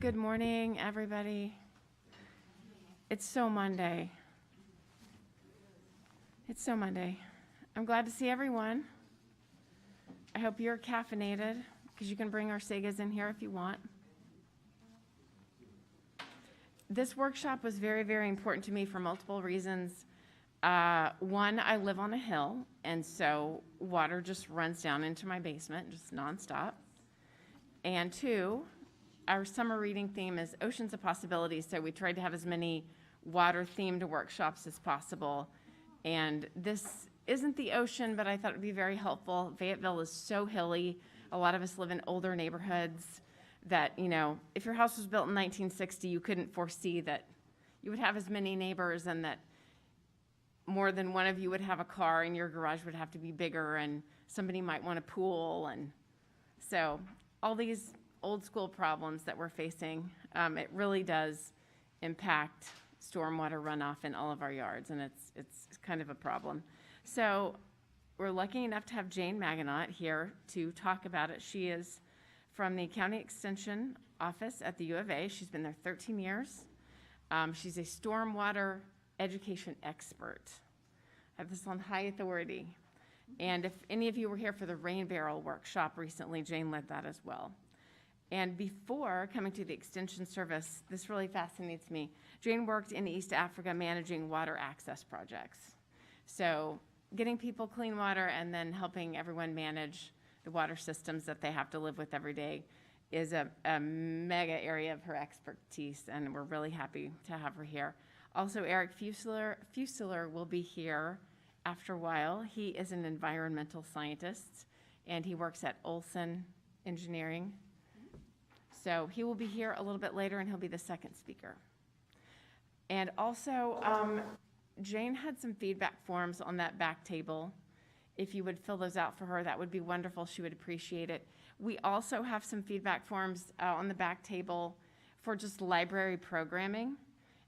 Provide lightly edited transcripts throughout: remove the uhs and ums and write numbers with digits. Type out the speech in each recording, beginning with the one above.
Good morning, everybody. It's so Monday. It's so Monday. I'm glad to see everyone. I hope you're caffeinated, because you can bring our Segas in here if you want. This workshop was very, very important to me for multiple reasons. One, I live on a hill, and so water just runs down into my basement, just nonstop. And two, our summer reading theme is Oceans of Possibilities, so we tried to have as many water-themed workshops as possible. And this isn't the ocean, but I thought it would be very helpful. Fayetteville is so hilly. A lot of us live in older neighborhoods that, you know, if your house was built in 1960, you couldn't foresee that you would have as many neighbors and that more than one of you would have a car and your garage would have to be bigger and somebody might want a pool. And so all these old school problems that we're facing, it really does impact stormwater runoff in all of our yards, and it's kind of a problem. So we're lucky enough to have Jane Maginot here to talk about it. She is from the County Extension Office at the U of A. She's been there 13 years. She's a stormwater education expert. I have this on high authority. And if any of you were here for the rain barrel workshop recently, Jane led that as well. And before coming to the Extension Service, this really fascinates me. Jane worked in East Africa managing water access projects. So getting people clean water and then helping everyone manage the water systems that they have to live with every day is a mega area of her expertise, and we're really happy to have her here. Also, Eric Fiesler will be here after a while. He is an environmental scientist, and he works at Olson Engineering. So he will be here a little bit later, and he'll be the second speaker. And also, Jane had some feedback forms on that back table. If you would fill those out for her, that would be wonderful. She would appreciate it. We also have some feedback forms on the back table for just library programming,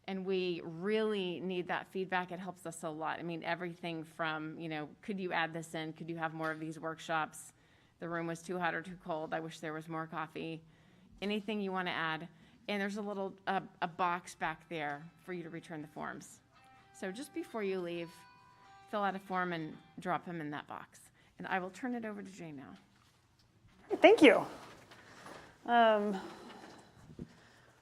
and we really need that feedback. It helps us a lot. I mean, everything from, you know, could you add this in? Could you have more of these workshops? The room was too hot or too cold. I wish there was more coffee. Anything you want to add. And there's a little a box back there for you to return the forms. So just before you leave, fill out a form and drop them in that box. And I will turn it over to Jane now. Thank you. All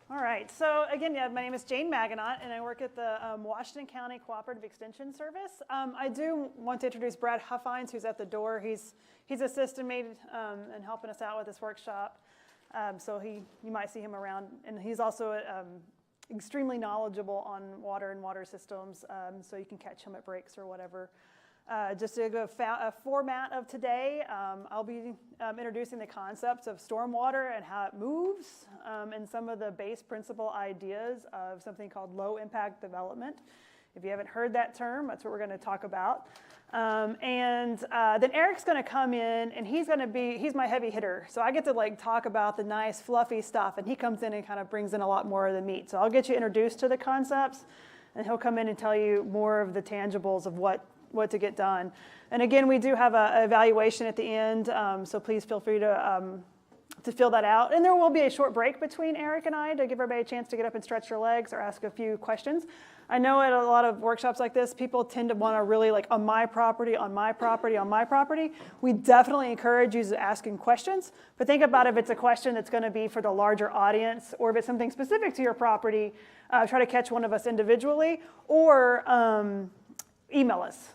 right, so again, yeah, my name is Jane Maginot, and I work at the Washington County Cooperative Extension Service. I do want to introduce Brad Huffines, who's at the door. He's assisted me and helping us out with this workshop. So you might see him around, and he's also extremely knowledgeable on water and water systems, so you can catch him at breaks or whatever. Just to go a format of today, I'll be introducing the concepts of stormwater and how it moves, and some of the base principle ideas of something called low impact development. If you haven't heard that term, that's what we're going to talk about. Then Eric's going to come in, and he's my heavy hitter. So I get to like talk about the nice fluffy stuff, and he comes in and kind of brings in a lot more of the meat. So I'll get you introduced to the concepts, and he'll come in and tell you more of the tangibles of what to get done. And again, we do have an evaluation at the end, so please feel free to fill that out. And there will be a short break between Eric and I to give everybody a chance to get up and stretch their legs or ask a few questions. I know at a lot of workshops like this, people tend to want to really like on my property, on my property, on my property. We definitely encourage you to asking questions, but think about if it's a question that's going to be for the larger audience, or if it's something specific to your property, try to catch one of us individually, or email us.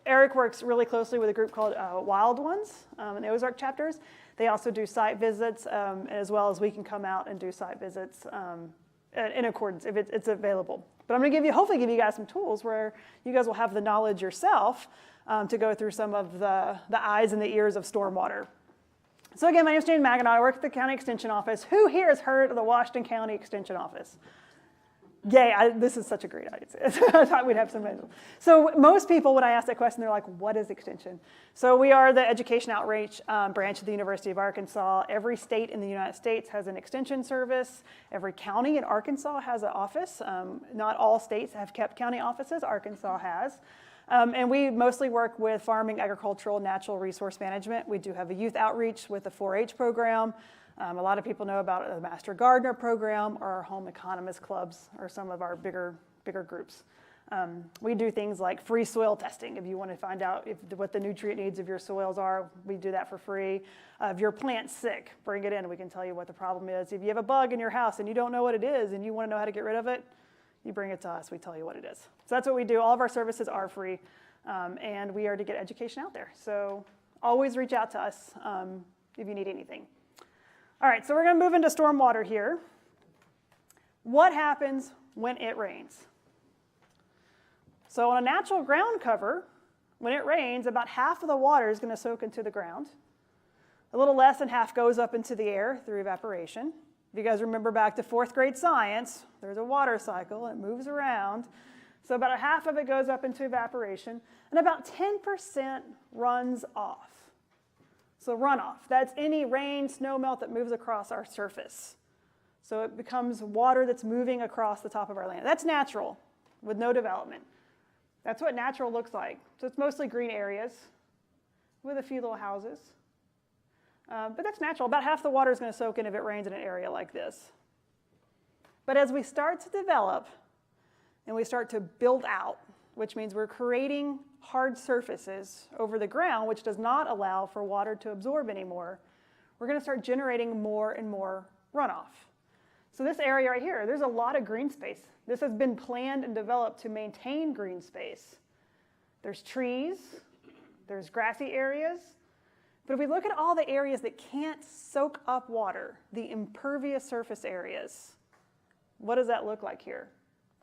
Eric works really closely with a group called Wild Ones in the Ozark chapters. They also do site visits, as well as we can come out and do site visits in accordance if it's available. But I'm going to hopefully give you guys some tools where you guys will have the knowledge yourself to go through some of the eyes and the ears of stormwater. So again, my name is Jane Maginot. I work at the County Extension Office. Who here has heard of the Washington County Extension Office? Yay, this is such a great idea. I thought we'd have some. So most people, when I ask that question, they're like, what is extension? So we are the education outreach branch of the University of Arkansas. Every state in the United States has an extension service. Every county in Arkansas has an office. Not all states have kept county offices. Arkansas has. And we mostly work with farming, agricultural, natural resource management. We do have a youth outreach with the 4-H program. A lot of people know about the Master Gardener program or our home economist clubs or some of our bigger groups. We do things like free soil testing. If you want to find out what the nutrient needs of your soils are, we do that for free. If your plant's sick, bring it in. We can tell you what the problem is. If you have a bug in your house and you don't know what it is and you want to know how to get rid of it, you bring it to us. We tell you what it is. So that's what we do. All of our services are free, and we are to get education out there. So always reach out to us if you need anything. All right, so we're going to move into stormwater here. What happens when it rains? So on a natural ground cover, when it rains, about half of the water is going to soak into the ground. A little less than half goes up into the air through evaporation. If you guys remember back to 4th grade science, there's a water cycle, it moves around. So about a half of it goes up into evaporation, and about 10% runs off. So runoff, that's any rain, snow melt that moves across our surface. So it becomes water that's moving across the top of our land. That's natural, with no development. That's what natural looks like. So it's mostly green areas with a few little houses. But that's natural. About half the water is going to soak in if it rains in an area like this. But as we start to develop and we start to build out, which means we're creating hard surfaces over the ground, which does not allow for water to absorb anymore, we're going to start generating more and more runoff. So this area right here, there's a lot of green space. This has been planned and developed to maintain green space. There's trees, there's grassy areas. But if we look at all the areas that can't soak up water, the impervious surface areas, what does that look like here?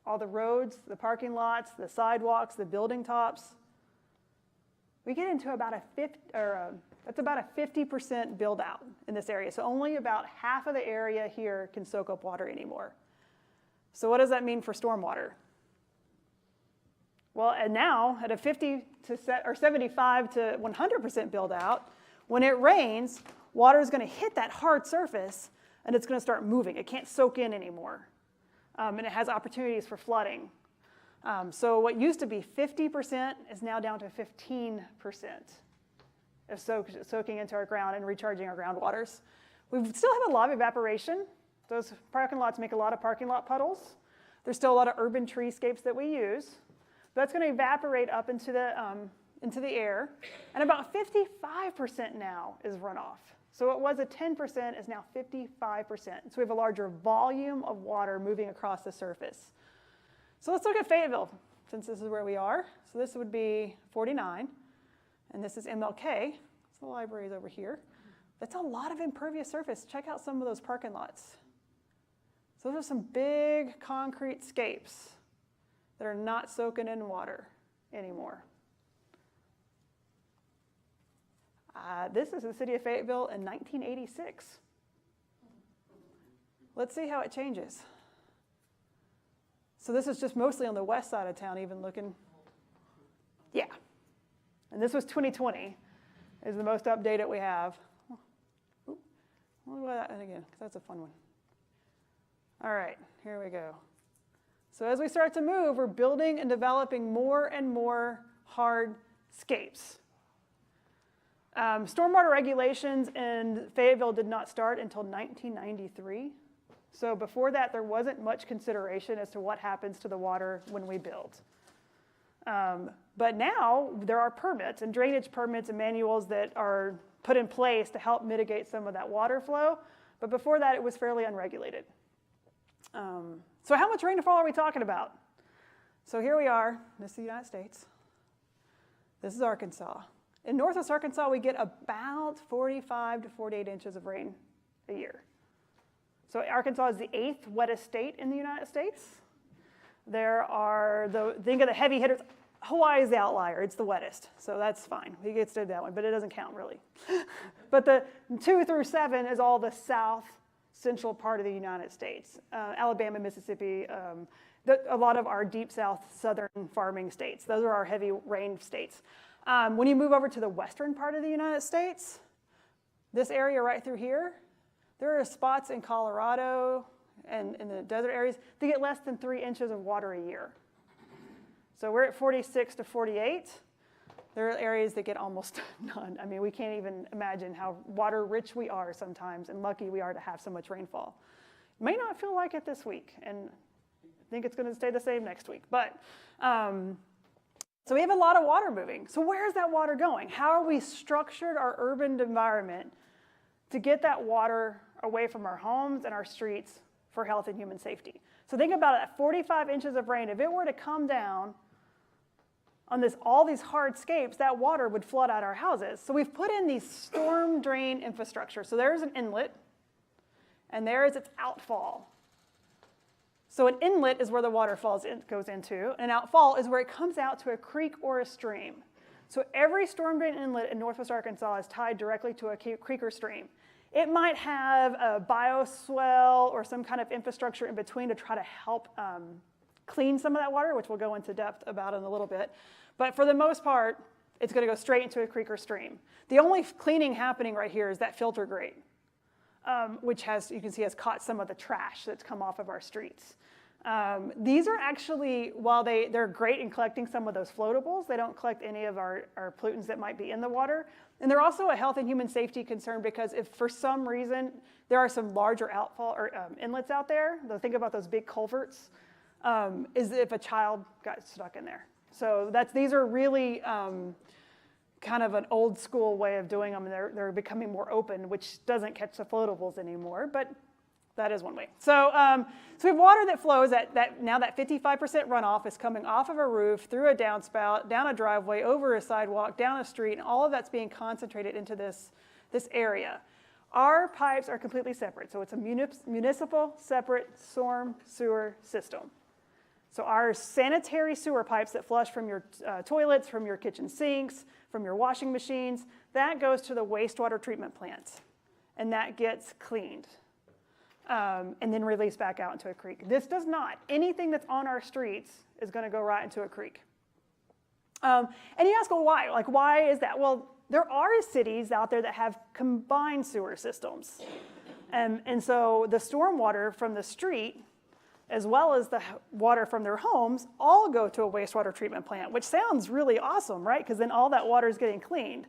All the roads, the parking lots, the sidewalks, the building tops. We get into about that's about a 50% build out in this area. So only about half of the area here can soak up water anymore. So what does that mean for stormwater? Well, and now at a 75 to 100% build out, when it rains, water is going to hit that hard surface and it's going to start moving. It can't soak in anymore. And it has opportunities for flooding. So what used to be 50% is now down to 15% of soaking into our ground and recharging our groundwaters. We still have a lot of evaporation. Those parking lots make a lot of parking lot puddles. There's still a lot of urban treescapes that we use. But that's going to evaporate up into the air. And about 55% now is runoff. So what was a 10% is now 55%. So we have a larger volume of water moving across the surface. So let's look at Fayetteville, since this is where we are. So this would be 49, and this is MLK. So the library is over here. That's a lot of impervious surface. Check out some of those parking lots. So those are some big concrete scapes that are not soaking in water anymore. This is the city of Fayetteville in 1986. Let's see how it changes. So this is just mostly on the west side of town, even looking. Yeah. And this was 2020, is the most updated we have. We'll do that again, because that's a fun one. All right, here we go. So as we start to move, we're building and developing more and more hard scapes. Stormwater regulations in Fayetteville did not start until 1993. So before that, there wasn't much consideration as to what happens to the water when we build. But now there are permits and drainage permits and manuals that are put in place to help mitigate some of that water flow. But before that, it was fairly unregulated. So how much rainfall are we talking about? So here we are. This is the United States. This is Arkansas. In Northwest Arkansas, we get about 45 to 48 inches of rain a year. So Arkansas is the 8th wettest state in the United States. There are, think of the heavy hitters. Hawaii is the outlier. It's the wettest, so that's fine. We get to that one, but it doesn't count really. But the 2 through 7 is all the south central part of the United States. Alabama, Mississippi, a lot of our deep south southern farming states. Those are our heavy rain states. When you move over to the western part of the United States, this area right through here, there are spots in Colorado and in the desert areas that get less than 3 inches of water a year. So we're at 46 to 48. There are areas that get almost none. I mean, we can't even imagine how water rich we are sometimes and lucky we are to have so much rainfall. May not feel like it this week, and I think it's going to stay the same next week. But so we have a lot of water moving. So where is that water going? How are we structured our urban environment to get that water away from our homes and our streets for health and human safety? So think about it, 45 inches of rain, if it were to come down on all these hardscapes, that water would flood out our houses. So we've put in these storm drain infrastructure. So there's an inlet, and there is its outfall. So an inlet is where the water goes into, and an outfall is where it comes out to a creek or a stream. So every storm drain inlet in Northwest Arkansas is tied directly to a creek or stream. It might have a bioswell or some kind of infrastructure in between to try to help clean some of that water, which we'll go into depth about in a little bit. But for the most part, it's going to go straight into a creek or stream. The only cleaning happening right here is that filter grate, which you can see has caught some of the trash that's come off of our streets. These are actually, while they're great in collecting some of those floatables, they don't collect any of our pollutants that might be in the water. And they're also a health and human safety concern because if for some reason there are some larger outfall or inlets out there, think about those big culverts, is if a child got stuck in there. So these are really kind of an old school way of doing them, and they're becoming more open, which doesn't catch the floatables anymore, but that is one way. So, so we have water that flows, now that 55% runoff is coming off of a roof, through a downspout, down a driveway, over a sidewalk, down a street, and all of that's being concentrated into this area. Our pipes are completely separate, so it's a municipal separate storm sewer system. So our sanitary sewer pipes that flush from your toilets, from your kitchen sinks, from your washing machines, that goes to the wastewater treatment plant, and that gets cleaned. And then released back out into a creek. This does not. Anything that's on our streets is going to go right into a creek. And you ask, well, why? Like, why is that? Well, there are cities out there that have combined sewer systems. And so the stormwater from the street, as well as the water from their homes, all go to a wastewater treatment plant, which sounds really awesome, right? Because then all that water is getting cleaned.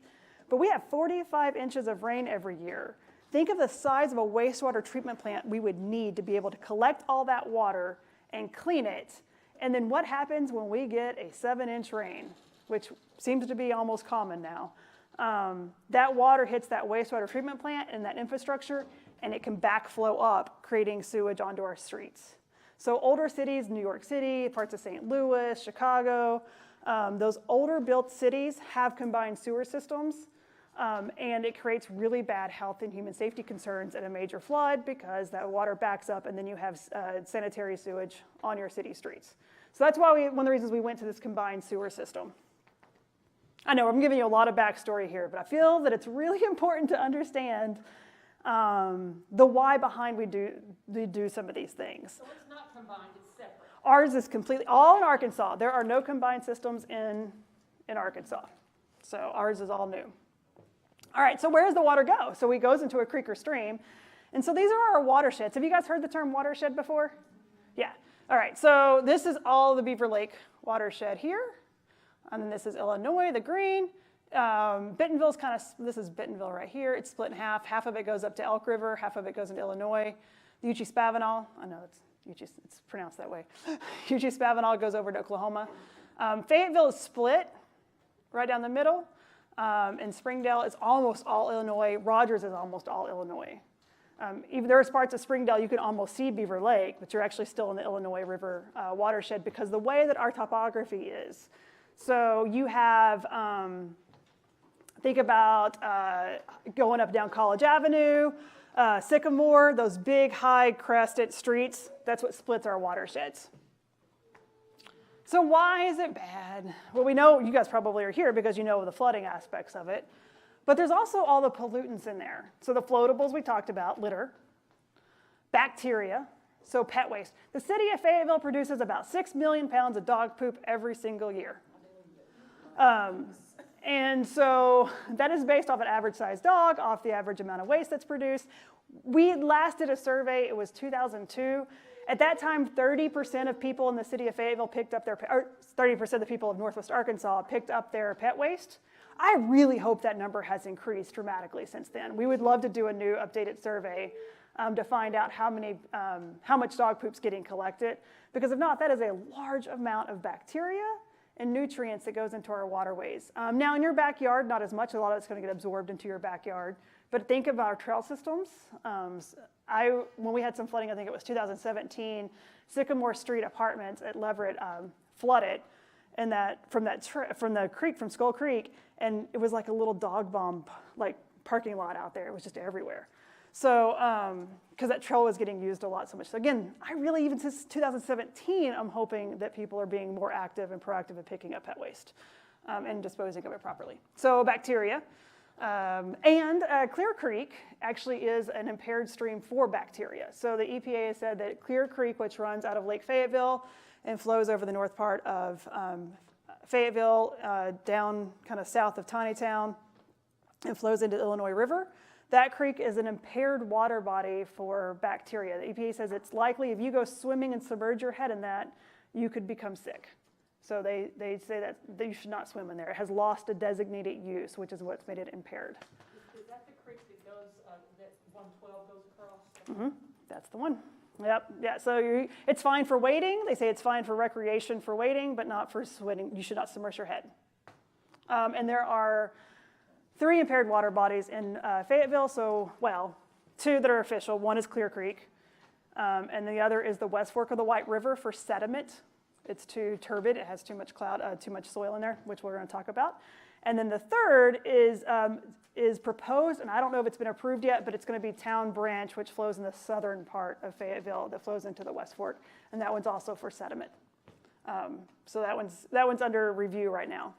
But we have 45 inches of rain every year. Think of the size of a wastewater treatment plant we would need to be able to collect all that water and clean it. And then what happens when we get a 7-inch rain, which seems to be almost common now? That water hits that wastewater treatment plant and that infrastructure, and it can backflow up, creating sewage onto our streets. So older cities, New York City, parts of St. Louis, Chicago, those older built cities have combined sewer systems. And it creates really bad health and human safety concerns at a major flood because that water backs up and then you have sanitary sewage on your city streets. So that's why one of the reasons we went to this combined sewer system. I know I'm giving you a lot of backstory here, but I feel that it's really important to understand the why behind we do some of these things. So it's not combined, it's separate. Ours is completely, all in Arkansas. There are no combined systems in Arkansas. So ours is all new. All right, so where does the water go? So it goes into a creek or stream. And so these are our watersheds. Have you guys heard the term watershed before? Yeah. All right, so this is all the Beaver Lake watershed here. And then this is Illinois, the green. Bentonville's this is Bentonville right here. It's split in half. Half of it goes up to Elk River, half of it goes into Illinois. The Uchee-Spavinal, I know it's pronounced that way. Uchee-Spavinal goes over to Oklahoma. Fayetteville is split right down the middle. And Springdale is almost all Illinois. Rogers is almost all Illinois. Even there's parts of Springdale you can almost see Beaver Lake, but you're actually still in the Illinois River watershed because the way that our topography is. So you have, think about going up down College Avenue, Sycamore, those big high crested streets. That's what splits our watersheds. So why is it bad? Well, we know you guys probably are here because you know the flooding aspects of it. But there's also all the pollutants in there. So the floatables we talked about, litter, bacteria, so pet waste. The city of Fayetteville produces about 6 million pounds of dog poop every single year. And so that is based off an average sized dog, off the average amount of waste that's produced. We last did a survey, it was 2002, At that time, 30% of people in the city of Fayetteville picked up or 30% of the people of Northwest Arkansas picked up their pet waste. I really hope that number has increased dramatically since then. We would love to do a new updated survey to find out how much dog poop's getting collected, because if not, that is a large amount of bacteria and nutrients that goes into our waterways. Now in your backyard, not as much, a lot of it's gonna get absorbed into your backyard, but think of our trail systems. When we had some flooding, I think it was 2017, Sycamore Street apartments at Leverett flooded, and from the creek, from Skull Creek, and it was like a little dog bomb, like parking lot out there. It was just everywhere. So, because that trail was getting used a lot so much. So again, even since 2017, I'm hoping that people are being more active and proactive in picking up pet waste and disposing of it properly. So bacteria. Clear Creek actually is an impaired stream for bacteria. So the EPA has said that Clear Creek, which runs out of Lake Fayetteville and flows over the north part of Fayetteville, down kind of south of Tinytown, and flows into the Illinois River, that creek is an impaired water body for bacteria. The EPA says it's likely if you go swimming and submerge your head in that, you could become sick. So they say that you should not swim in there. It has lost a designated use, which is what's made it impaired. Is that the creek that goes, that 112 goes across? Mm-hmm. That's the one. Yep. Yeah. So it's fine for wading. They say it's fine for recreation for wading, but not for swimming. You should not submerge your head. And there are 3 impaired water bodies in Fayetteville. So, well, 2 that are official. One is Clear Creek, and the other is the West Fork of the White River for sediment. It's too turbid. It has too much too much soil in there, which we're going to talk about. And then the third is proposed, and I don't know if it's been approved yet, but it's going to be Town Branch, which flows in the southern part of Fayetteville that flows into the West Fork, and that one's also for sediment. So that one's under review right now.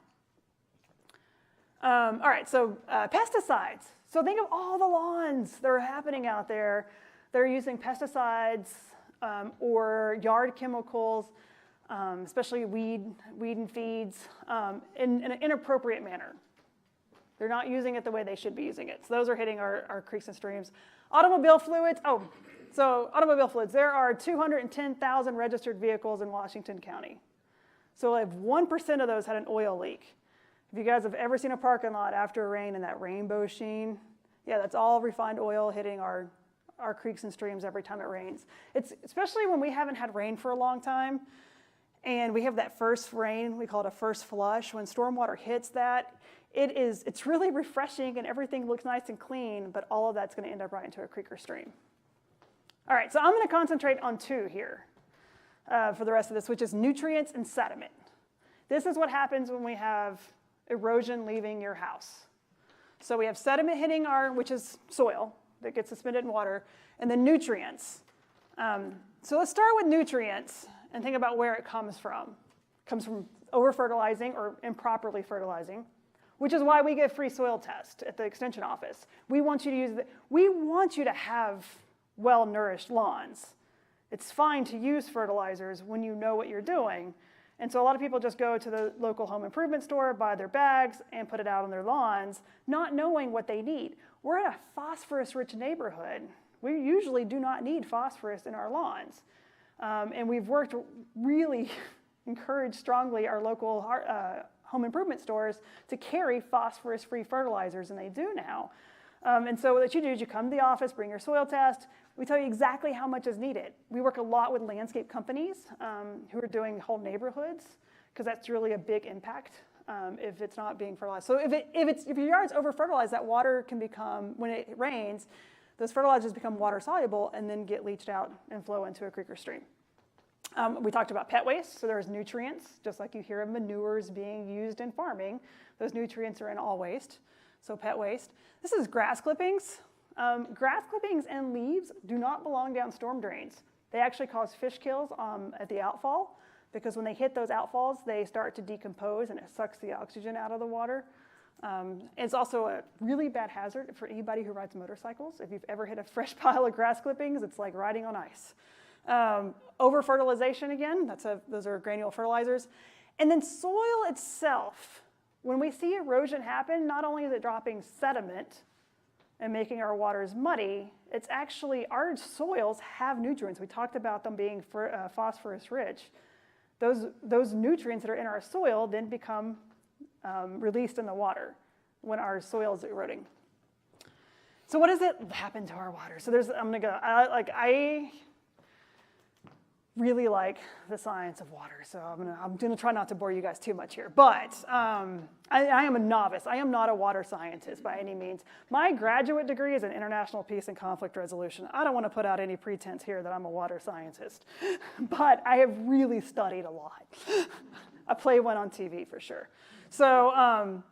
All right, so pesticides. So think of all the lawns that are happening out there. They're using pesticides or yard chemicals, especially weed and feeds, in an inappropriate manner. They're not using it the way they should be using it. So those are hitting our creeks and streams. Automobile fluids. So automobile fluids. There are 210,000 registered vehicles in Washington County. So if 1% of those had an oil leak, if you guys have ever seen a parking lot after a rain and that rainbow sheen, yeah, that's all refined oil hitting our creeks and streams every time it rains. It's especially when we haven't had rain for a long time, and we have that first rain, we call it a first flush. When stormwater hits that, it's really refreshing and everything looks nice and clean, but all of that's going to end up right into a creek or stream. All right, so I'm going to concentrate on 2 here for the rest of this, which is nutrients and sediment. This is what happens when we have erosion leaving your house. So we have sediment hitting which is soil that gets suspended in water, and then nutrients. So let's start with nutrients and think about where it comes from. It comes from over-fertilizing or improperly fertilizing, which is why we give free soil tests at the extension office. We want you to have well-nourished lawns. It's fine to use fertilizers when you know what you're doing. And so a lot of people just go to the local home improvement store, buy their bags, and put it out on their lawns, not knowing what they need. We're in a phosphorus-rich neighborhood. We usually do not need phosphorus in our lawns. And we've worked really, encouraged strongly our local home improvement stores to carry phosphorus-free fertilizers, and they do now. And so what you do is you come to the office, bring your soil test. We tell you exactly how much is needed. We work a lot with landscape companies who are doing whole neighborhoods, because that's really a big impact if it's not being fertilized. So if your yard's over-fertilized, that water can become, when it rains, those fertilizers become water soluble and then get leached out and flow into a creek or stream. We talked about pet waste, so there's nutrients, just like you hear of manures being used in farming. Those nutrients are in all waste, so pet waste. This is grass clippings. Grass clippings and leaves do not belong down storm drains. They actually cause fish kills at the outfall, because when they hit those outfalls, they start to decompose and it sucks the oxygen out of the water. It's also a really bad hazard for anybody who rides motorcycles. If you've ever hit a fresh pile of grass clippings, it's like riding on ice. Over-fertilization again, those are granule fertilizers. And then soil itself, when we see erosion happen, not only is it dropping sediment and making our waters muddy, it's actually, our soils have nutrients. We talked about them being phosphorus rich. Those nutrients that are in our soil then become released in the water when our soil is eroding. So what does it happen to our water? So I really like the science of water, so I'm gonna try not to bore you guys too much here. But I am a novice. I am not a water scientist by any means. My graduate degree is in international peace and conflict resolution. I don't want to put out any pretense here that I'm a water scientist, but I have really studied a lot. I play one on TV for sure. So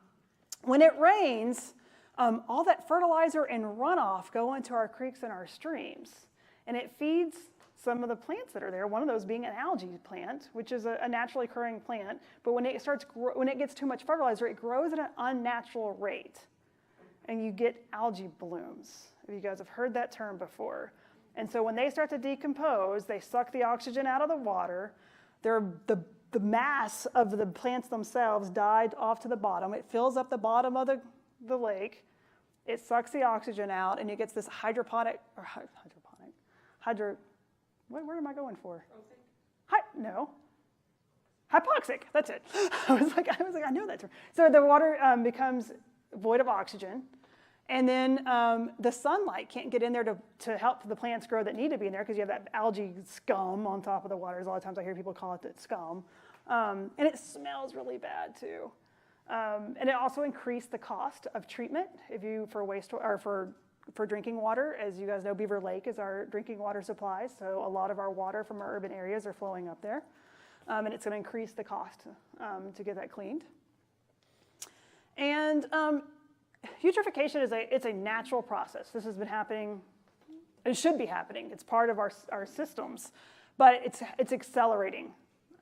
when it rains, all that fertilizer and runoff go into our creeks and our streams, and it feeds some of the plants that are there, one of those being an algae plant, which is a naturally occurring plant, but when it gets too much fertilizer, it grows at an unnatural rate, and you get algae blooms. If you guys have heard that term before. And so when they start to decompose, they suck the oxygen out of the water. The mass of the plants themselves died off to the bottom. It fills up the bottom of the lake. It sucks the oxygen out, and it gets this where am I going for? No. Hypoxic, that's it. I was like, I know that term. So the water becomes void of oxygen, and then the sunlight can't get in there to help the plants grow that need to be in there, because you have that algae scum on top of the waters. A lot of times I hear people call it the scum. And it smells really bad too. And it also increased the cost of treatment for drinking water. As you guys know, Beaver Lake is our drinking water supply, so a lot of our water from our urban areas are flowing up there. And it's going to increase the cost to get that cleaned. And eutrophication it's a natural process. This has been happening, it should be happening. It's part of our systems, but it's accelerating.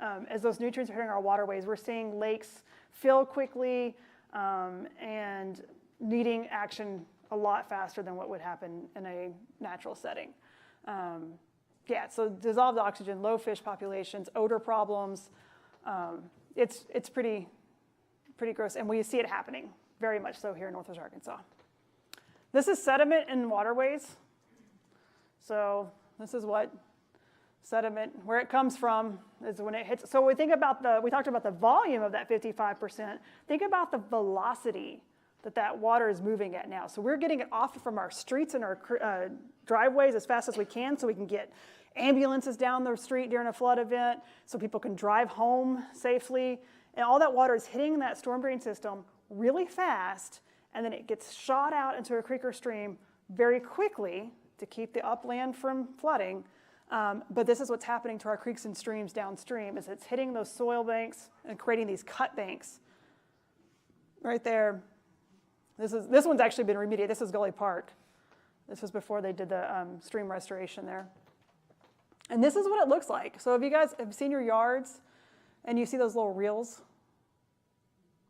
As those nutrients are hitting our waterways, we're seeing lakes fill quickly and needing action a lot faster than what would happen in a natural setting. So dissolved oxygen, low fish populations, odor problems. It's pretty gross, and we see it happening very much so here in Northwest Arkansas. This is sediment in waterways. So this is what sediment, where it comes from is when it hits. So we talked about the volume of that 55%. Think about the velocity that water is moving at now. So we're getting it off from our streets and our driveways as fast as we can, so we can get ambulances down the street during a flood event, so people can drive home safely. And all that water is hitting that storm drain system really fast, and then it gets shot out into a creek or stream very quickly to keep the upland from flooding. But this is what's happening to our creeks and streams downstream, is it's hitting those soil banks and creating these cut banks. Right there. This one's actually been remediated. This is Gully Park. This was before they did the stream restoration there. And this is what it looks like. So if you guys have seen your yards and you see those little reels,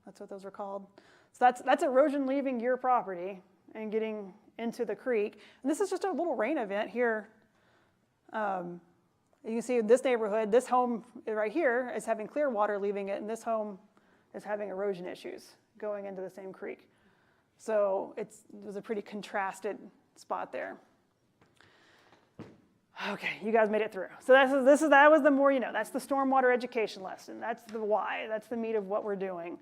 that's what those are called. So that's erosion leaving your property and getting into the creek. And this is just a little rain event here. You can see in this neighborhood, this home right here is having clear water leaving it, and this home is having erosion issues going into the same creek. So it was a pretty contrasted spot there. Okay, you guys made it through. So that was the more you know. That's the stormwater education lesson. That's the why. That's the meat of what we're doing.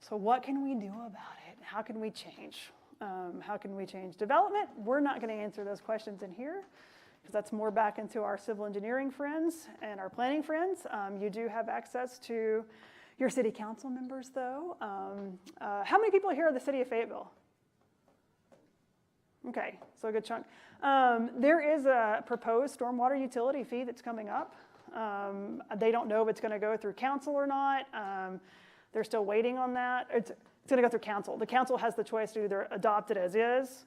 So what can we do about it? How can we change? How can we change development? We're not going to answer those questions in here, because that's more back into our civil engineering friends and our planning friends. You do have access to your city council members, though. How many people here are the city of Fayetteville? Okay, so a good chunk. There is a proposed stormwater utility fee that's coming up. They don't know if it's going to go through council or not. They're still waiting on that. It's going to go through council. The council has the choice to either adopt it as is,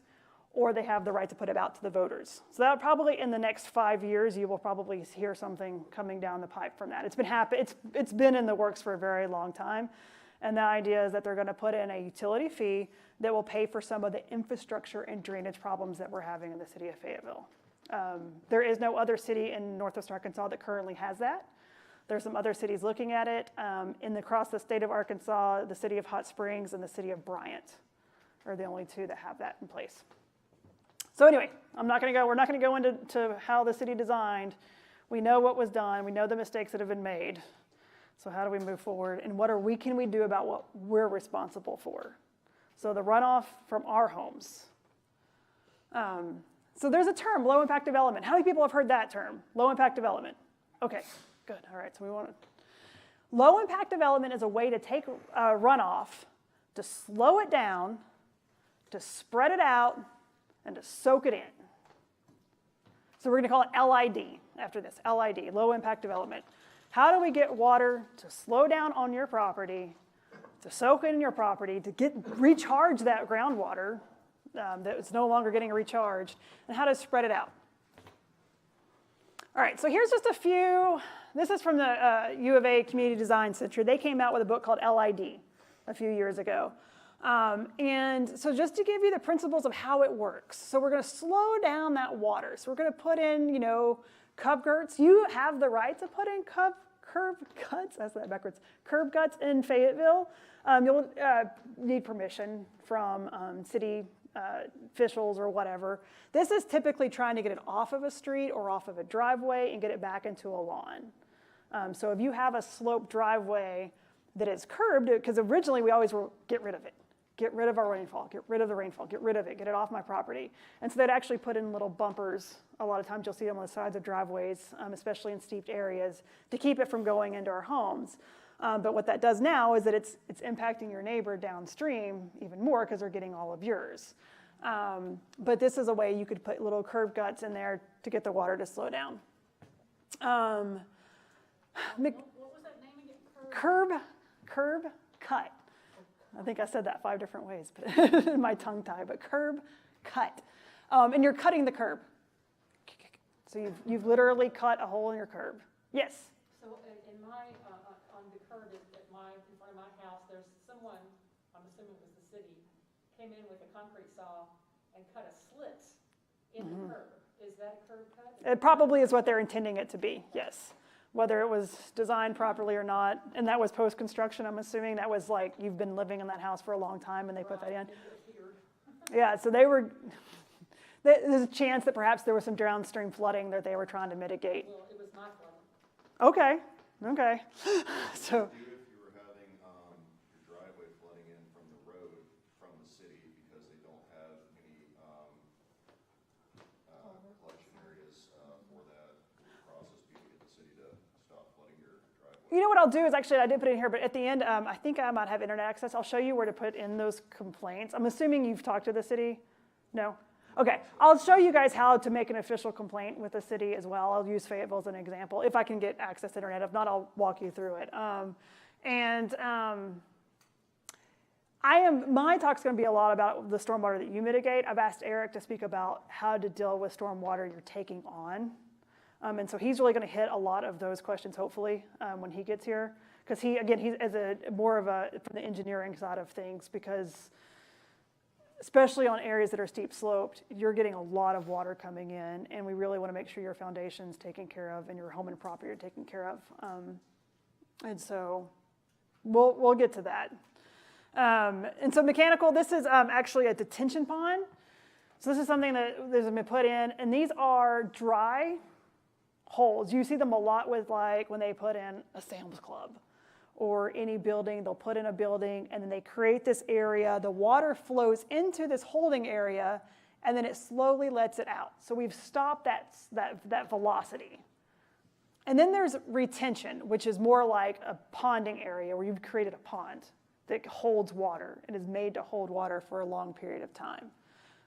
or they have the right to put it out to the voters. So that probably in the next 5 years, you will probably hear something coming down the pipe from that. It's been in the works for a very long time. And the idea is that they're going to put in a utility fee that will pay for some of the infrastructure and drainage problems that we're having in the city of Fayetteville. There is no other city in Northwest Arkansas that currently has that. There's some other cities looking at it. Across the state of Arkansas, the city of Hot Springs and the city of Bryant are the only two that have that in place. So anyway, we're not going to go into how the city designed. We know what was done. We know the mistakes that have been made. So how do we move forward? And what can we do about what we're responsible for? So the runoff from our homes. So there's a term, low impact development. How many people have heard that term? Low impact development. Okay, good. All right, so we want to. Low impact development is a way to take runoff, to slow it down, to spread it out, and to soak it in. So we're going to call it LID after this, LID, low impact development. How do we get water to slow down on your property, to soak in your property, to recharge that groundwater that is no longer getting recharged, and how to spread it out? All right, so here's just a few. This is from the U of A Community Design Center. They came out with a book called LID a few years ago. And so just to give you the principles of how it works. So we're going to slow down that water. So we're going to put in, curb guts. You have the right to put in curb guts. I said that backwards. Curb guts in Fayetteville. You'll need permission from city officials or whatever. This is typically trying to get it off of a street or off of a driveway and get it back into a lawn. So if you have a sloped driveway that is curbed, because originally we always were, get rid of it. Get rid of our rainfall, get rid of the rainfall, get rid of it, get it off my property. And so they'd actually put in little bumpers. A lot of times you'll see them on the sides of driveways, especially in steeped areas, to keep it from going into our homes. But what that does now is that it's impacting your neighbor downstream even more because they're getting all of yours. But this is a way you could put little curb guts in there to get the water to slow down. What was that name again? Curb cut. I think I said that 5 different ways, but my tongue tie, but curb cut. And you're cutting the curb. So you've literally cut a hole in your curb. Yes? So in my, on the curb in front of my house, there's someone, I'm assuming it was the city, came in with a concrete saw and cut a slit in the curb. Is that a curb cut? It probably is what they're intending it to be, yes. Whether it was designed properly or not, and that was post-construction, I'm assuming. That was like, you've been living in that house for a long time and they put that in. Yeah, so there's a chance that perhaps there was some downstream flooding that they were trying to mitigate. Well, it was my flooding. Okay. So. If you were having your driveway flooding in from the road from the city because they don't have any collection areas for that process, you can get the city to stop flooding your driveway. You know what I'll do is actually, I did put it in here, but at the end, I think I might have internet access. I'll show you where to put in those complaints. I'm assuming you've talked to the city? No? Okay, I'll show you guys how to make an official complaint with the city as well. I'll use Fayetteville as an example. If I can get access to internet. If not, I'll walk you through it. My talk's going to be a lot about the stormwater that you mitigate. I've asked Eric to speak about how to deal with stormwater you're taking on. And so he's really going to hit a lot of those questions, hopefully, when he gets here. Because he's more of a, from the engineering side of things, because especially on areas that are steep sloped, you're getting a lot of water coming in, and we really want to make sure your foundation's taken care of and your home and property are taken care of. And so we'll get to that. And so mechanical, this is actually a detention pond. So this is something that has been put in, and these are dry holes. You see them a lot with, like, when they put in a Sam's Club or any building. They'll put in a building and then they create this area. The water flows into this holding area and then it slowly lets it out. So we've stopped that velocity. And then there's retention, which is more like a ponding area where you've created a pond that holds water and is made to hold water for a long period of time.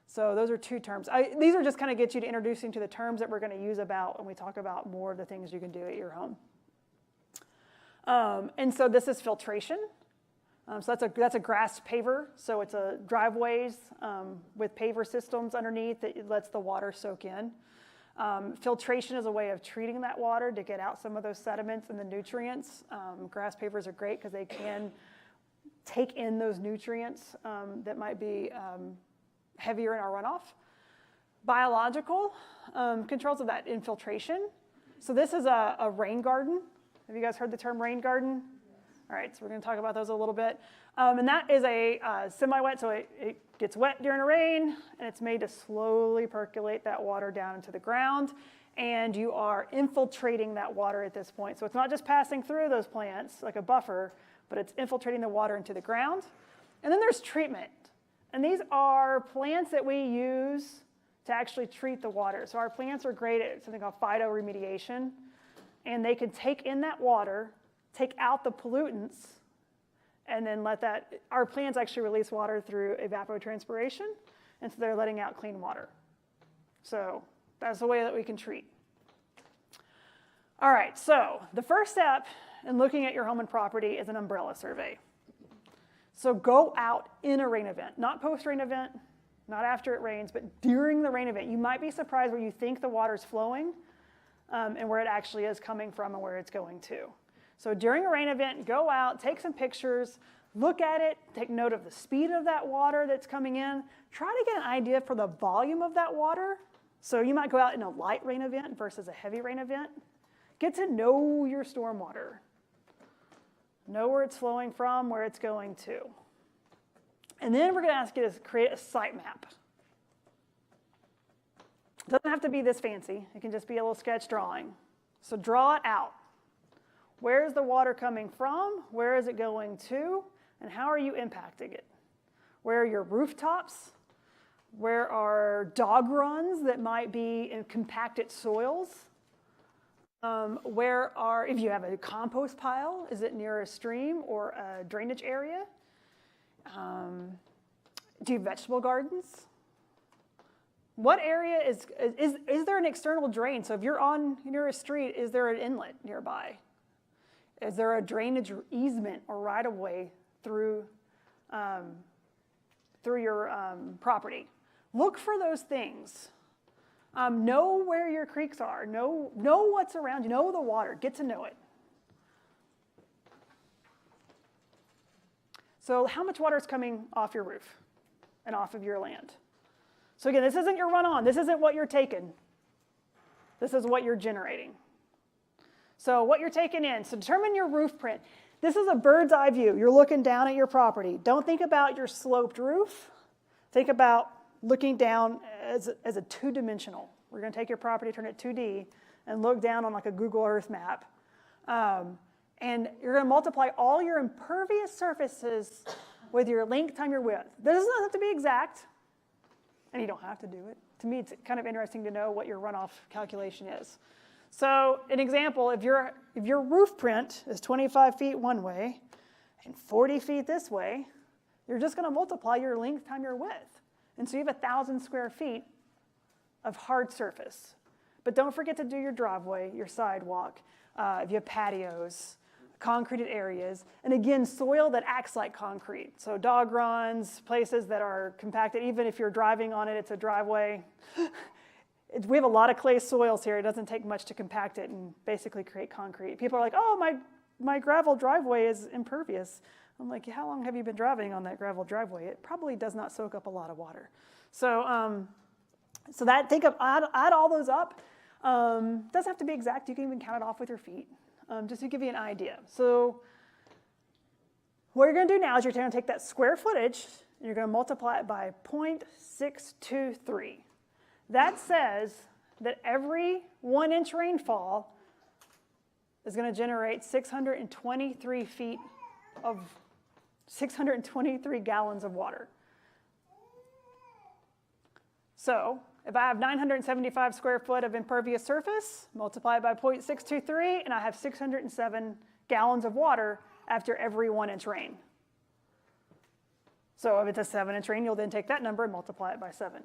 So those are 2 terms. These are just kind of get you to introducing to the terms that we're going to use about when we talk about more of the things you can do at your home. And so this is filtration. So that's a grass paver. So it's a driveways with paver systems underneath that lets the water soak in. Filtration is a way of treating that water to get out some of those sediments and the nutrients. Grass pavers are great because they can take in those nutrients that might be heavier in our runoff. Biological controls of that infiltration. So this is a rain garden. Have you guys heard the term rain garden? All right, so we're going to talk about those a little bit. And that is a semi-wet, so it gets wet during a rain, and it's made to slowly percolate that water down into the ground. And you are infiltrating that water at this point. So it's not just passing through those plants like a buffer, but it's infiltrating the water into the ground. And then there's treatment. And these are plants that we use to actually treat the water. So our plants are great at something called phytoremediation. And they can take in that water, take out the pollutants, and then let that, our plants actually release water through evapotranspiration, and so they're letting out clean water. So that's the way that we can treat. All right, so the first step in looking at your home and property is an umbrella survey. So go out in a rain event, not post-rain event, not after it rains, but during the rain event. You might be surprised where you think the water's flowing and where it actually is coming from and where it's going to. So during a rain event, go out, take some pictures, look at it, take note of the speed of that water that's coming in. Try to get an idea for the volume of that water. So you might go out in a light rain event versus a heavy rain event. Get to know your stormwater. Know where it's flowing from, where it's going to. And then we're going to ask you to create a site map. It doesn't have to be this fancy. It can just be a little sketch drawing. So draw it out. Where is the water coming from? Where is it going to? And how are you impacting it? Where are your rooftops? Where are dog runs that might be in compacted soils? Where are, if you have a compost pile, is it near a stream or a drainage area? Do you have vegetable gardens? What area is there an external drain? So if you're near a street, is there an inlet nearby? Is there a drainage easement or right-of-way through your property? Look for those things. Know where your creeks are. Know what's around you. Know the water. Get to know it. So how much water is coming off your roof and off of your land? So again, this isn't your run-on. This isn't what you're taking. This is what you're generating. So what you're taking in. So determine your roof print. This is a bird's eye view. You're looking down at your property. Don't think about your sloped roof. Think about looking down as a two-dimensional. We're going to take your property, turn it 2D, and look down on like a Google Earth map. And you're going to multiply all your impervious surfaces with your length times your width. This doesn't have to be exact, and you don't have to do it. To me, it's kind of interesting to know what your runoff calculation is. So an example, if your roof print is 25 feet one way and 40 feet this way, you're just going to multiply your length times your width. And so you have 1,000 square feet of hard surface. But don't forget to do your driveway, your sidewalk, if you have patios, concreted areas, and again, soil that acts like concrete. So dog runs, places that are compacted, even if you're driving on it, it's a driveway. We have a lot of clay soils here. It doesn't take much to compact it and basically create concrete. People are like, oh, my gravel driveway is impervious. I'm like, how long have you been driving on that gravel driveway? It probably does not soak up a lot of water. So, add all those up. Doesn't have to be exact. You can even count it off with your feet, just to give you an idea. So what you're going to do now is you're going to take that square footage and you're going to multiply it by 0.623. That says that every 1 inch rainfall is going to generate 623 gallons of water. So if I have 975 square foot of impervious surface, multiply it by 0.623, and I have 607 gallons of water after every 1 inch rain. So if it's a 7 inch rain, you'll then take that number and multiply it by 7.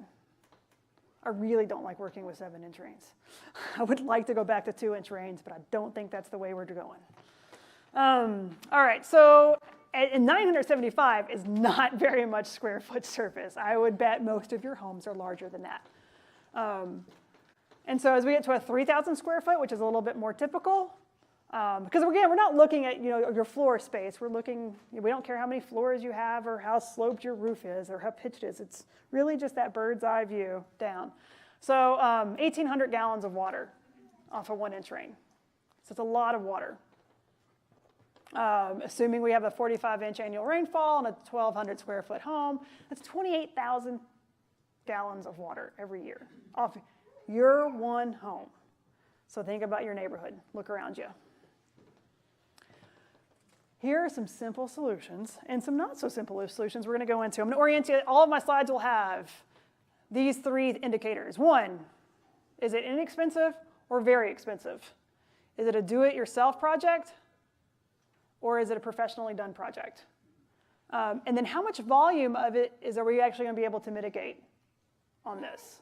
I really don't like working with 7 inch rains. I would like to go back to 2 inch rains, but I don't think that's the way we're going. All right, so and 975 is not very much square foot surface. I would bet most of your homes are larger than that. And so as we get to a 3,000 square foot, which is a little bit more typical, because again, we're not looking at your floor space. We're looking, we don't care how many floors you have or how sloped your roof is or how pitched it is. It's really just that bird's eye view down. So 1,800 gallons of water off a 1 inch rain. So it's a lot of water. Assuming we have a 45-inch annual rainfall and a 1,200 square foot home, that's 28,000 gallons of water every year off your one home. So think about your neighborhood. Look around you. Here are some simple solutions and some not so simple solutions we're going to go into. I'm going to orient you. All of my slides will have these 3 indicators. 1, is it inexpensive or very expensive? Is it a do-it-yourself project or is it a professionally done project? And then how much volume of it are we actually going to be able to mitigate on this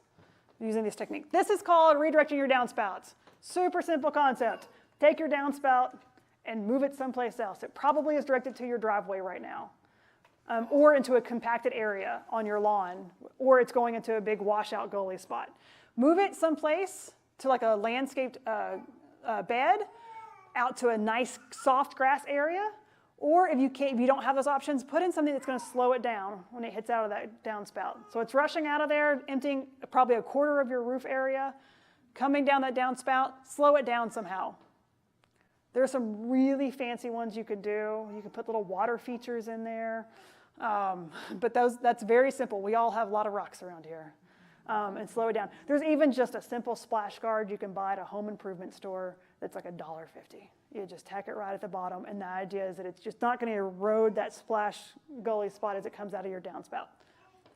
using this technique? This is called redirecting your downspouts. Super simple concept. Take your downspout and move it someplace else. It probably is directed to your driveway right now, or into a compacted area on your lawn, or it's going into a big washout gully spot. Move it someplace to like a landscaped bed, out to a nice soft grass area, or if you don't have those options, put in something that's going to slow it down when it hits out of that downspout. So it's rushing out of there, emptying probably a quarter of your roof area, coming down that downspout, slow it down somehow. There are some really fancy ones you could do. You could put little water features in there. But that's very simple. We all have a lot of rocks around here. And slow it down. There's even just a simple splash guard you can buy at a home improvement store that's like $1.50. You just tack it right at the bottom, and the idea is that it's just not going to erode that splash gully spot as it comes out of your downspout.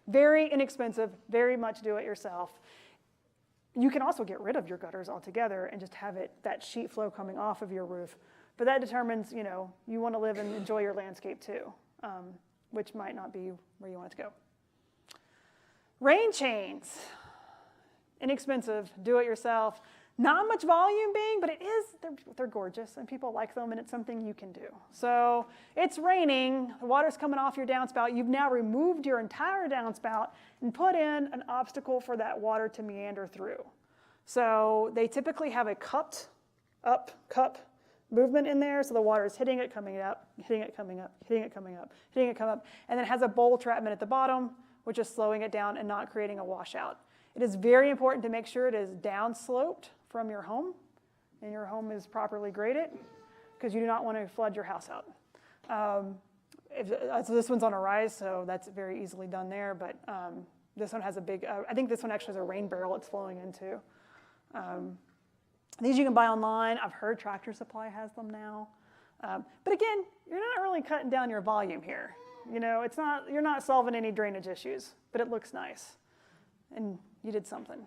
Very inexpensive, very much do it yourself. You can also get rid of your gutters altogether and just have that sheet flow coming off of your roof. But that determines, you want to live and enjoy your landscape too, which might not be where you want it to go. Rain chains, inexpensive, do it yourself. Not much volume being, but they're gorgeous and people like them and it's something you can do. So it's raining, the water's coming off your downspout. You've now removed your entire downspout and put in an obstacle for that water to meander through. So they typically have a cupped up cup movement in there. So the water is hitting it, coming up, hitting it, coming up, hitting it, coming up, hitting it, coming up. And then it has a bowl trapment at the bottom, which is slowing it down and not creating a washout. It is very important to make sure it is downsloped from your home and your home is properly graded because you do not want to flood your house out. So this one's on a rise, so that's very easily done there, but this one has a big, I think this one actually has a rain barrel it's flowing into. These you can buy online. I've heard Tractor Supply has them now. But again, you're not really cutting down your volume here. You're not solving any drainage issues, but it looks nice. And you did something.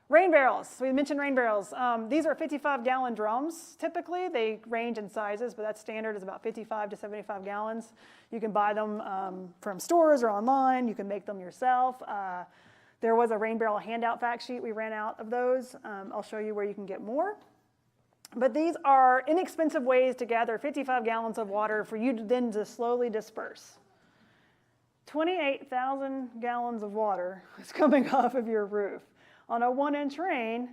Rain barrels. So we mentioned rain barrels. These are 55-gallon drums. Typically, they range in sizes, but that standard is about 55 to 75 gallons. You can buy them from stores or online. You can make them yourself. There was a rain barrel handout fact sheet. We ran out of those. I'll show you where you can get more. But these are inexpensive ways to gather 55 gallons of water for you to then to slowly disperse. 28,000 gallons of water is coming off of your roof. On a 1-inch rain,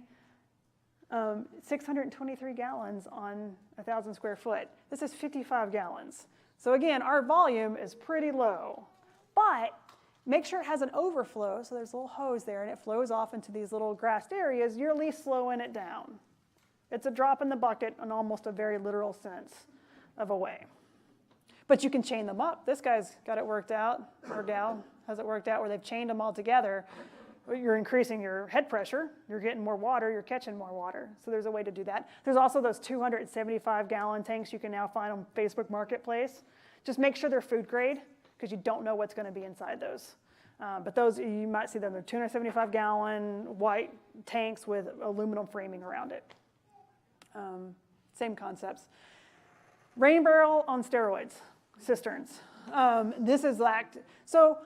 623 gallons on 1,000 square foot. This is 55 gallons. So again, our volume is pretty low, but make sure it has an overflow. So there's a little hose there and it flows off into these little grassed areas. You're at least slowing it down. It's a drop in the bucket in almost a very literal sense of a way. But you can chain them up. This guy's got it worked out, or gal has it worked out where they've chained them all together. You're increasing your head pressure, you're getting more water, you're catching more water. So there's a way to do that. There's also those 275-gallon tanks you can now find on Facebook Marketplace. Just make sure they're food grade because you don't know what's going to be inside those. But those, you might see them, they're 275-gallon white tanks with aluminum framing around it. Same concepts. Rain barrel on steroids, cisterns. This is so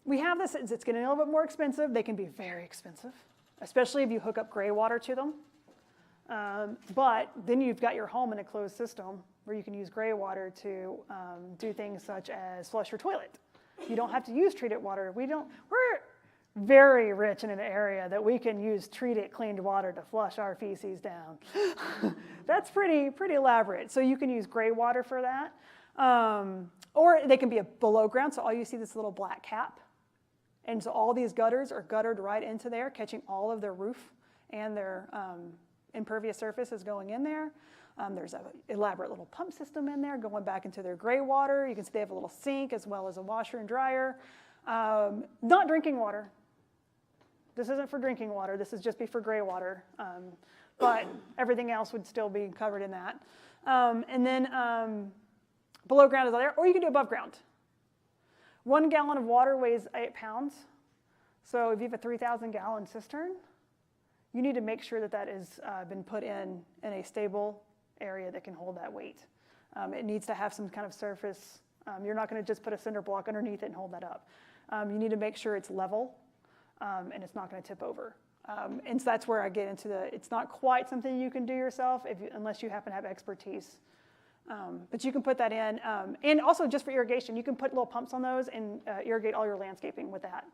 we have this, it's getting a little bit more expensive. They can be very expensive, especially if you hook up gray water to them. But then you've got your home in a closed system where you can use gray water to do things such as flush your toilet. You don't have to use treated water. We're very rich in an area that we can use treated, cleaned water to flush our feces down. That's pretty elaborate. So you can use gray water for that. Or they can be below ground, so all you see is this little black cap. And so all these gutters are guttered right into there, catching all of their roof and their impervious surface is going in there. There's an elaborate little pump system in there going back into their gray water. You can see they have a little sink as well as a washer and dryer. Not drinking water. This isn't for drinking water. This is just be for gray water. But everything else would still be covered in that. And then below ground is there, or you can do above ground. 1 gallon of water weighs 8 pounds. So if you have a 3,000 gallon cistern, you need to make sure that that has been put in a stable area that can hold that weight. It needs to have some kind of surface. You're not going to just put a cinder block underneath it and hold that up. You need to make sure it's level and it's not going to tip over. And so that's where I get into it's not quite something you can do yourself unless you happen to have expertise. But you can put that in. And also just for irrigation, you can put little pumps on those and irrigate all your landscaping with that.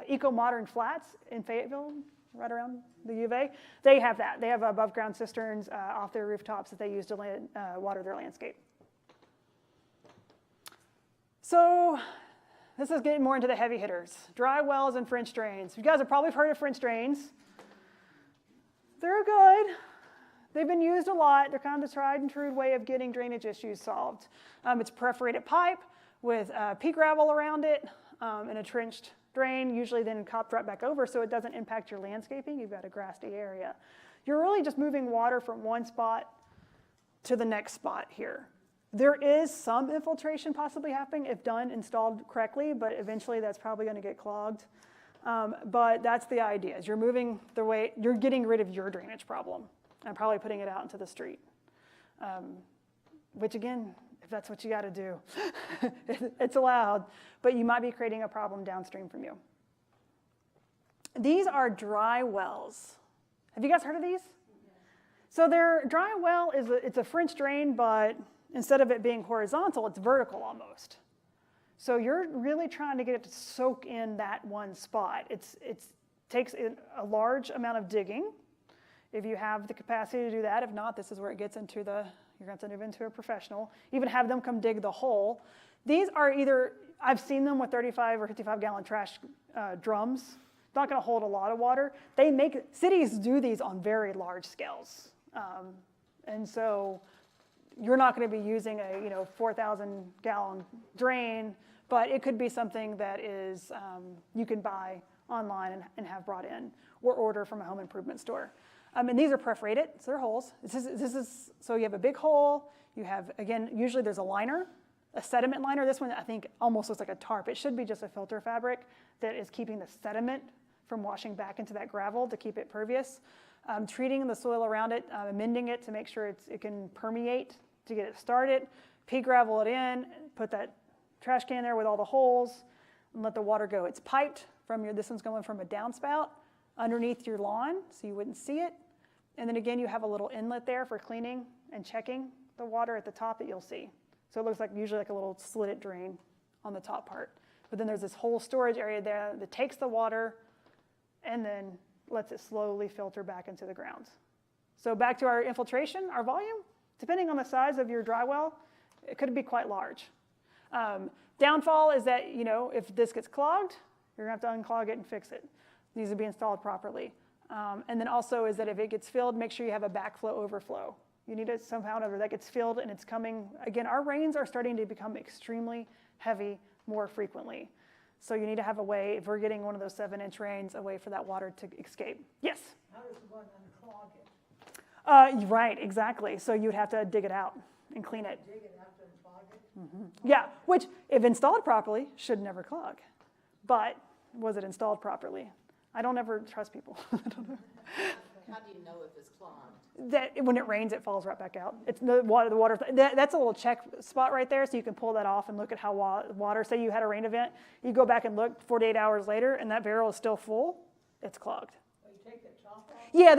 Eco-Modern Flats in Fayetteville, right around the U of A, they have that. They have above ground cisterns off their rooftops that they use to water their landscape. So this is getting more into the heavy hitters. Dry wells and French drains. You guys have probably heard of French drains. They're good. They've been used a lot. They're kind of the tried and true way of getting drainage issues solved. It's perforated pipe with pea gravel around it and a trenched drain, usually then copped right back over so it doesn't impact your landscaping. You've got a grassy area. You're really just moving water from one spot to the next spot here. There is some infiltration possibly happening if installed correctly, but eventually that's probably going to get clogged. But that's the idea, is you're moving the way, you're getting rid of your drainage problem and probably putting it out into the street. Which again, if that's what you got to do, it's allowed, but you might be creating a problem downstream from you. These are dry wells. Have you guys heard of these? So their dry well it's a French drain, but instead of it being horizontal, it's vertical almost. So you're really trying to get it to soak in that one spot. It takes a large amount of digging if you have the capacity to do that. If not, this is where it gets into you're going to have to move into a professional. Even have them come dig the hole. These are I've seen them with 35 or 55 gallon trash drums. It's not going to hold a lot of water. Cities do these on very large scales. And so you're not going to be using a 4,000 gallon drain, but it could be something that is you can buy online and have brought in or order from a home improvement store. And these are perforated, so they're holes. So you have a big hole. You have, again, usually there's a liner, a sediment liner. This one I think almost looks like a tarp. It should be just a filter fabric that is keeping the sediment from washing back into that gravel to keep it pervious. Treating the soil around it, amending it to make sure it can permeate to get it started. Pea gravel it in, put that trash can there with all the holes, and let the water go. It's piped this one's going from a downspout underneath your lawn, so you wouldn't see it. And then again, you have a little inlet there for cleaning and checking the water at the top that you'll see. So it looks like usually like a little slitted drain on the top part. But then there's this whole storage area there that takes the water and then lets it slowly filter back into the ground. So back to our infiltration, our volume, depending on the size of your dry well, it could be quite large. Downfall is that, if this gets clogged, you're going to have to unclog it and fix it. It needs to be installed properly. And then also is that if it gets filled, make sure you have a backflow overflow. You need it somehow or other that gets filled and it's coming. Again, our rains are starting to become extremely heavy more frequently. So you need to have a way, if we're getting one of those 7-inch rains, a way for that water to escape. Yes? How does one unclog it? Right, exactly. So you'd have to dig it out and clean it. Dig it out and clog it? Mm-hmm. Yeah, which, if installed properly, should never clog. But was it installed properly? I don't ever trust people. I don't know. How do you know if it's clogged? That when it rains, it falls right back out. It's the water. That's a little check spot right there, so you can pull that off and look at how water. Say you had a rain event, you go back and look 48 hours later, and that barrel is still full. It's clogged. Well, you take the top off? Yeah,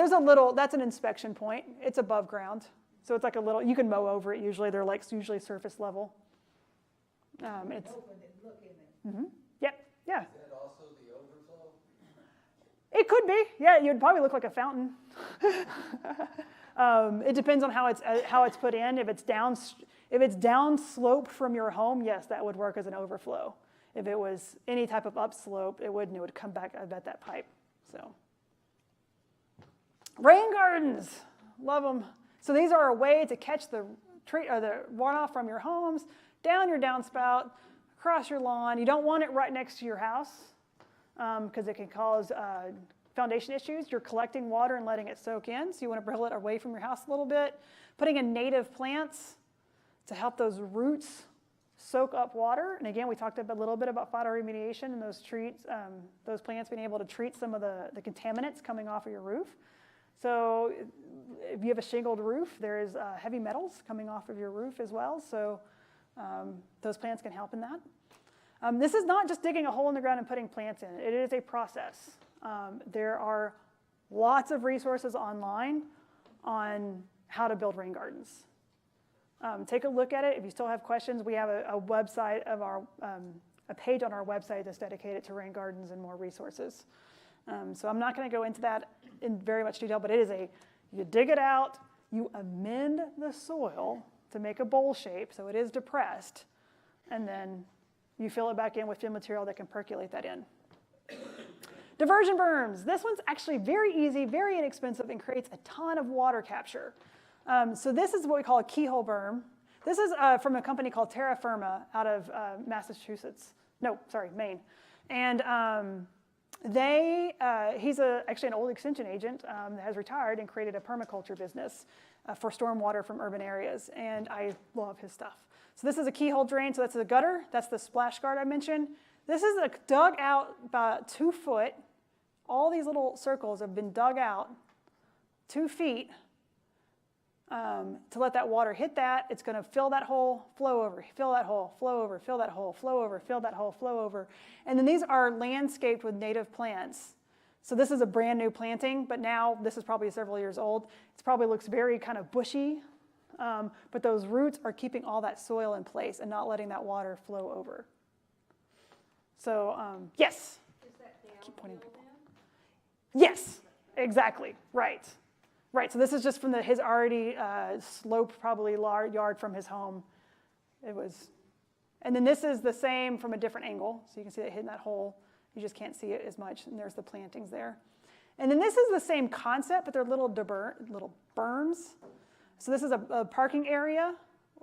that's an inspection point. It's above ground, so it's like a little. You can mow over it. Usually, they're usually surface level. It's. Open it, look in it. Mm-hmm. Yep. Yeah. Is that also the overflow? It could be. Yeah, you'd probably look like a fountain. It depends on how it's put in. If it's down slope from your home, yes, that would work as an overflow. If it was any type of upslope, it would come back. I bet that pipe. So, Rain gardens, love them. So these are a way to catch the runoff from your homes, down your downspout, across your lawn. You don't want it right next to your house because it can cause foundation issues. You're collecting water and letting it soak in, so you want to pull it away from your house a little bit. Putting in native plants to help those roots soak up water. And again, we talked a little bit about phytoremediation and those plants being able to treat some of the contaminants coming off of your roof. So if you have a shingled roof, there's heavy metals coming off of your roof as well. So those plants can help in that. This is not just digging a hole in the ground and putting plants in. It is a process. There are lots of resources online on how to build rain gardens. Take a look at it. If you still have questions, we have a website of a page on our website that's dedicated to rain gardens and more resources. So I'm not going to go into that in very much detail, but it is you dig it out, you amend the soil to make a bowl shape so it is depressed, and then you fill it back in with fill material that can percolate that in. Diversion berms. This one's actually very easy, very inexpensive, and creates a ton of water capture. So this is what we call a keyhole berm. This is from a company called Terra Firma out of Maine. And he's actually an old extension agent that has retired and created a permaculture business for stormwater from urban areas. And I love his stuff. So this is a keyhole drain. So that's the gutter. That's the splash guard I mentioned. This is dug out about 2 foot. All these little circles have been dug out 2 feet to let that water hit that. It's going to fill that hole, flow over, fill that hole, flow over, fill that hole, flow over, fill that hole, flow over. And then these are landscaped with native plants. So this is a brand new planting, but now this is probably several years old. It probably looks very kind of bushy, but those roots are keeping all that soil in place and not letting that water flow over. So yes. Is that Keep downhill pointing people. then? Yes, exactly, right. Right, so this is just from his already sloped, probably yard from his home. And then this is the same from a different angle. So you can see it hitting that hole. You just can't see it as much, and there's the plantings there. And then this is the same concept, but they're little berms. So this is a parking area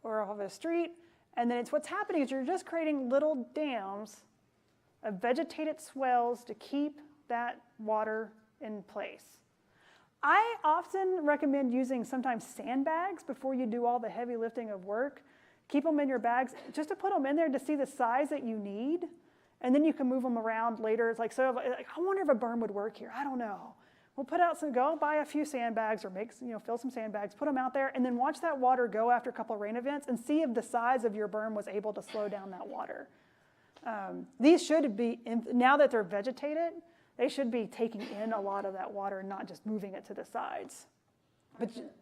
or off of a street. And then what's happening is you're just creating little dams of vegetated swells to keep that water in place. I often recommend using sometimes sandbags before you do all the heavy lifting of work. Keep them in your bags just to put them in there to see the size that you need, and then you can move them around later. It's I wonder if a berm would work here. I don't know. We'll go buy a few sandbags or fill some sandbags, put them out there, and then watch that water go after a couple of rain events and see if the size of your berm was able to slow down that water. These should be, now that they're vegetated, they should be taking in a lot of that water and not just moving it to the sides. But Channels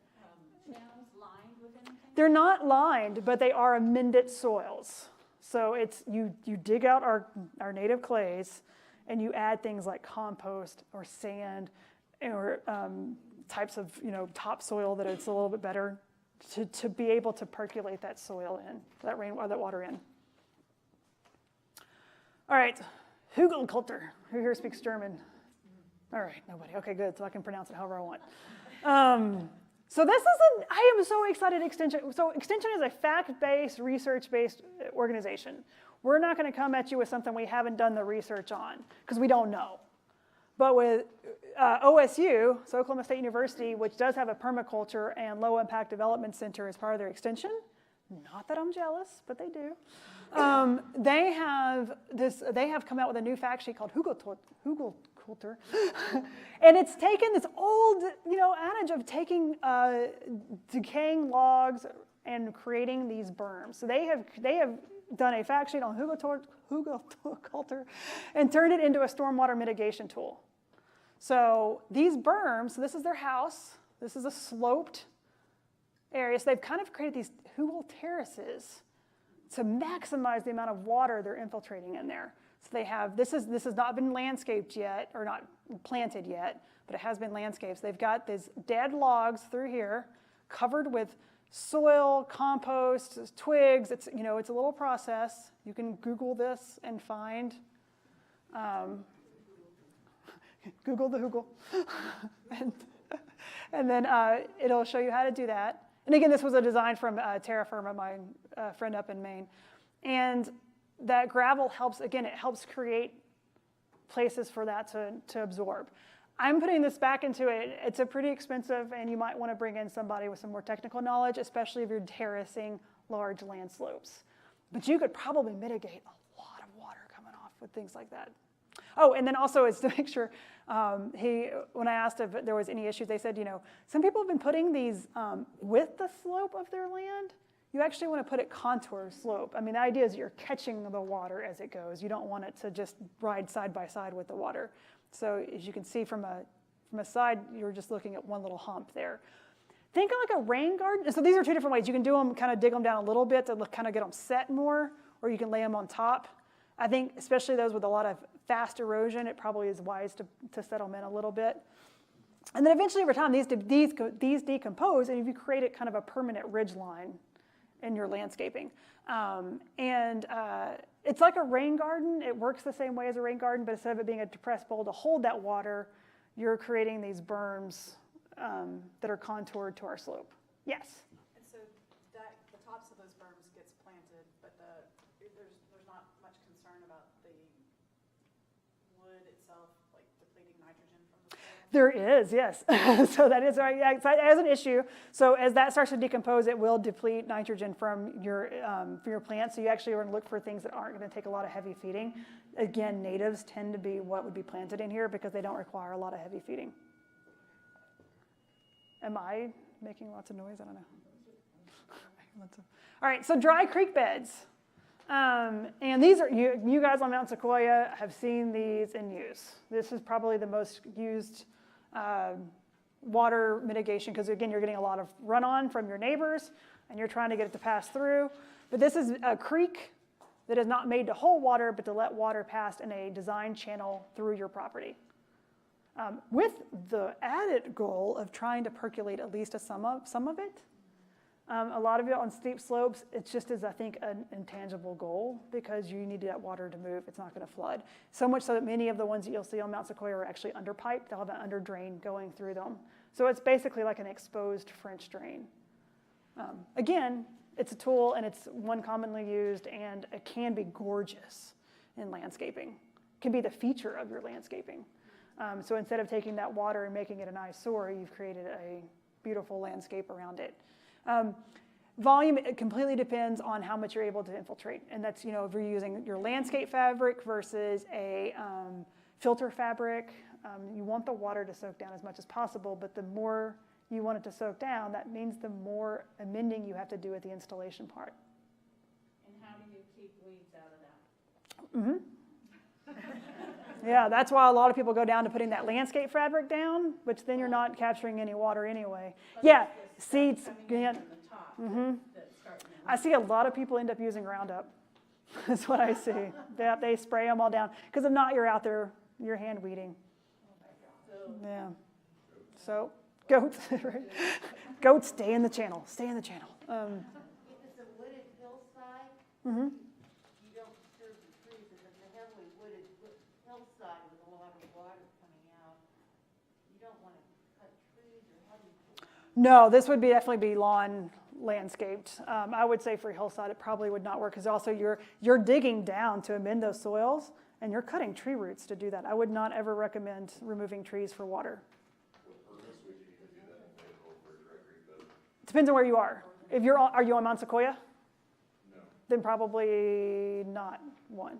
lined with anything? they're not lined, but they are amended soils. So you dig out our native clays and you add things like compost or sand or types of topsoil that it's a little bit better to be able to percolate that soil in, that rain or that water in. All right. Hydrologic. Who here speaks German? All right, nobody. Okay, good. So I can pronounce it however I want. So this is I am so excited Extension. So Extension is a fact-based, research-based organization. We're not going to come at you with something we haven't done the research on because we don't know. But with OSU, so Oklahoma State University, which does have a permaculture and low-impact development center as part of their extension, not that I'm jealous, but they do. They have come out with a new fact sheet called Hydrologic, and it's taken this old adage of taking decaying logs and creating these berms. So they have done a fact sheet on Hydrologic and turned it into a stormwater mitigation tool. So these berms, so this is their house. This is a sloped area. So they've kind of created these hugel terraces to maximize the amount of water they're infiltrating in there. So they have, this has not been landscaped yet, or not planted yet, but it has been landscaped. So they've got these dead logs through here, covered with soil, compost, twigs. It's a little process. You can Google this and find, Google the hugel. And then it'll show you how to do that. And again, this was a design from Terra Firma, my friend up in Maine. And that gravel helps, again, it helps create places for that to absorb. I'm putting this back into it. It's a pretty expensive, and you might want to bring in somebody with some more technical knowledge, especially if you're terracing large land slopes. But you could probably mitigate a lot of water coming off with things like that. Oh, and then also is to make sure, when I asked if there was any issues, they said, some people have been putting these with the slope of their land. You actually want to put it contour slope. I mean, the idea is you're catching the water as it goes. You don't want it to just ride side by side with the water. So as you can see from a side, you're just looking at one little hump there. Think of like a rain garden. So these are two different ways. You can do them, kind of dig them down a little bit to kind of get them set more, or you can lay them on top. I think especially those with a lot of fast erosion, it probably is wise to set them in a little bit. And then eventually over time, these decompose, and if you create it kind of a permanent ridge line in your landscaping. It's like a rain garden. It works the same way as a rain garden, but instead of it being a depressed bowl to hold that water, you're creating these berms that are contoured to our slope. Yes? And so the tops of those berms gets planted, but there's not much concern about the wood itself, like depleting nitrogen from the soil? There is, yes. So that is right. Yeah, as an issue. So as that starts to decompose, it will deplete nitrogen from your plants. So you actually want to look for things that aren't going to take a lot of heavy feeding. Again, natives tend to be what would be planted in here because they don't require a lot of heavy feeding. Am I making lots of noise? I don't know. All right, so dry creek beds. And these are, you guys on Mount Sequoia have seen these in use. This is probably the most used water mitigation because, again, you're getting a lot of runoff from your neighbors and you're trying to get it to pass through. But this is a creek that is not made to hold water, but to let water pass in a designed channel through your property. With the added goal of trying to percolate at least some of it. A lot of it on steep slopes, it just is, I think, an intangible goal because you need that water to move. It's not going to flood. So much so that many of the ones that you'll see on Mount Sequoia are actually underpiped. They'll have an underdrain going through them. So it's basically like an exposed French drain. Again, it's a tool and it's one commonly used and it can be gorgeous in landscaping. It can be the feature of your landscaping. So instead of taking that water and making it an eyesore, you've created a beautiful landscape around it. Volume, it completely depends on how much you're able to infiltrate. And that's, if you're using your landscape fabric versus a filter fabric, you want the water to soak down as much as possible, but the more you want it to soak down, that means the more amending you have to do at the installation part. And how do you keep weeds out of that? Yeah, that's why a lot of people go down to putting that landscape fabric down, which then you're not capturing any water anyway. Yeah, seeds. Yeah. I see a lot of people end up using Roundup. That's what I see. They spray them all down. Because if not, you're out there, you're hand weeding. Yeah. So goats, goats, stay in the channel. Stay in the channel. If it's a wooded hillside, you don't disturb the trees. If it's a heavily wooded hillside with a lot of water coming out, you don't want to cut trees or how do you? No, this would definitely be lawn landscaped. I would say for a hillside, it probably would not work because also you're digging down to amend those soils and you're cutting tree roots to do that. I would not ever recommend removing trees for water. With permits, would you even do that in Fayetteville for a dry creek bed? Depends on where you are. Are you on Mount Sequoia? No. Then probably not one.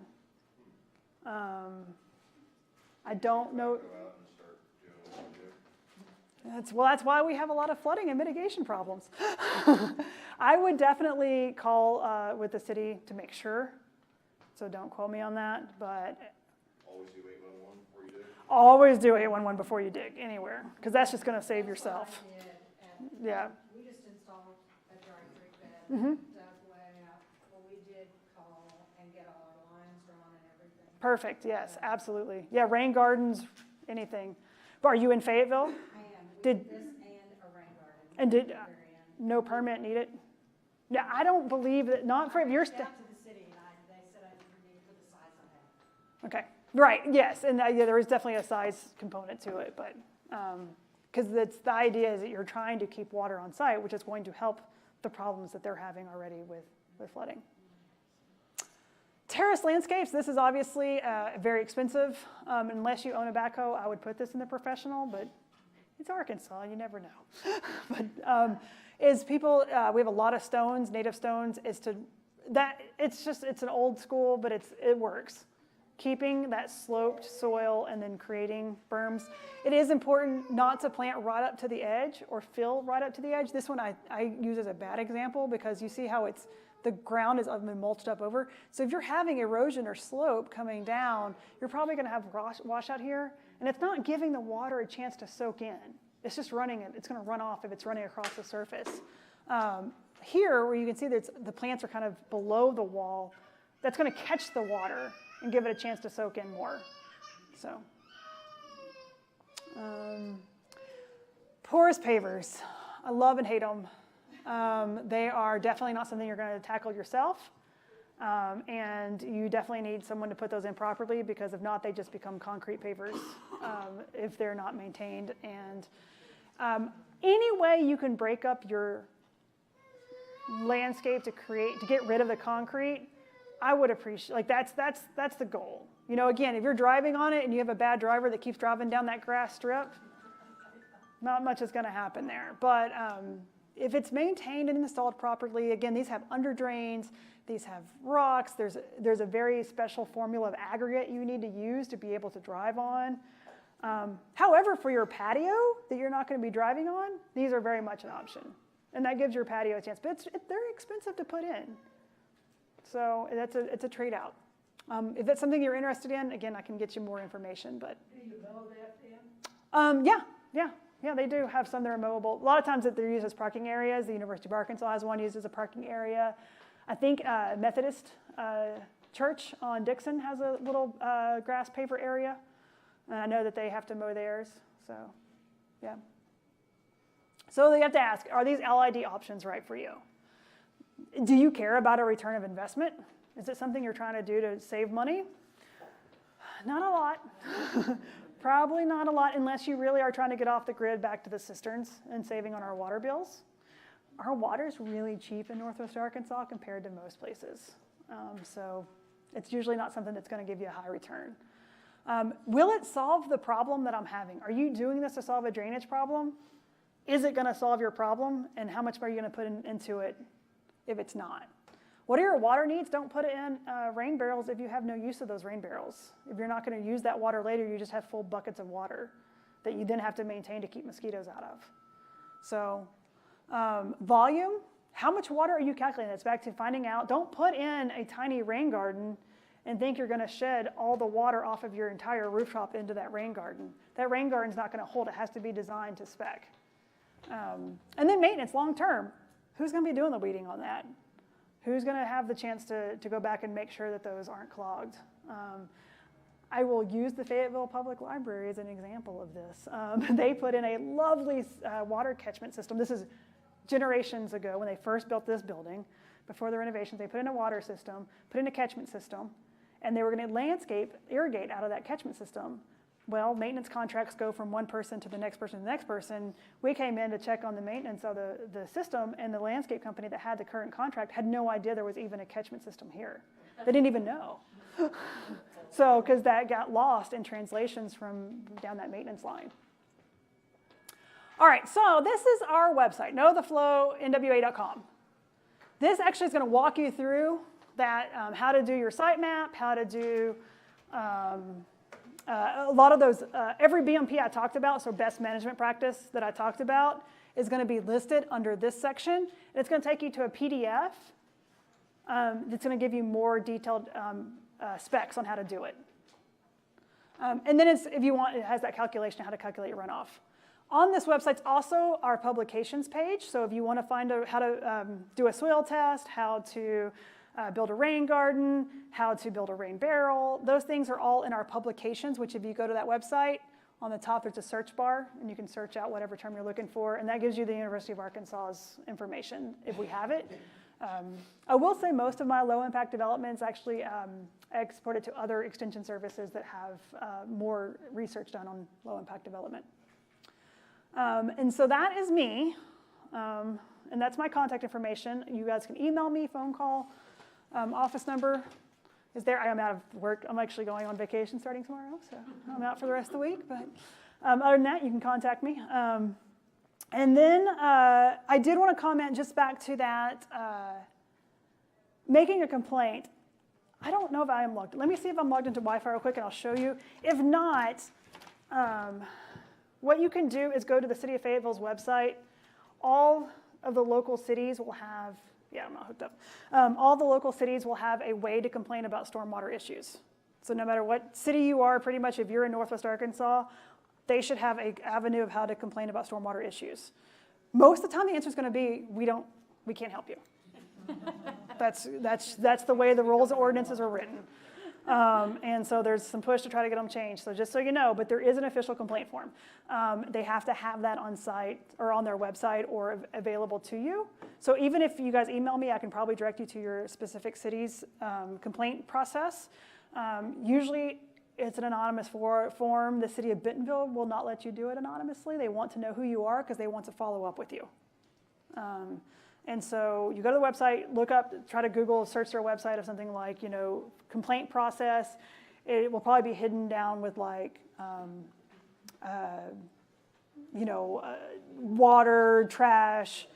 I don't know. Go out and start doing what you do. That's why we have a lot of flooding and mitigation problems. I would definitely call with the city to make sure. So don't quote me on that, but Always do 811 before you dig? always do 811 before you dig anywhere, because that's just going to save yourself. Yeah. We just installed a dry creek bed, dug way up. Well, we did call and get all our lines drawn and everything. Perfect. Yes, absolutely. Yeah, rain gardens, anything. But are you in Fayetteville? I am. We Did- did this and a rain garden. And did Very end. no permit needed? Yeah, I don't believe that. Not for if you're. Down to the city and they said I didn't need for the size I have. Okay, right, yes, and yeah, there is definitely a size component to it, but, because the idea is that you're trying to keep water on site, which is going to help the problems that they're having already with flooding. Terrace Landscapes, this is obviously very expensive. Unless you own a backhoe, I would put this in the professional, but it's Arkansas, you never know. But we have a lot of stones, native stones. It's an old school, but it works. Keeping that sloped soil and then creating berms. It is important not to plant right up to the edge or fill right up to the edge. This one I use as a bad example because you see how the ground is been mulched up over. So if you're having erosion or slope coming down, you're probably going to have washout here, and it's not giving the water a chance to soak in. It's just running it. It's going to run off if it's running across the surface. Here, where you can see that the plants are kind of below the wall, that's going to catch the water and give it a chance to soak in more. So, porous pavers. I love and hate them. They are definitely not something you're going to tackle yourself. And you definitely need someone to put those in properly, because if not, they just become concrete pavers if they're not maintained. And any way you can break up your landscape to get rid of the concrete, I would appreciate, like that's the goal. You know, again, if you're driving on it and you have a bad driver that keeps driving down that grass strip, not much is going to happen there. But if it's maintained and installed properly, again, these have underdrains, these have rocks, there's a very special formula of aggregate you need to use to be able to drive on. However, for your patio that you're not going to be driving on, these are very much an option. And that gives your patio a chance, but they're expensive to put in. So it's a trade-out. If that's something you're interested in, again, I can get you more information. But Do you mow that then? Yeah, they do have some that are mowable. A lot of times that they're used as parking areas. The University of Arkansas has one used as a parking area. I think Methodist Church on Dixon has a little grass paver area. And I know that they have to mow theirs. So, yeah. So you have to ask, are these LID options right for you? Do you care about a return of investment? Is it something you're trying to do to save money? Not a lot. Probably not a lot, unless you really are trying to get off the grid back to the cisterns and saving on our water bills. Our water is really cheap in Northwest Arkansas compared to most places. So it's usually not something that's going to give you a high return. Will it solve the problem that I'm having? Are you doing this to solve a drainage problem? Is it going to solve your problem? And how much are you going to put into it if it's not? What are your water needs? Don't put it in rain barrels if you have no use of those rain barrels. If you're not going to use that water later, you just have full buckets of water that you then have to maintain to keep mosquitoes out of. So volume, how much water are you calculating? That's back to finding out. Don't put in a tiny rain garden and think you're going to shed all the water off of your entire rooftop into that rain garden. That rain garden's not going to hold. It has to be designed to spec. And then maintenance long term. Who's going to be doing the weeding on that? Who's going to have the chance to go back and make sure that those aren't clogged? I will use the Fayetteville Public Library as an example of this. They put in a lovely water catchment system. This is generations ago when they first built this building. Before the renovations, they put in a water system, put in a catchment system, and they were going to irrigate out of that catchment system. Well, maintenance contracts go from one person to the next person to the next person. We came in to check on the maintenance of the system, and the landscape company that had the current contract had no idea there was even a catchment system here. They didn't even know. So, because that got lost in translations from down that maintenance line. All right, so this is our website, knowtheflownwa.com. This actually is going to walk you through that, how to do your sitemap, how to do a lot of those, every BMP I talked about, so best management practice that I talked about, is going to be listed under this section. And it's going to take you to a PDF that's going to give you more detailed specs on how to do it. And then if you want, it has that calculation of how to calculate your runoff. On this website's also our publications page. So if you want to find how to do a soil test, how to build a rain garden, how to build a rain barrel, those things are all in our publications, which if you go to that website, on the top there's a search bar, and you can search out whatever term you're looking for, and that gives you the University of Arkansas's information if we have it. I will say most of my low-impact developments actually exported to other extension services that have more research done on low-impact development. And so that is me, and that's my contact information. You guys can email me, phone call, office number is there. I am out of work. I'm actually going on vacation starting tomorrow, so I'm out for the rest of the week. But other than that, you can contact me. And then I did want to comment just back to that, making a complaint. I don't know if I am logged. Let me see if I'm logged into Wi-Fi real quick, and I'll show you. If not, what you can do is go to the City of Fayetteville's website. All of the local cities will have, yeah, I'm not hooked up. All the local cities will have a way to complain about stormwater issues. So no matter what city you are, pretty much if you're in Northwest Arkansas, they should have an avenue of how to complain about stormwater issues. Most of the time, the answer is going to be, we can't help you. That's the way the rules and ordinances are written. And so there's some push to try to get them changed. So just so you know, but there is an official complaint form. They have to have that on site or on their website or available to you. So even if you guys email me, I can probably direct you to your specific city's complaint process. Usually it's an anonymous form. The city of Bentonville will not let you do it anonymously. They want to know who you are because they want to follow up with you. And so you go to the website, look up, try to Google, search their website of something like, complaint process. It will probably be hidden down with like, water, trash,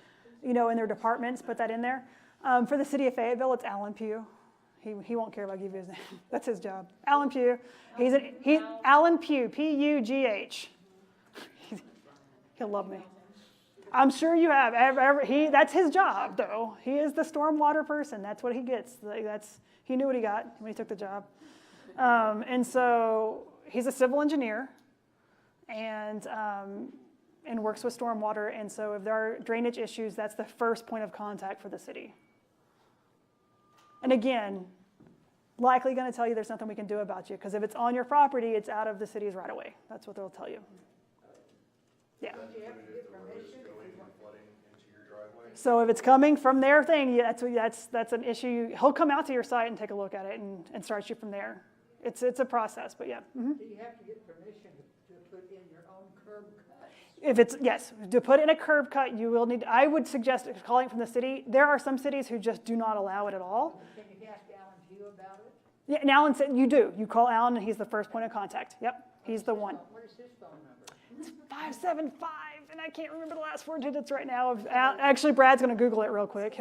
in their departments, put that in there. For the city of Fayetteville, it's Alan Pugh. He won't care if I give you his name. That's his job. Alan Pugh. He's Alan Pugh, P-U-G-H. He'll love me. I'm sure you have. That's his job, though. He is the stormwater person. That's what he gets. He knew what he got when he took the job. And so he's a civil engineer and works with stormwater. And so if there are drainage issues, that's the first point of contact for the city. And again, likely going to tell you there's nothing we can do about you, because if it's on your property, it's out of the city's right of way. That's what they'll tell you. Yeah. So if it's coming from their thing, that's an issue. He'll come out to your site and take a look at it and start you from there. It's a process, but yeah. Mm-hmm. Do you have to get permission to put in your own curb cut? Yes, to put in a curb cut, you will need, I would suggest calling from the city. There are some cities who just do not allow it at all. Can you ask Alan Pugh about it? Yeah, and Alan said you do. You call Alan and he's the first point of contact. Yep, he's the one. What is his phone number? It's 575, and I can't remember the last 4 digits right now. Actually, Brad's going to Google it real quick.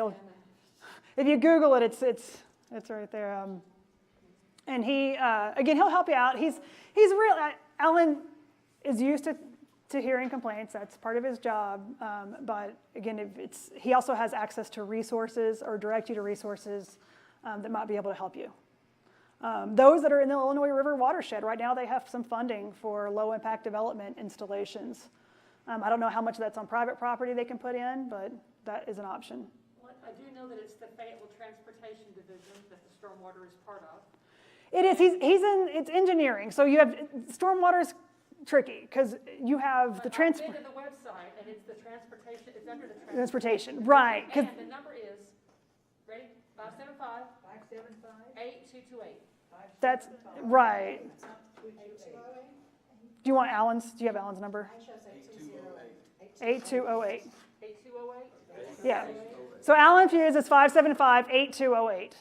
If you Google it, it's right there. And he, again, he'll help you out. He's real. Alan is used to hearing complaints. That's part of his job. But again, he also has access to resources or direct you to resources that might be able to help you. Those that are in the Illinois River watershed, right now they have some funding for low impact development installations. I don't know how much that's on private property they can put in, but that is an option. Well, I do know that it's the Fayetteville Transportation Division that the stormwater is part of. It is. It's engineering. So you have stormwater's tricky because you have the I've been to the website and it's the transportation. It's under the transportation, right? And the number is ready 575-8228. That's right. Do you want Alan's? Do you have Alan's number? 8208. 8208. Yeah. So Alan Fuse is 575-8208.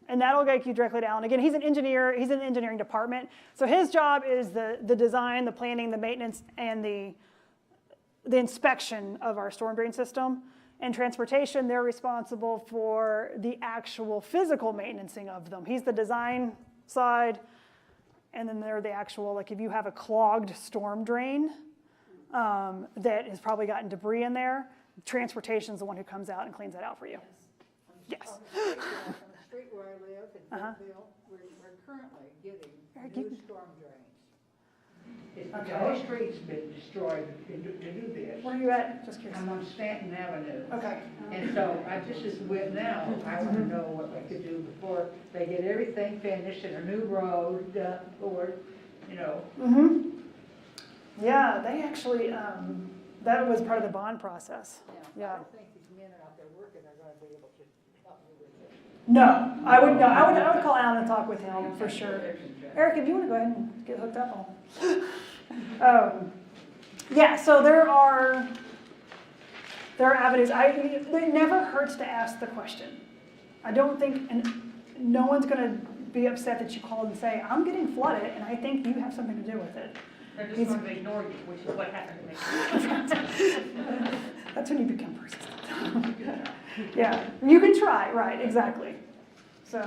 And that'll get you directly to Alan. Again, he's an engineer. He's in the engineering department. So his job is the design, the planning, the maintenance, and the inspection of our storm drain system. And transportation, they're responsible for the actual physical maintenancing of them. He's the design side, and then they're the actual, like if you have a clogged storm drain that has probably gotten debris in there, transportation's the one who comes out and cleans that out for you. Yes. On the street where I live in Fayetteville, we're currently getting new storm drains. The whole street's been destroyed to do this. Where are you at? Just curious. I'm on Stanton Avenue. Okay. And so I just as with now, I want to know what we could do before they get everything finished and a new road poured, Mm-hmm. Yeah, they actually, that was part of the bond process. Yeah. I don't think these men out there working are going to be able to help me with this. No, I would call Alan and talk with him for sure. Eric, if you want to go ahead and get hooked up on. Yeah, so there are avenues. It never hurts to ask the question. I don't think, and no one's going to be upset that you called and say, I'm getting flooded, and I think you have something to do with it. They're just going to ignore you, which is what happened to me. That's when you become persistent. Yeah, you can try, right, exactly. So,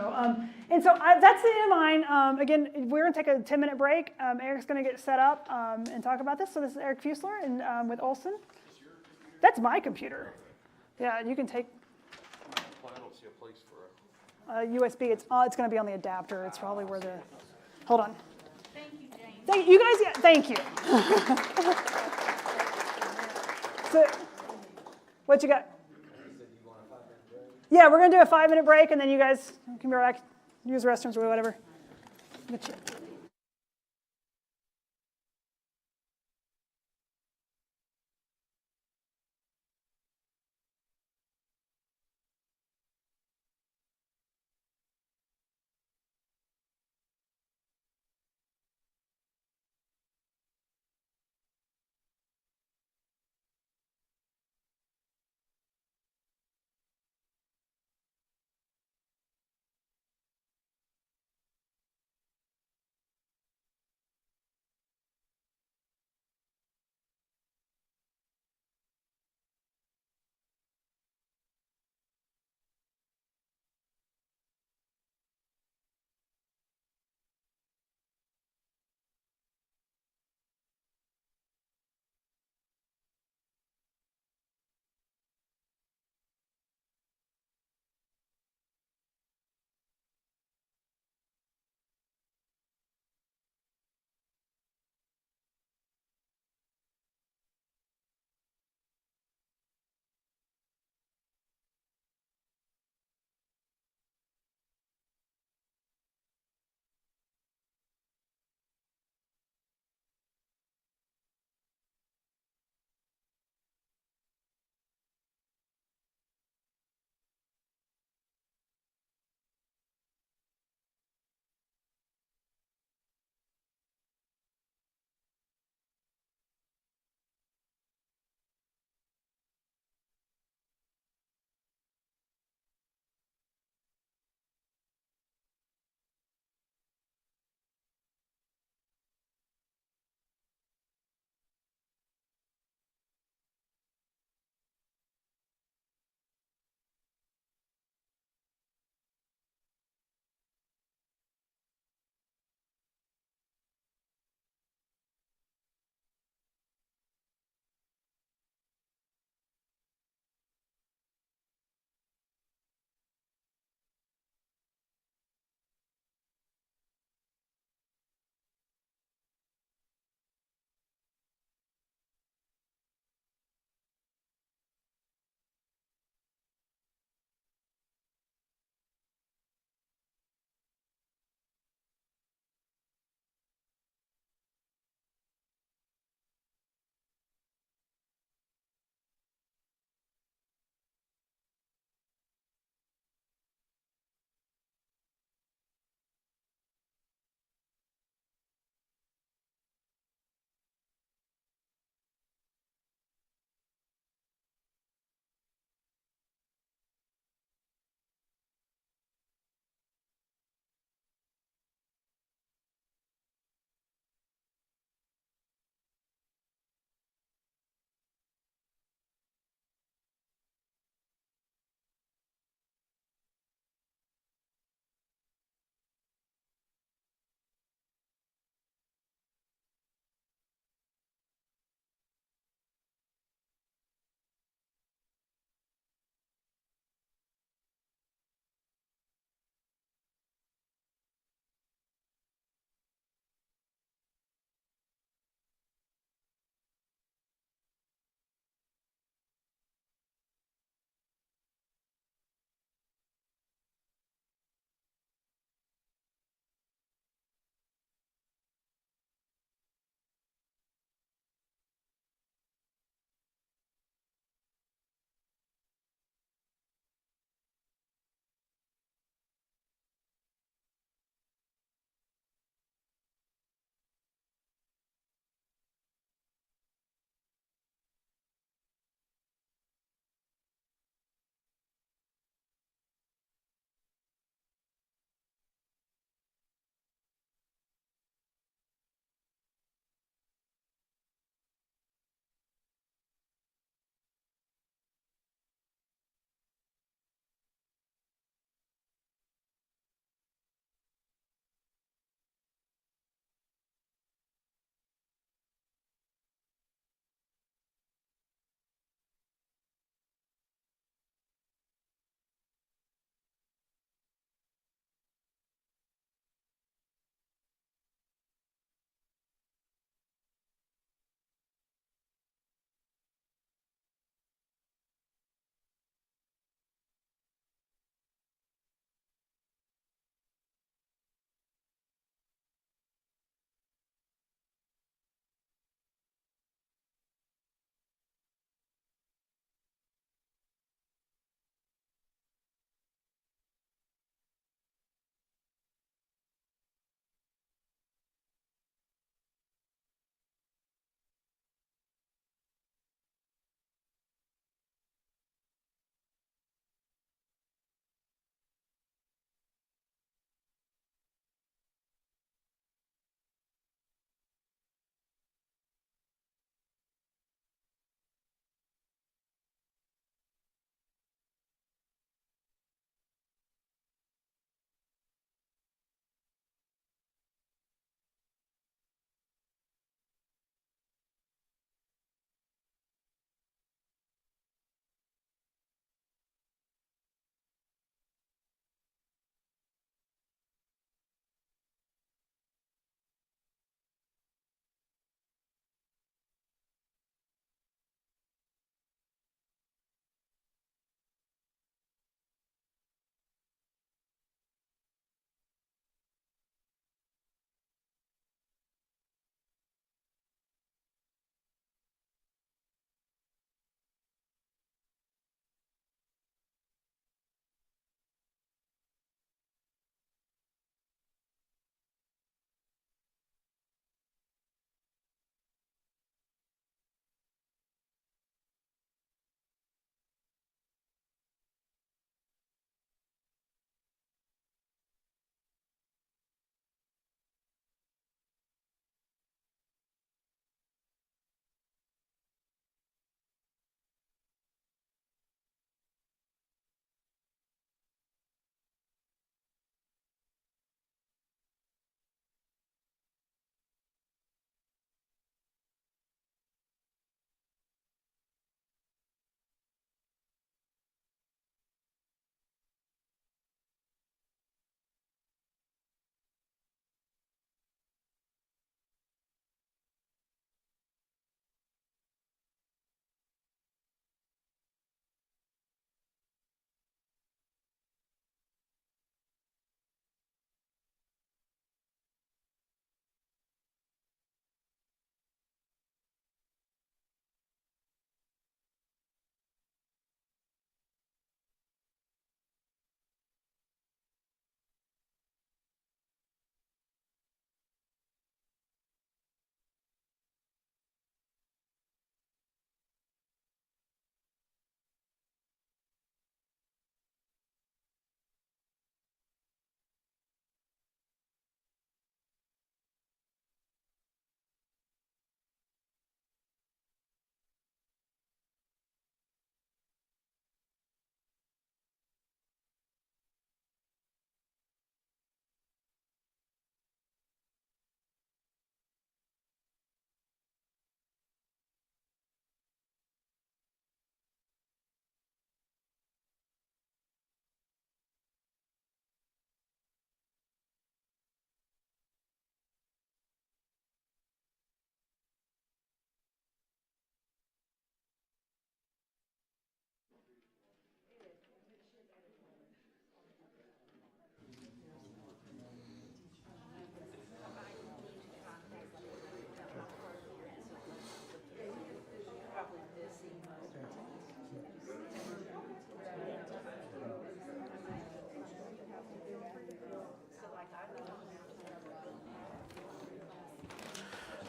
that's the end of mine. Again, we're going to take a 10-minute break. Eric's going to get set up and talk about this. So this is Eric Fiesler and with Olson. That's my computer. Yeah, you can take Well, I don't see a place for it. USB. It's going to be on the adapter. It's probably where the. Hold on. Thank you, Jane. Thank you guys. Yeah, thank you. So, what you got? Yeah, we're going to do a 5-minute break, and then you guys can be back, use restrooms or whatever.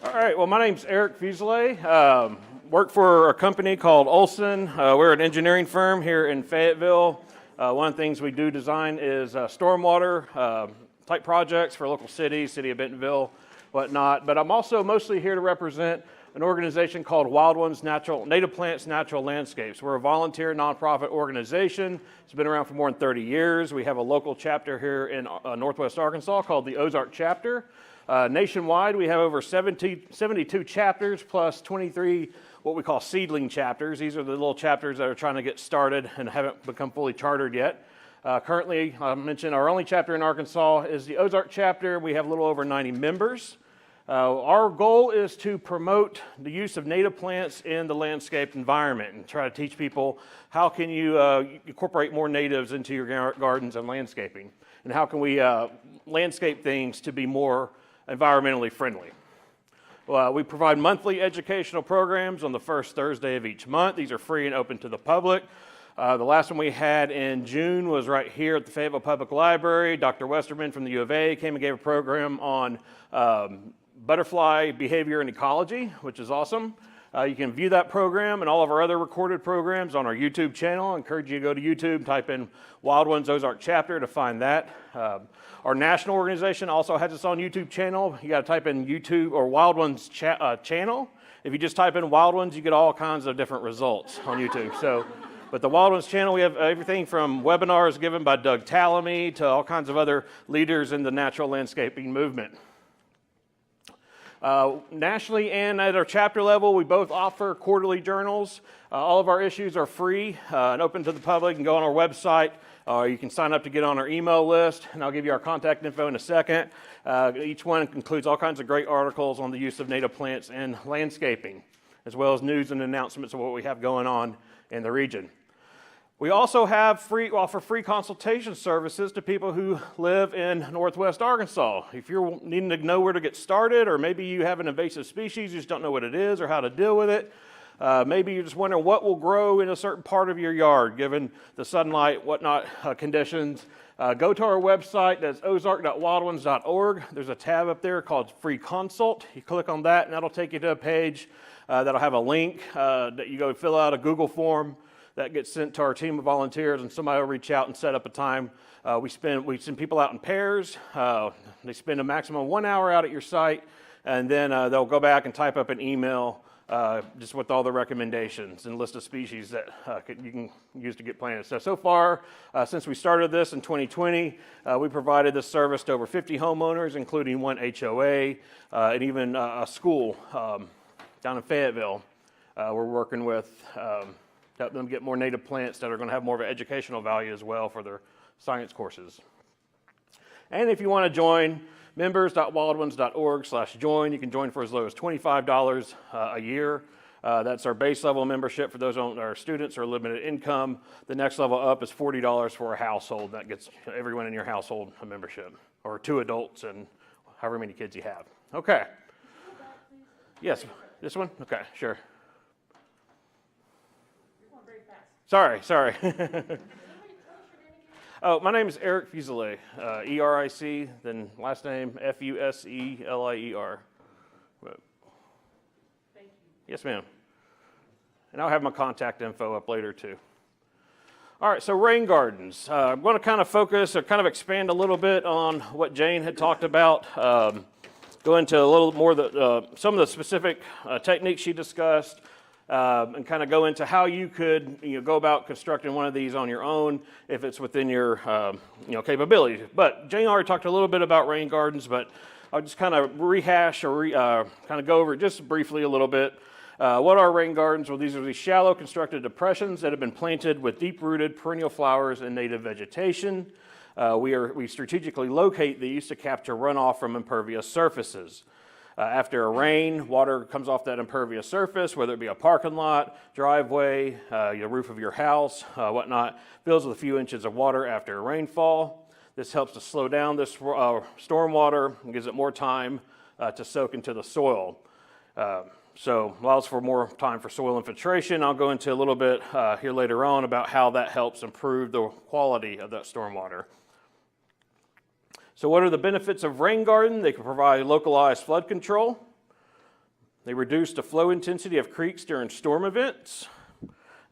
All right, well, my name's Eric Fiesler. Work for a company called Olson. We're an engineering firm here in Fayetteville. One of the things we do design is stormwater type projects for local cities, city of Bentonville, whatnot. But I'm also mostly here to represent an organization called Wild Ones Native Plants Natural Landscapes. We're a volunteer nonprofit organization. It's been around for more than 30 years. We have a local chapter here in Northwest Arkansas called the Ozark Chapter. Nationwide, we have over 72 chapters plus 23 what we call seedling chapters. These are the little chapters that are trying to get started and haven't become fully chartered yet. Currently, I mentioned our only chapter in Arkansas is the Ozark Chapter. We have a little over 90 members. Our goal is to promote the use of native plants in the landscape environment and try to teach people how can you incorporate more natives into your gardens and landscaping, and how can we landscape things to be more environmentally friendly. We provide monthly educational programs on the first Thursday of each month. These are free and open to the public. The last one we had in June was right here at the Fayetteville Public Library. Dr. Westerman from the U of A came and gave a program on butterfly behavior and ecology, which is awesome. You can view that program and all of our other recorded programs on our YouTube channel. I encourage you to go to YouTube, type in Wild Ones Ozark Chapter to find that. Our national organization also has its own YouTube channel. You got to type in YouTube or Wild Ones channel. If you just type in Wild Ones, you get all kinds of different results on YouTube. But the Wild Ones channel, we have everything from webinars given by Doug Tallamy to all kinds of other leaders in the natural landscaping movement. Nationally and at our chapter level, we both offer quarterly journals. All of our issues are free and open to the public. You can go on our website. You can sign up to get on our email list, and I'll give you our contact info in a second. Each one includes all kinds of great articles on the use of native plants in landscaping, as well as news and announcements of what we have going on in the region. We also offer free consultation services to people who live in Northwest Arkansas. If you're needing to know where to get started, or maybe you have an invasive species, you just don't know what it is or how to deal with it. Maybe you're just wondering what will grow in a certain part of your yard, given the sunlight, whatnot conditions. Go to our website, that's ozark.wildones.org. There's a tab up there called Free Consult. You click on that, and that'll take you to a page that'll have a link that you go fill out a Google form. That gets sent to our team of volunteers, and somebody will reach out and set up a time. We send people out in pairs. They spend a maximum of 1 hour out at your site, and then they'll go back and type up an email just with all the recommendations and list of species that you can use to get planted. So far, since we started this in 2020, we provided this service to over 50 homeowners, including one HOA and even a school down in Fayetteville. We're working with help them get more native plants that are going to have more of an educational value as well for their science courses. And if you want to join, members.wildones.org/join. You can join for as low as $25 a year. That's our base level membership for those our students or limited income. The next level up is $40 for a household. That gets everyone in your household a membership, or 2 adults and however many kids you have. Okay. Yes, this one? Okay, sure. Sorry. Oh, my name is Eric Fiesler, E-R-I-C, then last name F-U-S-E-L-I-E-R. Thank you. Yes, ma'am. And I'll have my contact info up later, too. All right, so rain gardens. I'm going to kind of focus or kind of expand a little bit on what Jane had talked about, go into a little more some of the specific techniques she discussed, and kind of go into how you could go about constructing one of these on your own if it's within your capabilities. But Jane already talked a little bit about rain gardens, but I'll just kind of rehash or kind of go over it just briefly a little bit. What are rain gardens? Well, these are these shallow constructed depressions that have been planted with deep-rooted perennial flowers and native vegetation. We strategically locate these to capture runoff from impervious surfaces. After a rain, water comes off that impervious surface, whether it be a parking lot, driveway, the roof of your house, whatnot, fills with a few inches of water after a rainfall. This helps to slow down this stormwater and gives it more time to soak into the soil. So allows for more time for soil infiltration. I'll go into a little bit here later on about how that helps improve the quality of that stormwater. So what are the benefits of rain garden? They can provide localized flood control. They reduce the flow intensity of creeks during storm events.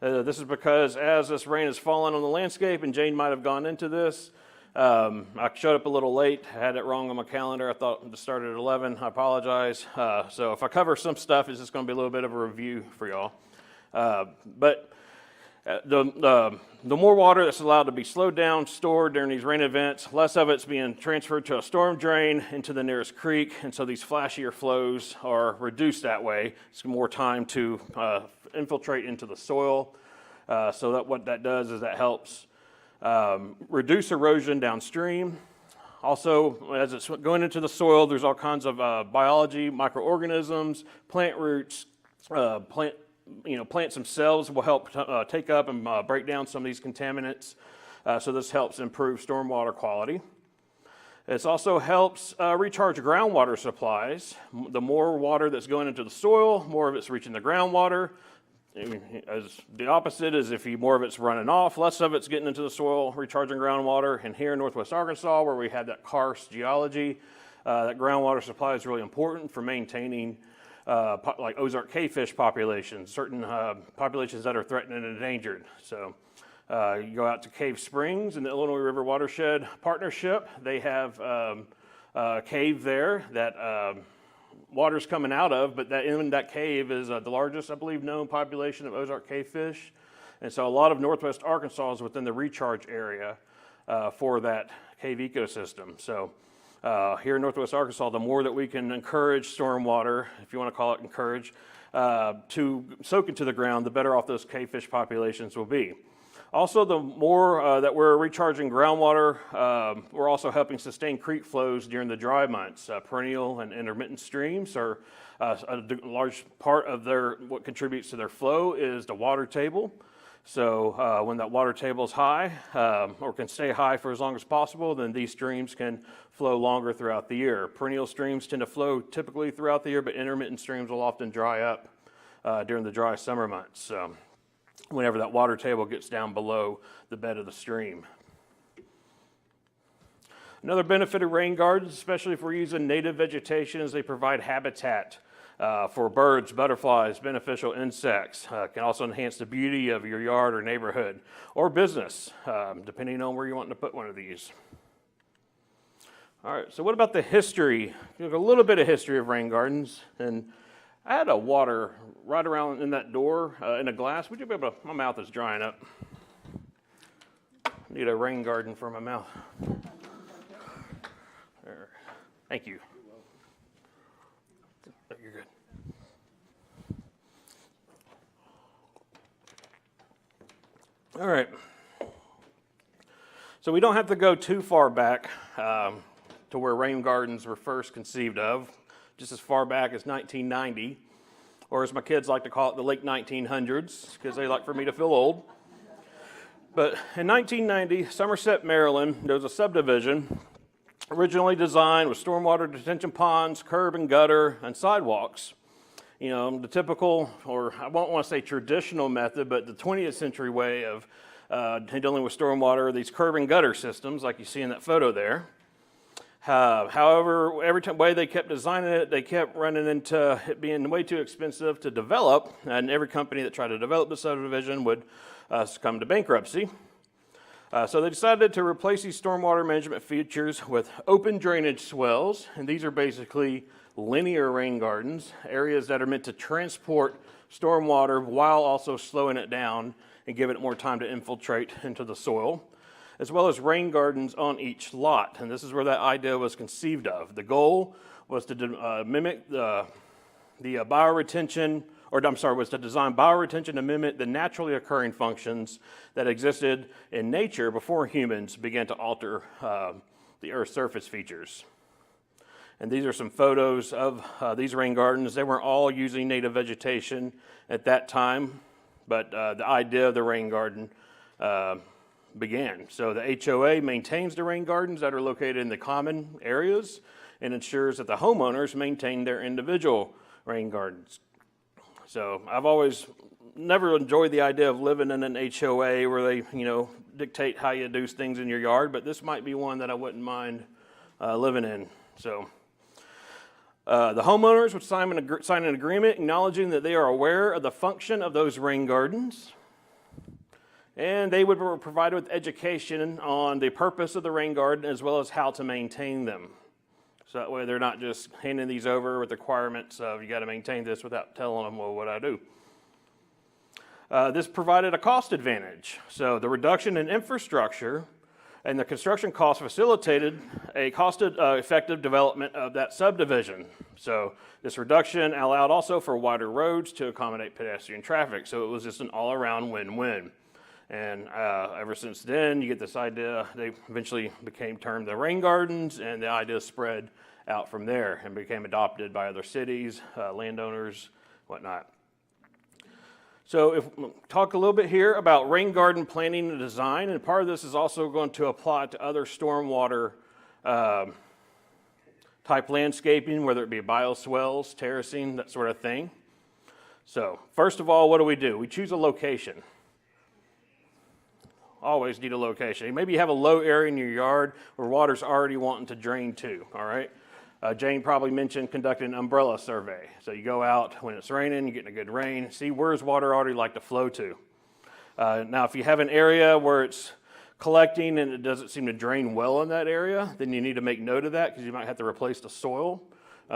This is because as this rain is falling on the landscape, and Jane might have gone into this, I showed up a little late, had it wrong on my calendar. I thought it started at 11. I apologize. So if I cover some stuff, it's just going to be a little bit of a review for y'all. But the more water that's allowed to be slowed down, stored during these rain events, less of it's being transferred to a storm drain into the nearest creek, and so these flashier flows are reduced that way. It's more time to infiltrate into the soil. So that what that does is that helps reduce erosion downstream. Also, as it's going into the soil, there's all kinds of biology, microorganisms, plant roots, plants themselves will help take up and break down some of these contaminants. So this helps improve stormwater quality. It also helps recharge groundwater supplies. The more water that's going into the soil, more of it's reaching the groundwater. As the opposite is if more of it's running off, less of it's getting into the soil, recharging groundwater. And here in Northwest Arkansas, where we have that karst geology, that groundwater supply is really important for maintaining like Ozark cavefish populations, certain populations that are threatened and endangered. So you go out to Cave Springs in the Illinois River Watershed Partnership. They have a cave there that water's coming out of, but in that cave is the largest, I believe, known population of Ozark cavefish. And so a lot of Northwest Arkansas is within the recharge area for that cave ecosystem. So here in Northwest Arkansas, the more that we can encourage stormwater, if you want to call it encourage, to soak into the ground, the better off those cavefish populations will be. Also, the more that we're recharging groundwater, we're also helping sustain creek flows during the dry months. Perennial and intermittent streams are a large part of what contributes to their flow is the water table. So when that water table is high, or can stay high for as long as possible, then these streams can flow longer throughout the year. Perennial streams tend to flow typically throughout the year, but intermittent streams will often dry up during the dry summer months. So whenever that water table gets down below the bed of the stream. Another benefit of rain gardens, especially if we're using native vegetation, is they provide habitat for birds, butterflies, beneficial insects. Can also enhance the beauty of your yard or neighborhood or business, depending on where you want to put one of these. All right, so what about the history? A little bit of history of rain gardens. And I had a water right around in that door in a glass. Would you be able to, my mouth is drying up. Need a rain garden for my mouth. There. Thank you. You're good. All right. So we don't have to go too far back to where rain gardens were first conceived of, just as far back as 1990, or as my kids like to call it, the late 1900s, because they like for me to feel old. But in 1990, Somerset, Maryland, there was a subdivision originally designed with stormwater detention ponds, curb and gutter, and sidewalks. You know, the typical, or I won't want to say traditional method, but the 20th century way of dealing with stormwater, these curb and gutter systems like you see in that photo there. However, every way they kept designing it, they kept running into it being way too expensive to develop, and every company that tried to develop the subdivision would succumb to bankruptcy. So they decided to replace these stormwater management features with open drainage swells, and these are basically linear rain gardens, areas that are meant to transport stormwater while also slowing it down and giving it more time to infiltrate into the soil, as well as rain gardens on each lot. And this is where that idea was conceived of. The goal was to mimic the bioretention, was to design bioretention to mimic the naturally occurring functions that existed in nature before humans began to alter the Earth's surface features. And these are some photos of these rain gardens. They weren't all using native vegetation at that time, but the idea of the rain garden began. So the HOA maintains the rain gardens that are located in the common areas and ensures that the homeowners maintain their individual rain gardens. So I've always never enjoyed the idea of living in an HOA where they, dictate how you do things in your yard, but this might be one that I wouldn't mind living in. So The homeowners would sign an agreement acknowledging that they are aware of the function of those rain gardens, and they would be provided with education on the purpose of the rain garden as well as how to maintain them. So that way they're not just handing these over with requirements of you got to maintain this without telling them, well, what I do. This provided a cost advantage. So the reduction in infrastructure and the construction costs facilitated a cost-effective development of that subdivision. So this reduction allowed also for wider roads to accommodate pedestrian traffic. So it was just an all-around win-win. And ever since then, you get this idea, they eventually became termed the rain gardens, and the idea spread out from there and became adopted by other cities, landowners, whatnot. So if talk a little bit here about rain garden planning and design, and part of this is also going to apply to other stormwater type landscaping, whether it be bioswells, terracing, that sort of thing. So first of all, what do? We choose a location. Always need a location. Maybe you have a low area in your yard where water's already wanting to drain to, all right? Jane probably mentioned conducting an umbrella survey. So you go out when it's raining, you're getting a good rain, see where's water already like to flow to. Now, if you have an area where it's collecting and it doesn't seem to drain well in that area, then you need to make note of that because you might have to replace the soil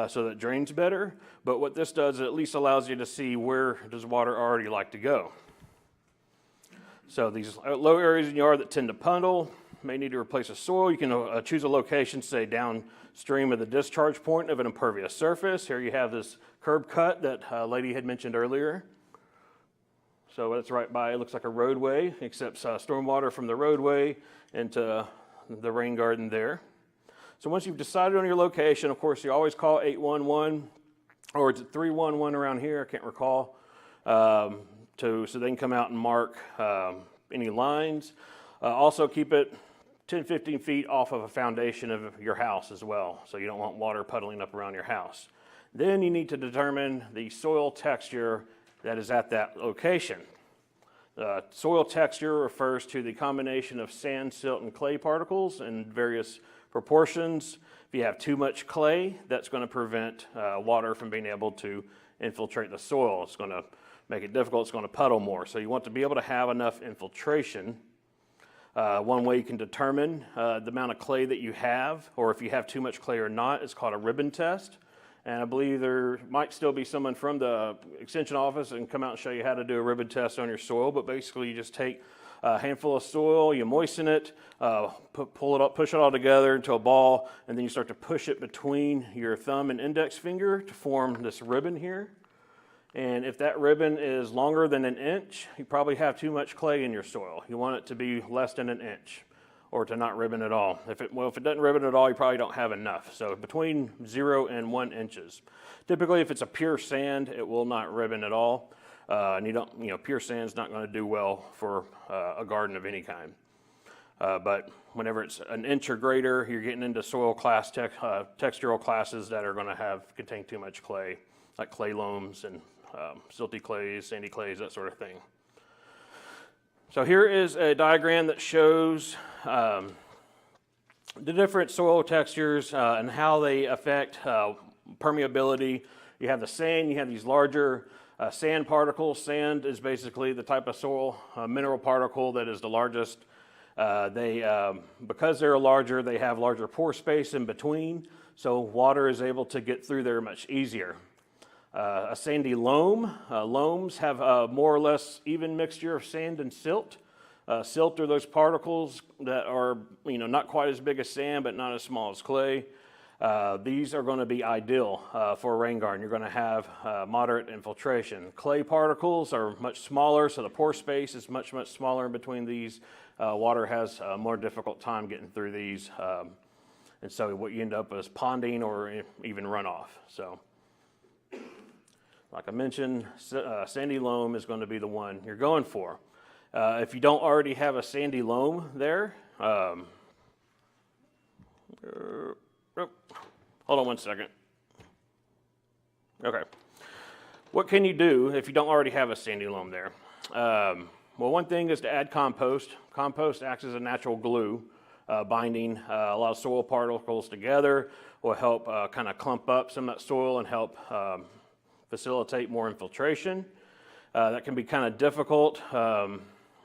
so that it drains better. But what this does, it at least allows you to see where does water already like to go. So these low areas in your yard that tend to puddle, may need to replace the soil. You can choose a location, say downstream of the discharge point of an impervious surface. Here you have this curb cut that lady had mentioned earlier. So it's right by, it looks like a roadway, accepts stormwater from the roadway into the rain garden there. So once you've decided on your location, of course, you always call 811, or is it 311 around here? I can't recall. So they can come out and mark any lines. Also keep it 10, 15 feet off of a foundation of your house as well, so you don't want water puddling up around your house. Then you need to determine the soil texture that is at that location. Soil texture refers to the combination of sand, silt, and clay particles in various proportions. If you have too much clay, that's going to prevent water from being able to infiltrate the soil. It's going to make it difficult, it's going to puddle more. So you want to be able to have enough infiltration. One way you can determine the amount of clay that you have, or if you have too much clay or not, is called a ribbon test. And I believe there might still be someone from the extension office and come out and show you how to do a ribbon test on your soil. But basically you just take a handful of soil, you moisten it, pull it up, push it all together into a ball, and then you start to push it between your thumb and index finger to form this ribbon here. And if that ribbon is longer than an inch, you probably have too much clay in your soil. You want it to be less than an inch, or to not ribbon at all. If it doesn't ribbon at all, you probably don't have enough. So between 0 and 1 inches. Typically, if it's a pure sand, it will not ribbon at all. And pure sand's not going to do well for a garden of any kind. But whenever it's an inch or greater, you're getting into soil class textural classes that are going to contain too much clay, like clay loams and silty clays, sandy clays, that sort of thing. So here is a diagram that shows the different soil textures and how they affect permeability. You have the sand, you have these larger sand particles. Sand is basically the type of soil mineral particle that is the largest. Because they're larger, they have larger pore space in between, so water is able to get through there much easier. A sandy loam. Loams have a more or less even mixture of sand and silt. Silt are those particles that are, not quite as big as sand, but not as small as clay. These are going to be ideal for a rain garden. You're going to have moderate infiltration. Clay particles are much smaller, so the pore space is much, much smaller in between these. Water has a more difficult time getting through these. And so what you end up is ponding or even runoff. So, like I mentioned, sandy loam is going to be the one you're going for. If you don't already have a sandy loam there, hold on one second. Okay. What can you do if you don't already have a sandy loam there? Well, one thing is to add compost. Compost acts as a natural glue. binding a lot of soil particles together, will help kind of clump up some of that soil and help facilitate more infiltration. That can be kind of difficult,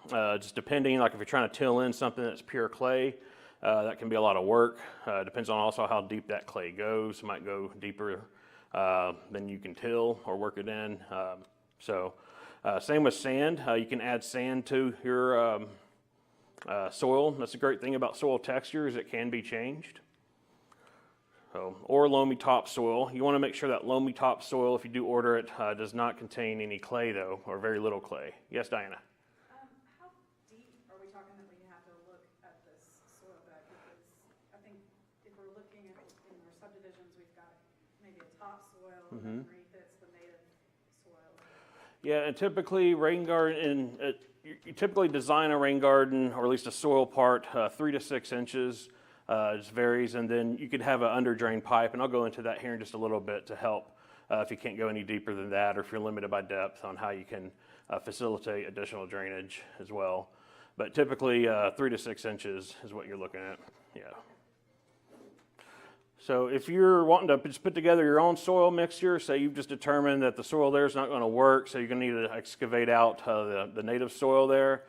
just depending, like if you're trying to till in something that's pure clay, that can be a lot of work. Depends on also how deep that clay goes. It might go deeper than you can till or work it in. Same with sand. You can add sand to your soil. That's a great thing about soil texture is it can be changed. Or loamy topsoil. You want to make sure that loamy topsoil, if you do order it, does not contain any clay though, or very little clay. Yes, Diana? How deep are we talking that we have to look at this soil bed? Because I think if we're looking at, in our subdivisions, we've got maybe a topsoil, and underneath it's the native soil. Yeah, and typically rain garden, you typically design a rain garden, or at least a soil part, 3 to 6 inches. It just varies, and then you could have an underdrain pipe, and I'll go into that here in just a little bit to help if you can't go any deeper than that, or if you're limited by depth on how you can facilitate additional drainage as well. But typically 3 to 6 inches is what you're looking at, yeah. So if you're wanting to just put together your own soil mixture, say you've just determined that the soil there is not going to work, so you're going to need to excavate out the native soil there.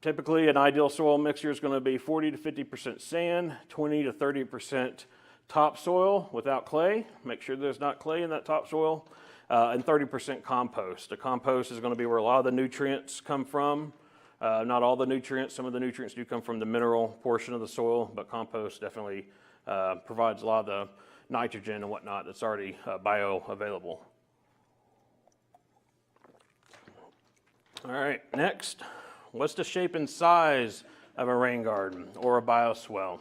Typically, an ideal soil mixture is going to be 40 to 50% sand, 20 to 30% topsoil without clay. Make sure there's not clay in that topsoil, and 30% compost. The compost is going to be where a lot of the nutrients come from. Not all the nutrients. Some of the nutrients do come from the mineral portion of the soil, but compost definitely provides a lot of the nitrogen and whatnot that's already bioavailable. All right, next. What's the shape and size of a rain garden or a bioswell?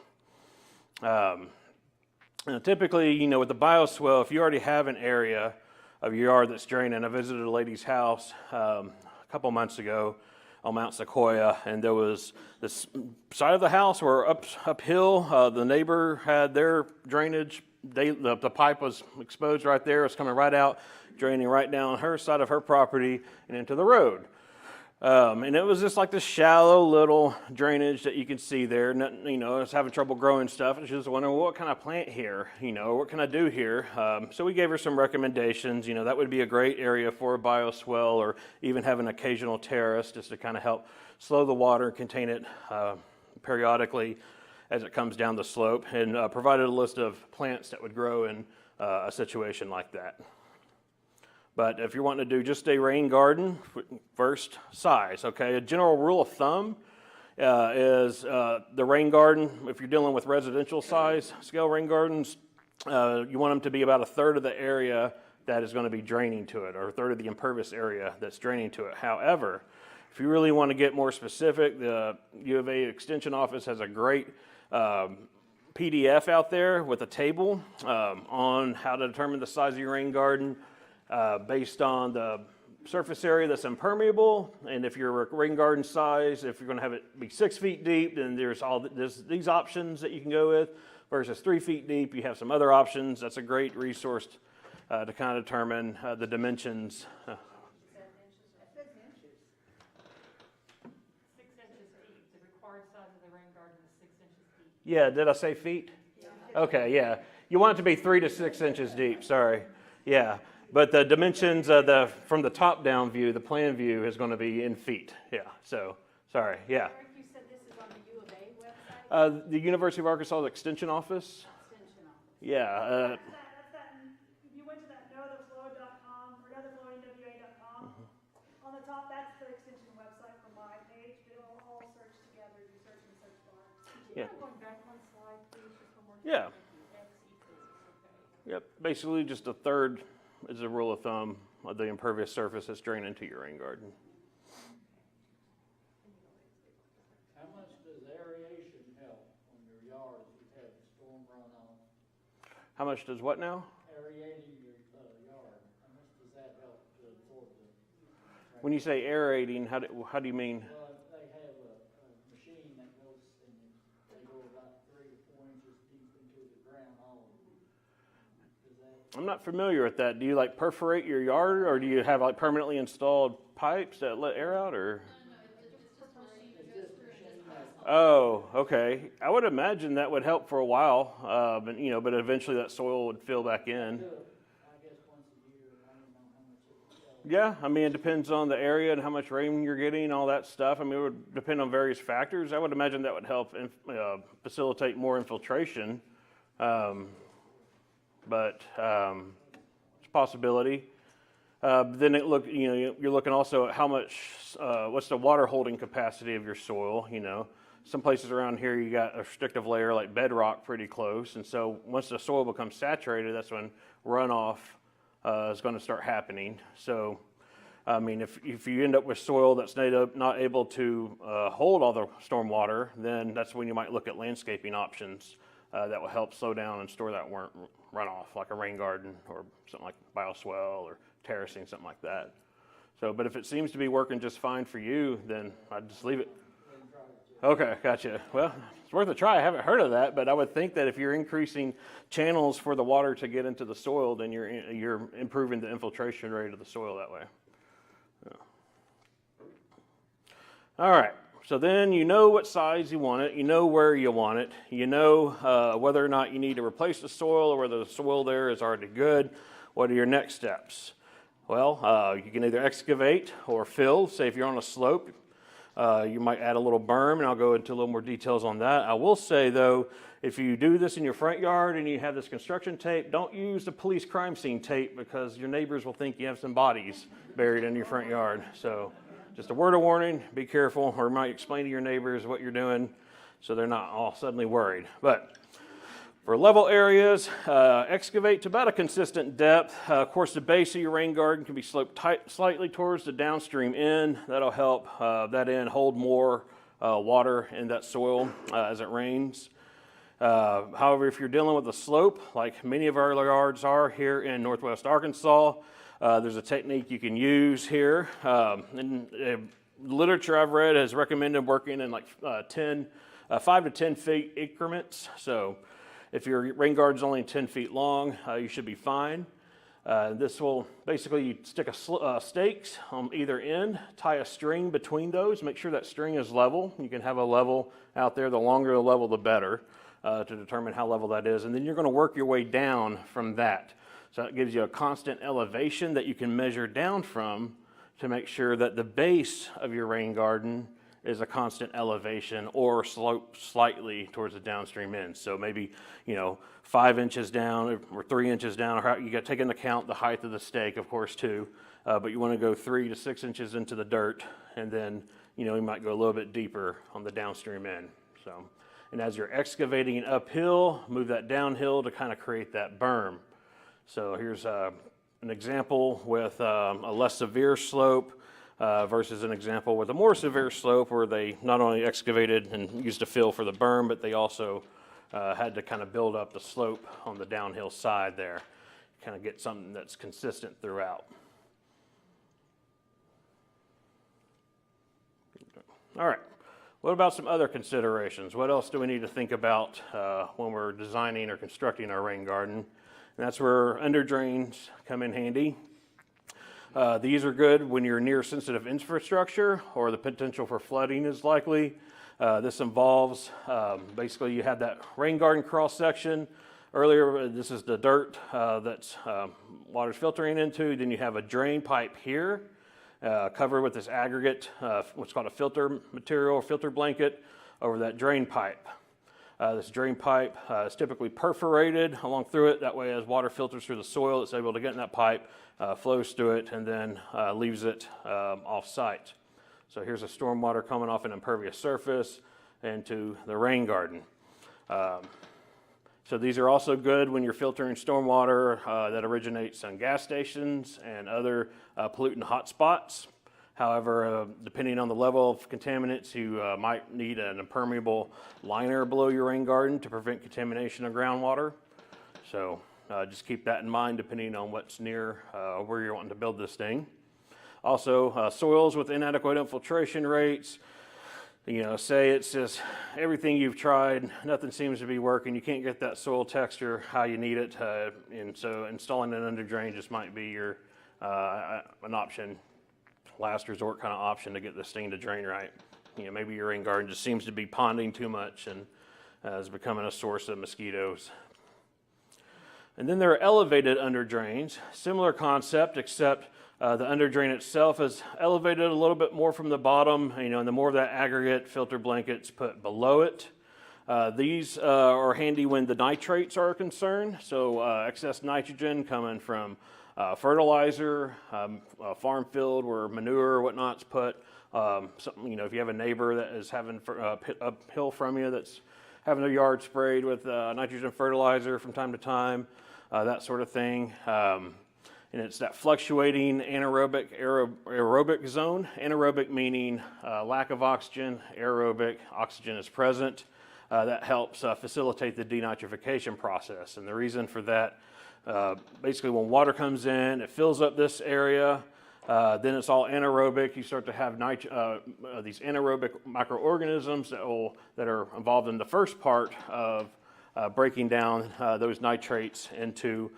Typically, with the bioswell, if you already have an area of your yard that's draining, I visited a lady's house a couple months ago on Mount Sequoia, and there was this side of the house where uphill, the neighbor had their drainage, the pipe was exposed right there, it was coming right out, draining right down her side of her property and into the road. And it was just like this shallow little drainage that you can see there. Nothing, I was having trouble growing stuff. And she was wondering, well, what can I plant here? What can I do here? So we gave her some recommendations. That would be a great area for a bioswell, or even have an occasional terrace just to kind of help slow the water, contain it periodically as it comes down the slope, and provided a list of plants that would grow in a situation like that. But if you're wanting to do just a rain garden, first size, okay? A general rule of thumb is the rain garden, if you're dealing with residential size scale rain gardens, you want them to be about a third of the area that is going to be draining to it, or a third of the impervious area that's draining to it. However, if you really want to get more specific, the U of A Extension Office has a great PDF out there with a table on how to determine the size of your rain garden. Based on the surface area that's impermeable, and if your rain garden size, if you're going to have it be 6 feet deep, then there's these options that you can go with, versus 3 feet deep, you have some other options. That's a great resource to kind of determine the dimensions. 6 inches deep, the required size of the rain garden is 6 inches deep. Yeah, did I say feet? Yeah. Okay, yeah. You want it to be 3 to 6 inches deep, sorry. Yeah. But the dimensions from the top-down view, the plan view, is going to be in feet. Yeah, so, sorry, yeah. Eric, you said this is on the U of A website? The University of Arkansas Extension Office. Extension office. Yeah. That's that, if you went to that knowtheflow.com or knowtheflowwa.com, on the top, that's the extension website for my page. It'll all search together, you search in the search bar. Yeah. Going back one slide, please, just one more. Yeah. X equals, okay. Yep, basically just a third is a rule of thumb of the impervious surface that's drained into your rain garden. How much does aeration help on your yard if you have storm runoff? How much does what now? Aerating your yard, how much does that help to absorb the? When you say aerating, how do you mean? Well, they have a machine that goes and they go about 3 to 4 inches deep into the ground all of them. I'm not familiar with that. Do you perforate your yard, or do you have permanently installed pipes that let air out, or? Oh, okay. I would imagine that would help for a while, but eventually that soil would fill back in. Do it, I guess, once a year, I don't know how much it will. Yeah, I mean, it depends on the area and how much rain you're getting, all that stuff. I mean, it would depend on various factors. I would imagine that would help facilitate more infiltration, but it's a possibility. Then you're looking also at how much, what's the water holding capacity of your soil, Some places around here you got a restrictive layer like bedrock pretty close, and so once the soil becomes saturated, that's when runoff is going to start happening. So, I mean, if you end up with soil that's not able to hold all the storm water, then that's when you might look at landscaping options that will help slow down and store that runoff, like a rain garden or something like Bioswell or terracing, something like that. So, but if it seems to be working just fine for you, then I'd just leave it. Okay, gotcha. Well, it's worth a try. I haven't heard of that, but I would think that if you're increasing channels for the water to get into the soil, then you're improving the infiltration rate of the soil that way. Yeah. All right. So then you know what size you want it. You know where you want it. You know whether or not you need to replace the soil or whether the soil there is already good. What are your next steps? Well, you can either excavate or fill. Say if you're on a slope, you might add a little berm, and I'll go into a little more details on that. I will say, though, if you do this in your front yard and you have this construction tape, don't use the police crime scene tape because your neighbors will think you have some bodies buried in your front yard. So just a word of warning, be careful, or you might explain to your neighbors what you're doing so they're not all suddenly worried. But for level areas, excavate to about a consistent depth. Of course, the base of your rain garden can be sloped slightly towards the downstream end. That'll help that end hold more water in that soil as it rains. However, if you're dealing with a slope, like many of our yards are here in Northwest Arkansas, there's a technique you can use here. Literature I've read has recommended working in like 5 to 10 feet increments. So if your rain garden's only 10 feet long, you should be fine. This will basically, you stick stakes on either end, tie a string between those, make sure that string is level. You can have a level out there. The longer the level, the better, to determine how level that is. And then you're going to work your way down from that. So that gives you a constant elevation that you can measure down from to make sure that the base of your rain garden is a constant elevation or slope slightly towards the downstream end. So maybe, 5 inches down or 3 inches down, or you got to take into account the height of the stake, of course, too. But you want to go 3 to 6 inches into the dirt, and then, you might go a little bit deeper on the downstream end. So, and as you're excavating uphill, move that downhill to kind of create that berm. So here's an example with a less severe slope. Versus an example with a more severe slope where they not only excavated and used a fill for the berm, but they also had to kind of build up the slope on the downhill side there, kind of get something that's consistent throughout. All right, what about some other considerations? What else do we need to think about when we're designing or constructing our rain garden? And that's where underdrains come in handy. These are good when you're near sensitive infrastructure or the potential for flooding is likely. This involves, basically you have that rain garden cross section. Earlier, this is the dirt that's water's filtering into. Then you have a drain pipe here covered with this aggregate, what's called a filter material, filter blanket over that drain pipe. This drain pipe is typically perforated along through it. That way, as water filters through the soil, it's able to get in that pipe, flows through it, and then leaves it off-site. So here's a stormwater coming off an impervious surface into the rain garden. So these are also good when you're filtering stormwater that originates on gas stations and other pollutant hotspots. However, depending on the level of contaminants, you might need an impermeable liner below your rain garden to prevent contamination of groundwater. So just keep that in mind depending on what's near where you're wanting to build this thing. Also, soils with inadequate infiltration rates. Say it's just everything you've tried, nothing seems to be working. You can't get that soil texture how you need it. And so installing an underdrain just might be your an option. Last resort kind of option to get this thing to drain right. maybe your rain garden just seems to be ponding too much and is becoming a source of mosquitoes. And then there are elevated underdrains, similar concept, except the underdrain itself is elevated a little bit more from the bottom, and the more of that aggregate filter blankets put below it. These are handy when the nitrates are concerned, so excess nitrogen coming from fertilizer, farm field where manure or whatnot's put. Something, if you have a neighbor that is having uphill from you that's having their yard sprayed with nitrogen fertilizer from time to time, that sort of thing. And it's that fluctuating anaerobic, aerobic zone. Anaerobic meaning lack of oxygen, aerobic, oxygen is present. That helps facilitate the denitrification process. And the reason for that, basically when water comes in, it fills up this area, then it's all anaerobic. You start to have these anaerobic microorganisms that are involved in the first part of breaking down those nitrates into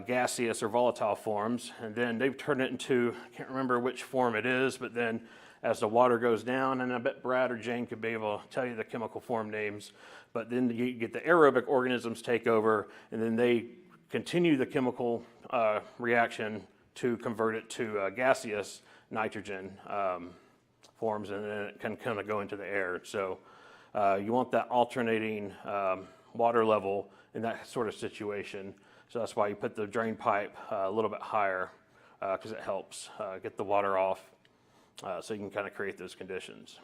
gaseous or volatile forms, and then they turn it into, I can't remember which form it is, but then as the water goes down, and I bet Brad or Jane could be able to tell you the chemical form names, but then you get the aerobic organisms take over, and then they continue the chemical reaction to convert it to gaseous nitrogen forms, and then it can kind of go into the air. So you want that alternating water level in that sort of situation. So that's why you put the drain pipe a little bit higher, because it helps get the water off, so you can kind of create those conditions.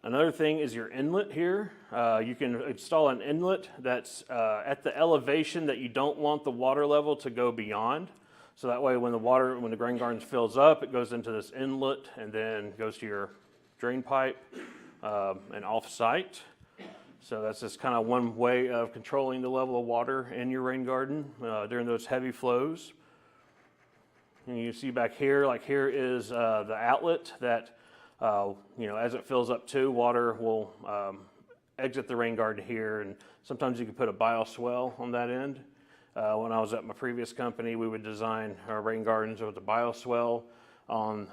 Another thing is your inlet here. You can install an inlet that's at the elevation that you don't want the water level to go beyond. So that way when the grain garden fills up, it goes into this inlet and then goes to your drain pipe and off-site. So that's just kind of one way of controlling the level of water in your rain garden during those heavy flows. And you see back here, like here is the outlet that, as it fills up too, water will exit the rain garden here. And sometimes you can put a bioswell on that end. When I was at my previous company, we would design our rain gardens with a bioswell on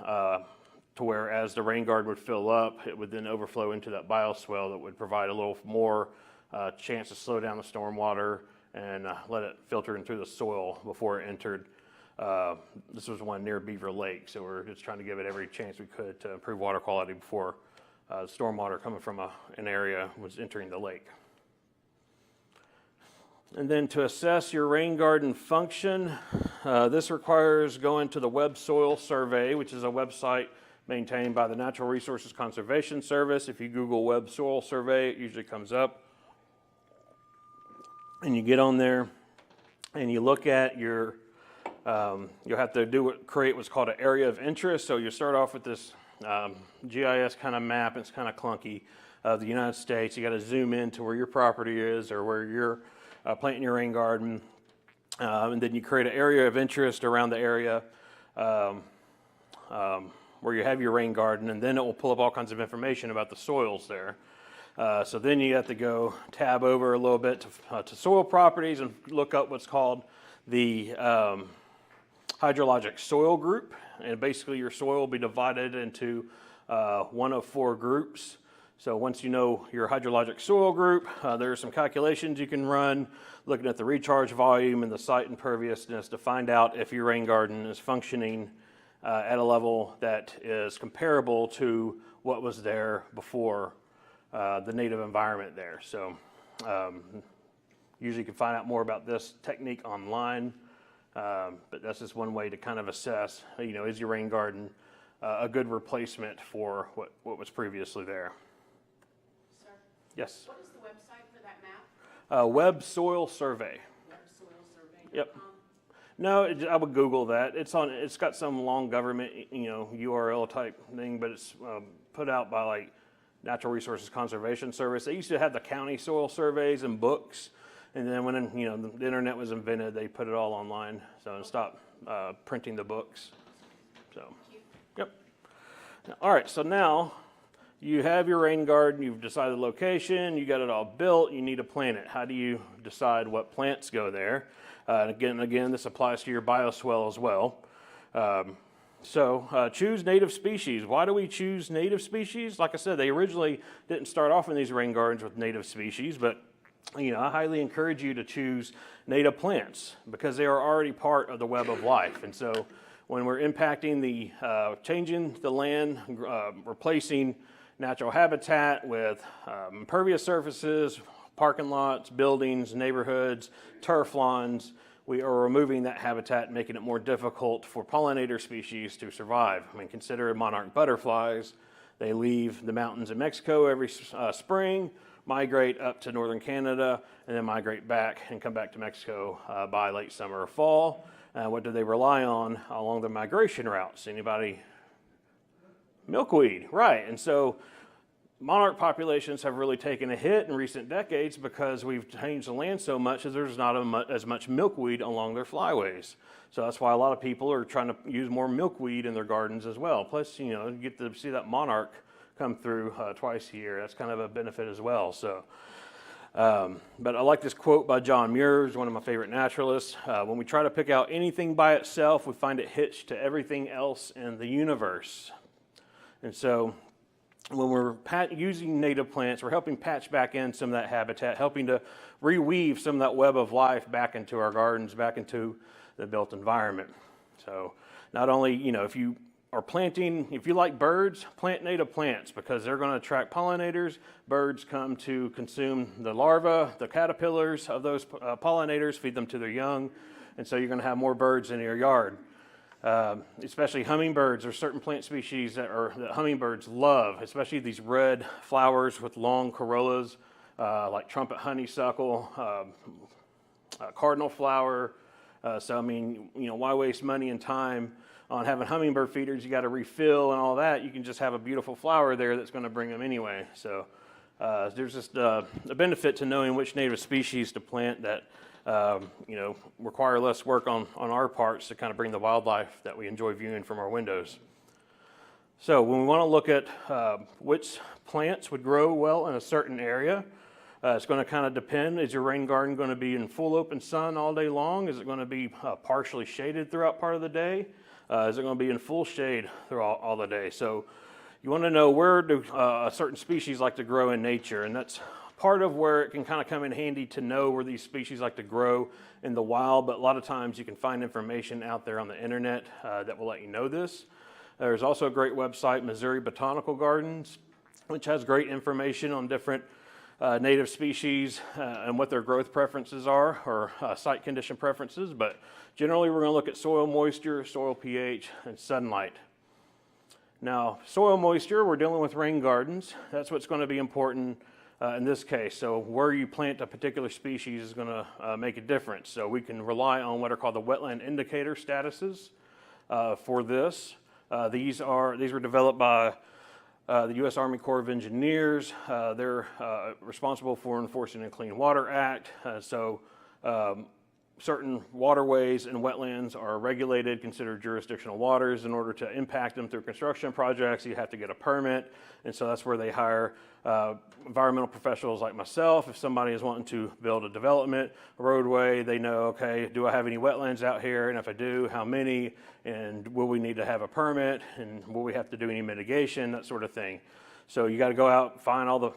to where as the rain garden would fill up, it would then overflow into that bioswell that would provide a little more chance to slow down the stormwater and let it filter in through the soil before it entered. This was one near Beaver Lake, so we're just trying to give it every chance we could to improve water quality before the stormwater coming from an area was entering the lake. And then to assess your rain garden function, this requires going to the Web Soil Survey, which is a website maintained by the Natural Resources Conservation Service. If you Google Web Soil Survey, it usually comes up. And you get on there and you look at your, you'll have to create what's called an area of interest. So you start off with this GIS kind of map. It's kind of clunky of the United States. You got to zoom in to where your property is or where you're planting your rain garden. And then you create an area of interest around the area where you have your rain garden, and then it will pull up all kinds of information about the soils there. So then you have to go tab over a little bit to soil properties and look up what's called the hydrologic soil group. And basically your soil will be divided into one of four groups. So once you know your hydrologic soil group, there are some calculations you can run looking at the recharge volume and the site imperviousness to find out if your rain garden is functioning at a level that is comparable to what was there before the native environment there. So usually you can find out more about this technique online, but that's just one way to kind of assess, is your rain garden a good replacement for what was previously there. Sir, Yes. what is the website for that map? Web Soil Survey. Web Soil Survey. Yep. No, I would Google that. It's got some long government, URL type thing, but it's put out by like Natural Resources Conservation Service. They used to have the county soil surveys and books, and then when the internet was invented, they put it all online. So stop printing the books. So, yep. All right. So now you have your rain garden. You've decided the location. You got it all built. You need to plant it. How do you decide what plants go there? And again, this applies to your bioswell as well. So choose native species. Why do we choose native species? Like I said, they originally didn't start off in these rain gardens with native species, but I highly encourage you to choose native plants because they are already part of the web of life. And so when we're impacting changing the land, replacing natural habitat with impervious surfaces, parking lots, buildings, neighborhoods, turf lawns, we are removing that habitat, making it more difficult for pollinator species to survive. I mean, consider monarch butterflies. They leave the mountains in Mexico every spring, migrate up to northern Canada, and then migrate back and come back to Mexico by late summer or fall. What do they rely on along their migration routes? Anybody? Milkweed, right. And so monarch populations have really taken a hit in recent decades because we've changed the land so much that there's not as much milkweed along their flyways. So that's why a lot of people are trying to use more milkweed in their gardens as well. Plus, you get to see that monarch come through twice a year. That's kind of a benefit as well. So, but I like this quote by John Muir, who's one of my favorite naturalists. When we try to pick out anything by itself, we find it hitched to everything else in the universe. And so when we're using native plants, we're helping patch back in some of that habitat, helping to reweave some of that web of life back into our gardens, back into the built environment. So not only, if you are planting, if you like birds, plant native plants because they're going to attract pollinators. Birds come to consume the larvae, the caterpillars of those pollinators, feed them to their young, and so you're going to have more birds in your yard. Especially hummingbirds or certain plant species that hummingbirds love, especially these red flowers with long corollas, like trumpet honeysuckle, cardinal flower. So I mean, why waste money and time on having hummingbird feeders? You got to refill and all that. You can just have a beautiful flower there that's going to bring them anyway. So there's just a benefit to knowing which native species to plant that require less work on our parts to kind of bring the wildlife that we enjoy viewing from our windows. So when we want to look at which plants would grow well in a certain area, it's going to kind of depend. Is your rain garden going to be in full open sun all day long? Is it going to be partially shaded throughout part of the day? Is it going to be in full shade throughout all the day? So you want to know where do a certain species like to grow in nature, and that's part of where it can kind of come in handy to know where these species like to grow in the wild, but a lot of times you can find information out there on the internet that will let you know this. There's also a great website, Missouri Botanical Gardens, which has great information on different native species and what their growth preferences are, or site condition preferences, but generally we're going to look at soil moisture, soil pH, and sunlight. Now, soil moisture, we're dealing with rain gardens. That's what's going to be important in this case. So where you plant a particular species is going to make a difference. So we can rely on what are called the wetland indicator statuses for this. These were developed by the U.S. Army Corps of Engineers. They're responsible for enforcing the Clean Water Act. Certain waterways and wetlands are regulated, considered jurisdictional waters. In order to impact them through construction projects, you have to get a permit, and so that's where they hire environmental professionals like myself. If somebody is wanting to build a development, a roadway, they know, okay, do I have any wetlands out here? And if I do, how many? And will we need to have a permit? And will we have to do any mitigation? That sort of thing. So you got to go out, find all the,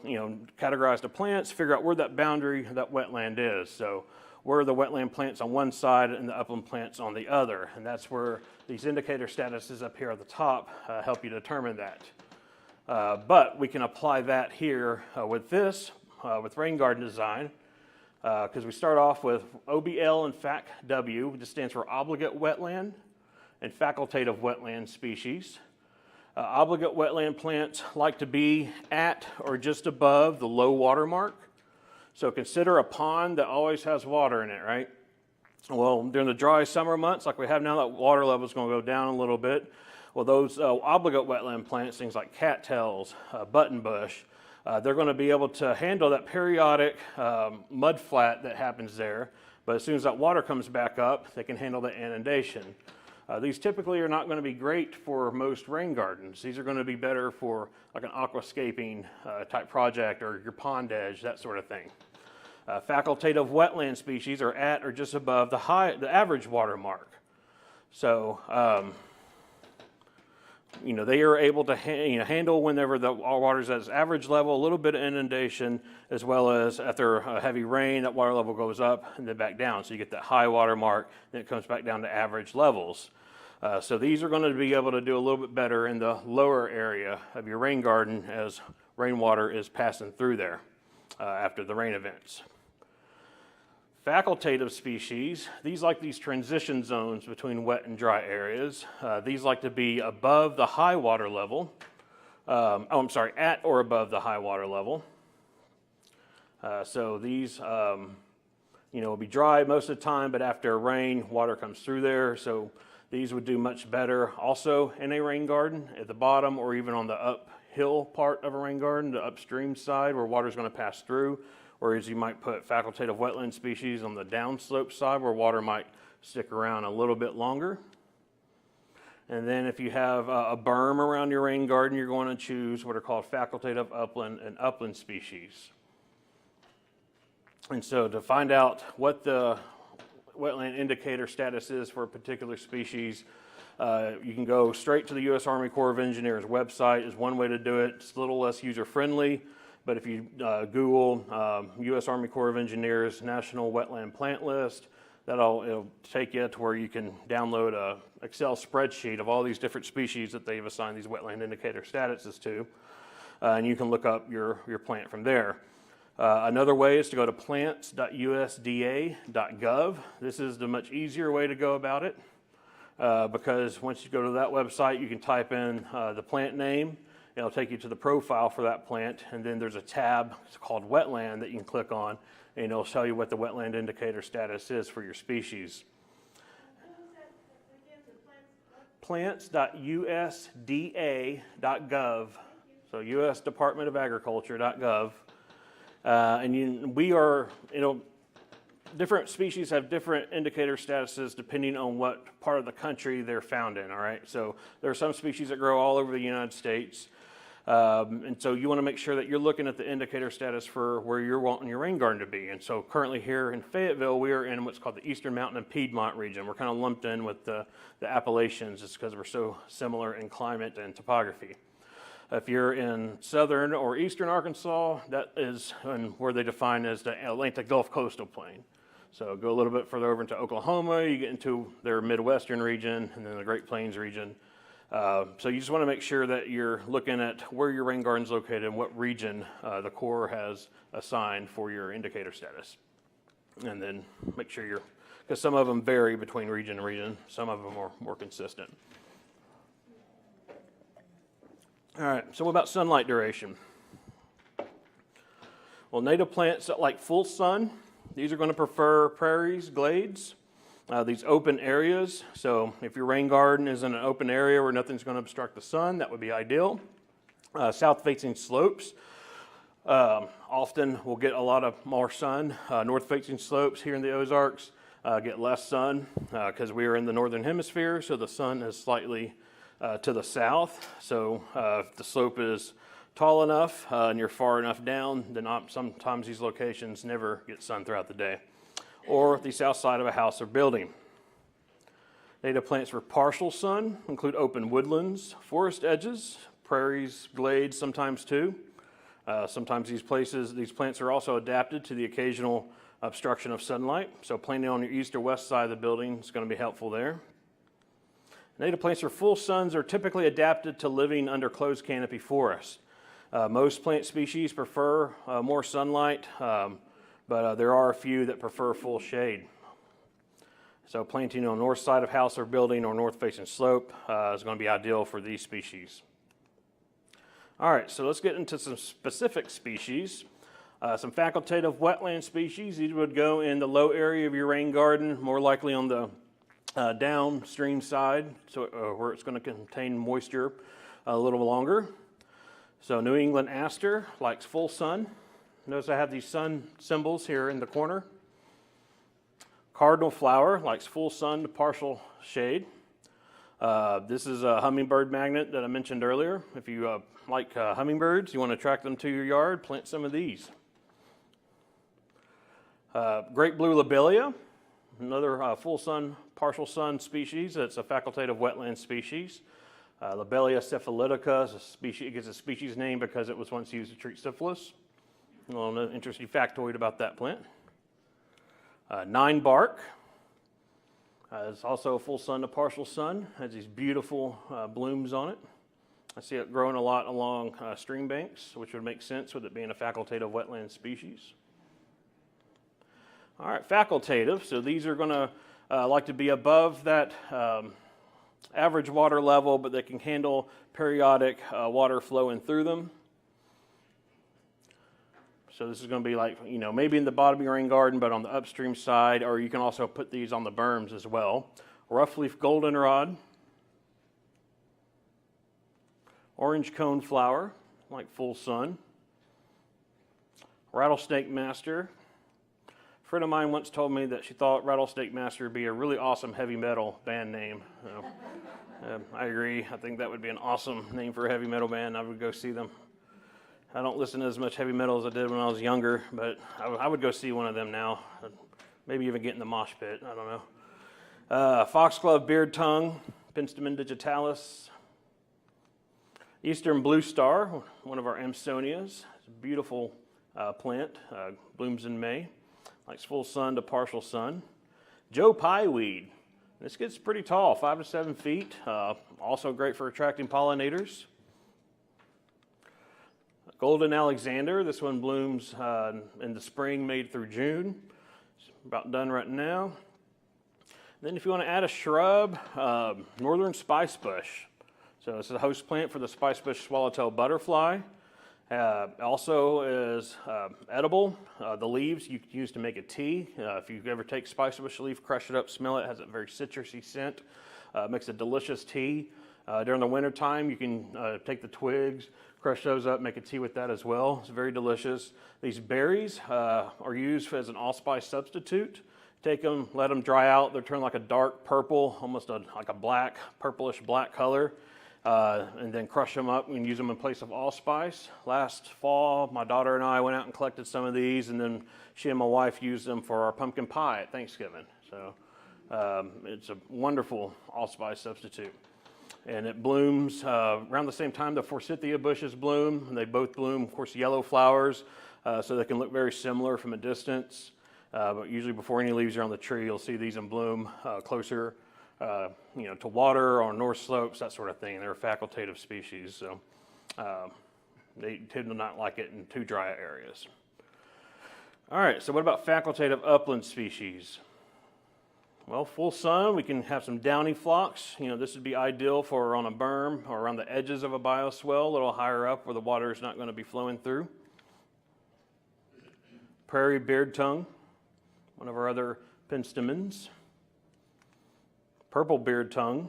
categorize the plants, figure out where that boundary, that wetland is. So where are the wetland plants on one side and the upland plants on the other? And that's where these indicator statuses up here at the top help you determine that. But we can apply that here with with rain garden design, because we start off with OBL and FACW, which stands for obligate wetland and facultative wetland species. Obligate wetland plants like to be at or just above the low water mark. So consider a pond that always has water in it, right? Well, during the dry summer months, like we have now, that water level is going to go down a little bit. Well, those obligate wetland plants, things like cattails, buttonbush, they're going to be able to handle that periodic mud flat that happens there. But as soon as that water comes back up, they can handle the inundation. These typically are not going to be great for most rain gardens. These are going to be better for like an aquascaping type project or your pond edge, that sort of thing. Facultative wetland species are at or just above the average water mark. So they are able to handle whenever the water's at its average level, a little bit of inundation, as well as after a heavy rain, that water level goes up and then back down. So you get that high water mark, then it comes back down to average levels. So these are going to be able to do a little bit better in the lower area of your rain garden as rainwater is passing through there after the rain events. Facultative species, these like these transition zones between wet and dry areas. These like to be above the high water level. At or above the high water level. So these, will be dry most of the time, but after rain, water comes through there. So these would do much better also in a rain garden at the bottom or even on the uphill part of a rain garden, the upstream side where water is going to pass through. Whereas you might put facultative wetland species on the downslope side where water might stick around a little bit longer. And then if you have a berm around your rain garden, you're going to choose what are called facultative upland and upland species. And so to find out what the wetland indicator status is for a particular species, you can go straight to the U.S. Army Corps of Engineers website is one way to do it. It's a little less user-friendly, but if you Google U.S. Army Corps of Engineers National Wetland Plant List, it'll take you to where you can download a Excel spreadsheet of all these different species that they've assigned these wetland indicator statuses to, and you can look up your plant from there. Another way is to go to plants.usda.gov. This is the much easier way to go about it because once you go to that website, you can type in the plant name. It'll take you to the profile for that plant, and then there's a tab called Wetland that you can click on, and it'll show you what the wetland indicator status is for your species. Plants.usda.gov, so U.S. Department of Agriculture.gov. Different species have different indicator statuses depending on what part of the country they're found in, all right? So there are some species that grow all over the United States. And so you want to make sure that you're looking at the indicator status for where you're wanting your rain garden to be. And so currently here in Fayetteville, we are in what's called the Eastern Mountain and Piedmont region. We're kind of lumped in with the Appalachians just because we're so similar in climate and topography. If you're in southern or eastern Arkansas, that is where they define as the Atlantic Gulf Coastal Plain. So go a little bit further over into Oklahoma, you get into their Midwestern region and then the Great Plains region. So you just want to make sure that you're looking at where your rain garden's located and what region the Corps has assigned for your indicator status. And then make sure because some of them vary between region and region, some of them are more consistent. All right, so what about sunlight duration? Well, native plants that like full sun, these are going to prefer prairies, glades, these open areas. So if your rain garden is in an open area where nothing's going to obstruct the sun, that would be ideal. South-facing slopes often will get a lot of more sun. North-facing slopes here in the Ozarks get less sun because we are in the northern hemisphere, so the sun is slightly to the south. So if the slope is tall enough and you're far enough down, then sometimes these locations never get sun throughout the day. Or the south side of a house or building. Native plants for partial sun include open woodlands, forest edges, prairies, glades sometimes too. Sometimes these plants are also adapted to the occasional obstruction of sunlight. So planting on your east or west side of the building is going to be helpful there. Native plants for full suns are typically adapted to living under closed canopy forests. Most plant species prefer more sunlight, but there are a few that prefer full shade. So planting on the north side of house or building or north-facing slope is going to be ideal for these species. All right, so let's get into some specific species. Some facultative wetland species. These would go in the low area of your rain garden, more likely on the downstream side, so where it's going to contain moisture a little longer. So New England Aster likes full sun. Notice I have these sun symbols here in the corner. Cardinal flower likes full sun to partial shade. This is a hummingbird magnet that I mentioned earlier. If you like hummingbirds, you want to attract them to your yard, plant some of these. Great blue lobelia, another full sun, partial sun species. It's a facultative wetland species. Lobelia syphilitica is a species, it gets a species name because it was once used to treat syphilis. A little interesting factoid about that plant. 9 bark. It's also a full sun to partial sun. Has these beautiful blooms on it. I see it growing a lot along stream banks, which would make sense with it being a facultative wetland species. All right, facultative. So these are going to like to be above that average water level, but they can handle periodic water flowing through them. So this is going to be like, maybe in the bottom of your rain garden, but on the upstream side, or you can also put these on the berms as well. Roughleaf goldenrod, orange coneflower, like full sun, rattlesnake master. A friend of mine once told me that she thought Rattlesnake Master would be a really awesome heavy metal band name. I agree. I think that would be an awesome name for a heavy metal band. I would go see them. I don't listen to as much heavy metal as I did when I was younger, but I would go see one of them now. Maybe even get in the mosh pit. I don't know. Foxglove beard tongue, Penstemon digitalis. Eastern blue star, one of our Amsonias. It's a beautiful plant. Blooms in May. Likes full sun to partial sun. Joe Pye weed. This gets pretty tall, 5 to 7 feet. Also great for attracting pollinators. Golden Alexander, this one blooms in the spring, May through June. It's about done right now. Then if you want to add a shrub, northern spice bush. So this is a host plant for the spice bush swallowtail butterfly. Also is edible. The leaves you can use to make a tea. If you ever take spice bush leaf, crush it up, smell it, has a very citrusy scent. Makes a delicious tea. During the winter time, you can take the twigs, crush those up, make a tea with that as well. It's very delicious. These berries are used as an allspice substitute. Take them, let them dry out. They'll turn like a dark purple, almost like a black, purplish black color. And then crush them up and use them in place of allspice. Last fall, my daughter and I went out and collected some of these, and then she and my wife used them for our pumpkin pie at Thanksgiving. So it's a wonderful allspice substitute. And it blooms around the same time the forsythia bushes bloom. And they both bloom, of course, yellow flowers, so they can look very similar from a distance. But usually before any leaves are on the tree, you'll see these in bloom closer to water or north slopes, that sort of thing. They're a facultative species, so they tend to not like it in too dry areas. All right, so what about facultative upland species? Well, full sun, we can have some downy phlox. This would be ideal for on a berm or around the edges of a bioswell, a little higher up where the water is not going to be flowing through. Prairie beard tongue, one of our other penstemons. Purple beard tongue.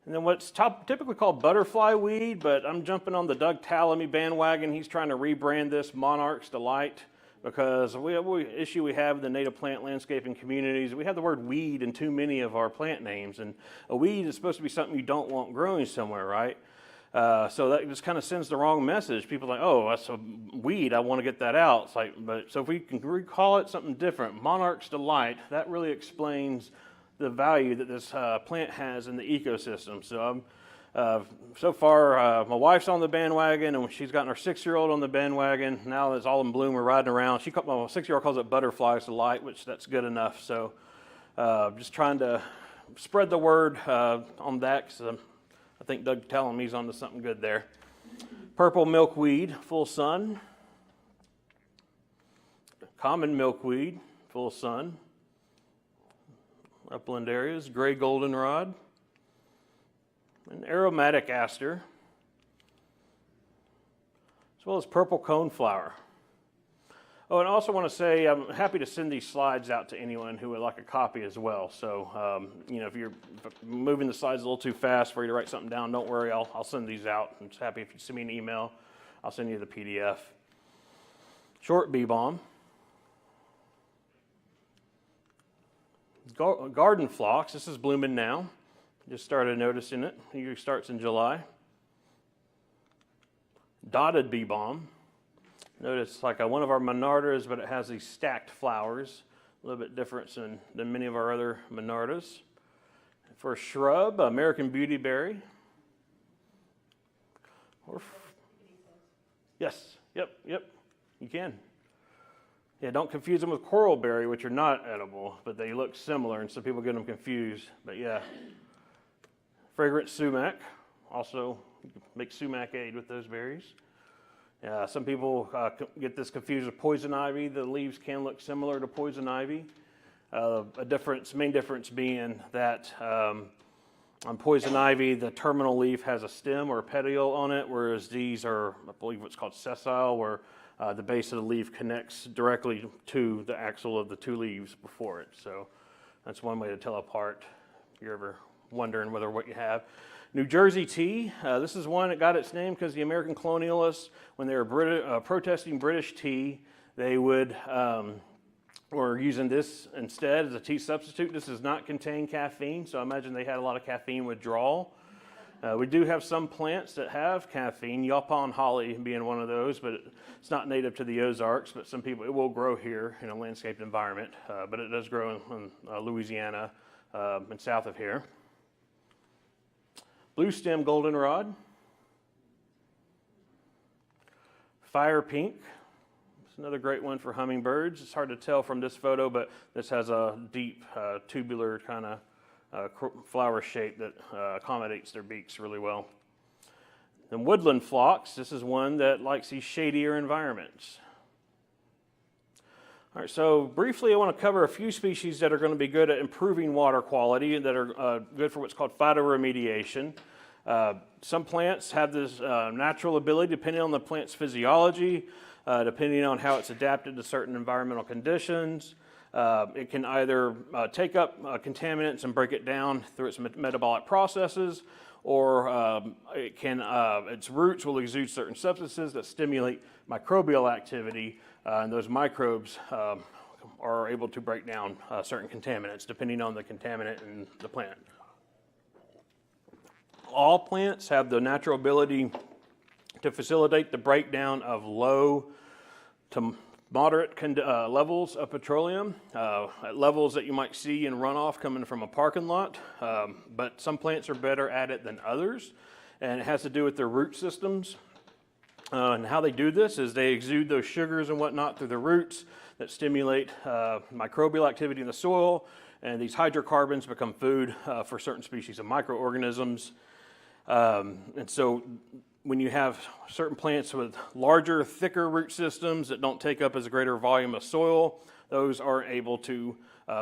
And then what's typically called butterfly weed, but I'm jumping on the Doug Tallamy bandwagon. He's trying to rebrand this Monarch's Delight because the issue we have in the native plant landscaping communities, we have the word weed in too many of our plant names, and a weed is supposed to be something you don't want growing somewhere, right? So that just kind of sends the wrong message. People are like, oh, that's a weed, I want to get that out. It's like, so if we can recall it something different, Monarch's Delight, that really explains the value that this plant has in the ecosystem. So so far, my wife's on the bandwagon, and she's gotten her 6-year-old on the bandwagon. Now it's all in bloom, we're riding around. My 6-year-old calls it Butterfly's Delight, which that's good enough. So just trying to spread the word on that, because I think Doug Tallamy's onto something good there. Purple milkweed, full sun. Common milkweed, full sun. Upland areas, gray goldenrod. And aromatic aster. As well as purple coneflower. Oh, and I also want to say I'm happy to send these slides out to anyone who would like a copy as well. So, if you're moving the slides a little too fast for you to write something down, don't worry, I'll send these out. I'm just happy if you send me an email, I'll send you the PDF. Short bee balm. Garden phlox, this is blooming now. Just started noticing it. It usually starts in July. Dotted bee balm. Notice like one of our monardas, but it has these stacked flowers. A little bit different than many of our other monardas. For a shrub, American beautyberry. Yes, yep, you can. Yeah, don't confuse them with coralberry, which are not edible, but they look similar, and some people get them confused. But yeah, fragrant sumac. Also, you can make sumac-ade with those berries. Some people get this confused with poison ivy. The leaves can look similar to poison ivy. Main difference being that on poison ivy, the terminal leaf has a stem or a petiole on it, whereas these are, I believe what's called sessile, where the base of the leaf connects directly to the axil of the two leaves before it. So that's one way to tell apart if you're ever wondering whether what you have. New Jersey tea. This is one that got its name because the American colonialists, when they were protesting British tea, they would were using this instead as a tea substitute. This does not contain caffeine, so I imagine they had a lot of caffeine withdrawal. We do have some plants that have caffeine, yaupon holly being one of those, but it's not native to the Ozarks, but some people, it will grow here in a landscaped environment, but it does grow in Louisiana and south of here. Blue stem goldenrod. Fire pink. It's another great one for hummingbirds. It's hard to tell from this photo, but this has a deep tubular kind of flower shape that accommodates their beaks really well. And woodland phlox, this is one that likes these shadier environments. All right, so briefly I want to cover a few species that are going to be good at improving water quality and that are good for what's called phytoremediation. Some plants have this natural ability, depending on the plant's physiology, depending on how it's adapted to certain environmental conditions. It can either take up contaminants and break it down through its metabolic processes, or its roots will exude certain substances that stimulate microbial activity, and those microbes are able to break down certain contaminants, depending on the contaminant in the plant. All plants have the natural ability to facilitate the breakdown of low to moderate levels of petroleum, at levels that you might see in runoff coming from a parking lot, but some plants are better at it than others, and it has to do with their root systems. And how they do this is they exude those sugars and whatnot through the roots that stimulate microbial activity in the soil, and these hydrocarbons become food for certain species of microorganisms. And so when you have certain plants with larger, thicker root systems that don't take up as a greater volume of soil, those are able to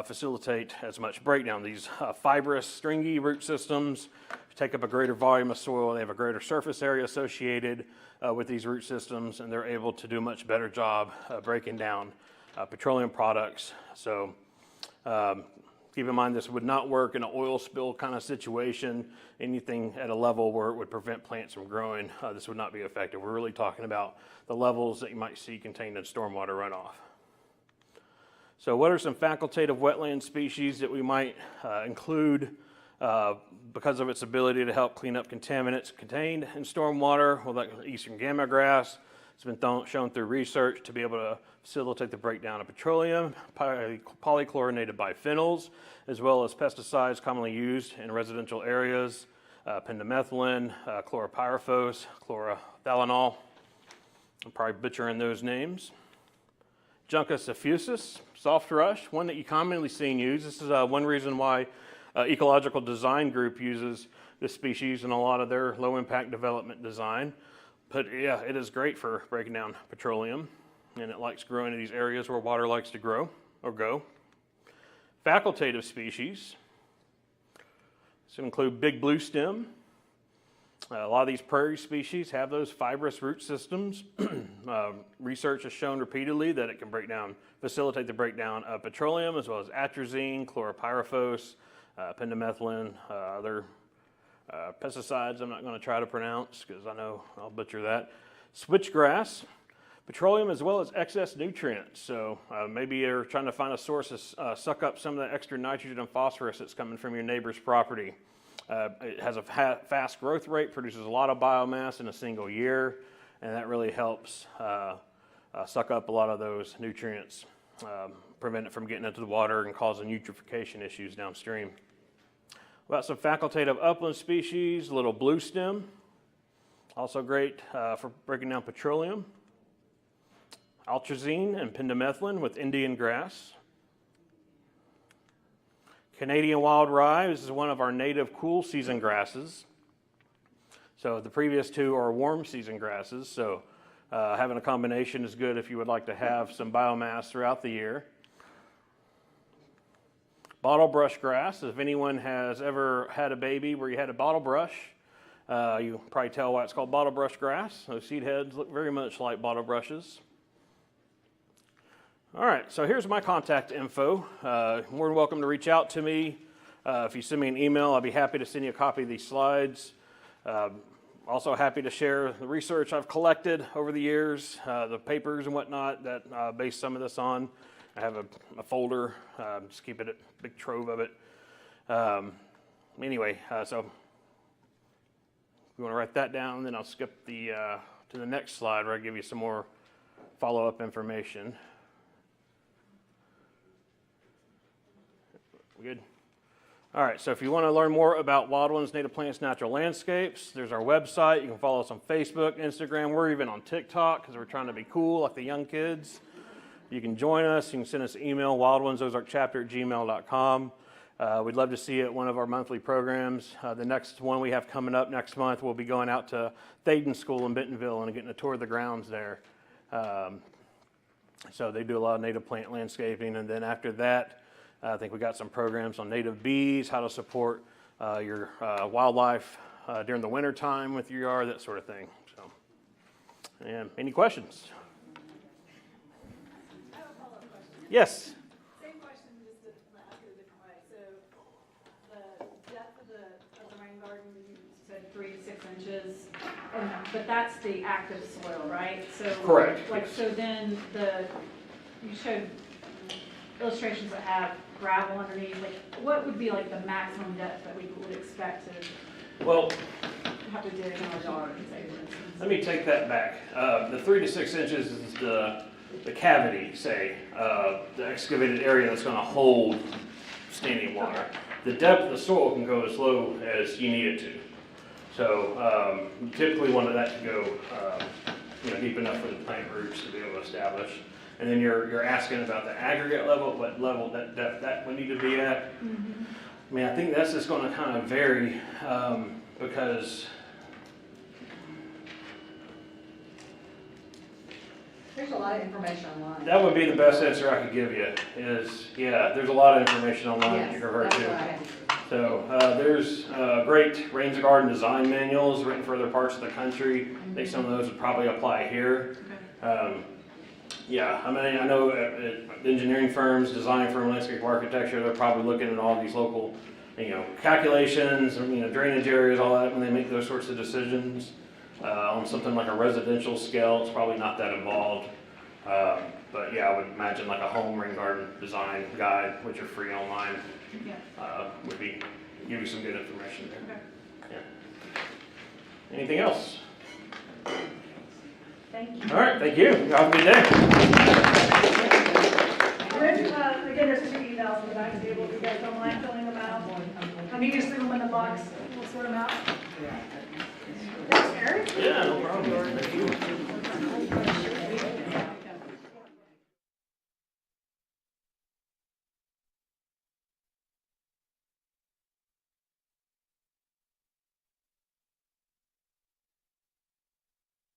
facilitate as much breakdown. These fibrous, stringy root systems take up a greater volume of soil. They have a greater surface area associated with these root systems, and they're able to do a much better job breaking down petroleum products. So keep in mind, this would not work in an oil spill kind of situation. Anything at a level where it would prevent plants from growing, this would not be effective. We're really talking about the levels that you might see contained in stormwater runoff. So what are some facultative wetland species that we might include because of its ability to help clean up contaminants contained in stormwater? Well, like eastern gamagrass, it's been shown through research to be able to facilitate the breakdown of petroleum, polychlorinated biphenyls, as well as pesticides commonly used in residential areas, pendimethalin, chlorpyrifos, chlorothalonol. I'm probably butchering those names. Juncus effusus, soft rush, one that you commonly seen used. This is one reason why Ecological Design Group uses this species in a lot of their low-impact development design. But yeah, it is great for breaking down petroleum, and it likes growing in these areas where water likes to grow or go. Facultative species. This would include big blue stem. A lot of these prairie species have those fibrous root systems. Research has shown repeatedly that it can facilitate the breakdown of petroleum, as well as atrazine, chlorpyrifos, pendimethalin, other pesticides I'm not going to try to pronounce because I know I'll butcher that. Switchgrass, petroleum as well as excess nutrients. So maybe you're trying to find a source to suck up some of the extra nitrogen and phosphorus that's coming from your neighbor's property. It has a fast growth rate, produces a lot of biomass in a single year, and that really helps suck up a lot of those nutrients, prevent it from getting into the water and causing eutrophication issues downstream. About some facultative upland species, little blue stem. Also great for breaking down petroleum. Atrazine and pendimethalin with Indian grass. Canadian wild rye, this is one of our native cool season grasses. So the previous two are warm season grasses, so having a combination is good if you would like to have some biomass throughout the year. Bottle brush grass, if anyone has ever had a baby where you had a bottle brush, you can probably tell why it's called bottle brush grass. Those seed heads look very much like bottle brushes. All right, so here's my contact info. More than welcome to reach out to me. If you send me an email, I'll be happy to send you a copy of these slides. Also happy to share the research I've collected over the years, the papers and whatnot that base some of this on. I have a folder, just keep it a big trove of it. Anyway, so if you want to write that down, then I'll skip to the next slide where I give you some more follow-up information. Good. All right, so if you want to learn more about Wildlands, Native Plants, Natural Landscapes, there's our website. You can follow us on Facebook, Instagram. We're even on TikTok because we're trying to be cool like the young kids. You can join us. You can send us an email, wildlandsozarkchapter@gmail.com. We'd love to see you at one of our monthly programs. The next one we have coming up next month, we'll be going out to Thaden School in Bentonville and getting a tour of the grounds there. So they do a lot of native plant landscaping. And then after that, I think we got some programs on native bees, how to support your wildlife during the winter time with your yard, that sort of thing. So, and any questions? I have a follow-up question. Yes. Same question, just to ask it a different way. So the depth of the rain garden, you said 3 to 6 inches, but that's the active soil, right? So Correct. Like, Yes. so then you showed illustrations that have gravel underneath. Like, what would be like the maximum depth that we would expect to Well, have to dig in our yard, say, for instance? let me take that back. The 3 to 6 inches is the cavity, say, the excavated area that's going to hold standing water. The depth of the soil can go as low as you need it to. So you typically wanted that to go deep enough for the plant roots to be able to establish. And then you're asking about the aggregate level, what level that depth that would need to be at. Mm-hmm. I mean, I think that's just going to kind of vary because There's a lot of information online. that would be the best answer I could give you is, yeah, there's a lot of information online that you can refer Yes, to. that's what I have. So there's great rains and garden design manuals written for other parts of the country. I think some of those would probably apply here. Yeah, I mean, I know engineering firms, design firm, landscape architecture, they're probably looking at all these local, calculations, drainage areas, all that when they make those sorts of decisions. On something like a residential scale, it's probably not that involved. But yeah, I would imagine like a home rain garden design guide, which are free online, would give you some good information there. Yeah. Anything else? Thank you. All right, thank you. Have a good day. Again, there's 2 emails in the back table if you guys don't mind filling them out. I mean, you just leave them in the box, we'll sort them out. Thanks, Eric. Yeah, no problem. Thank you.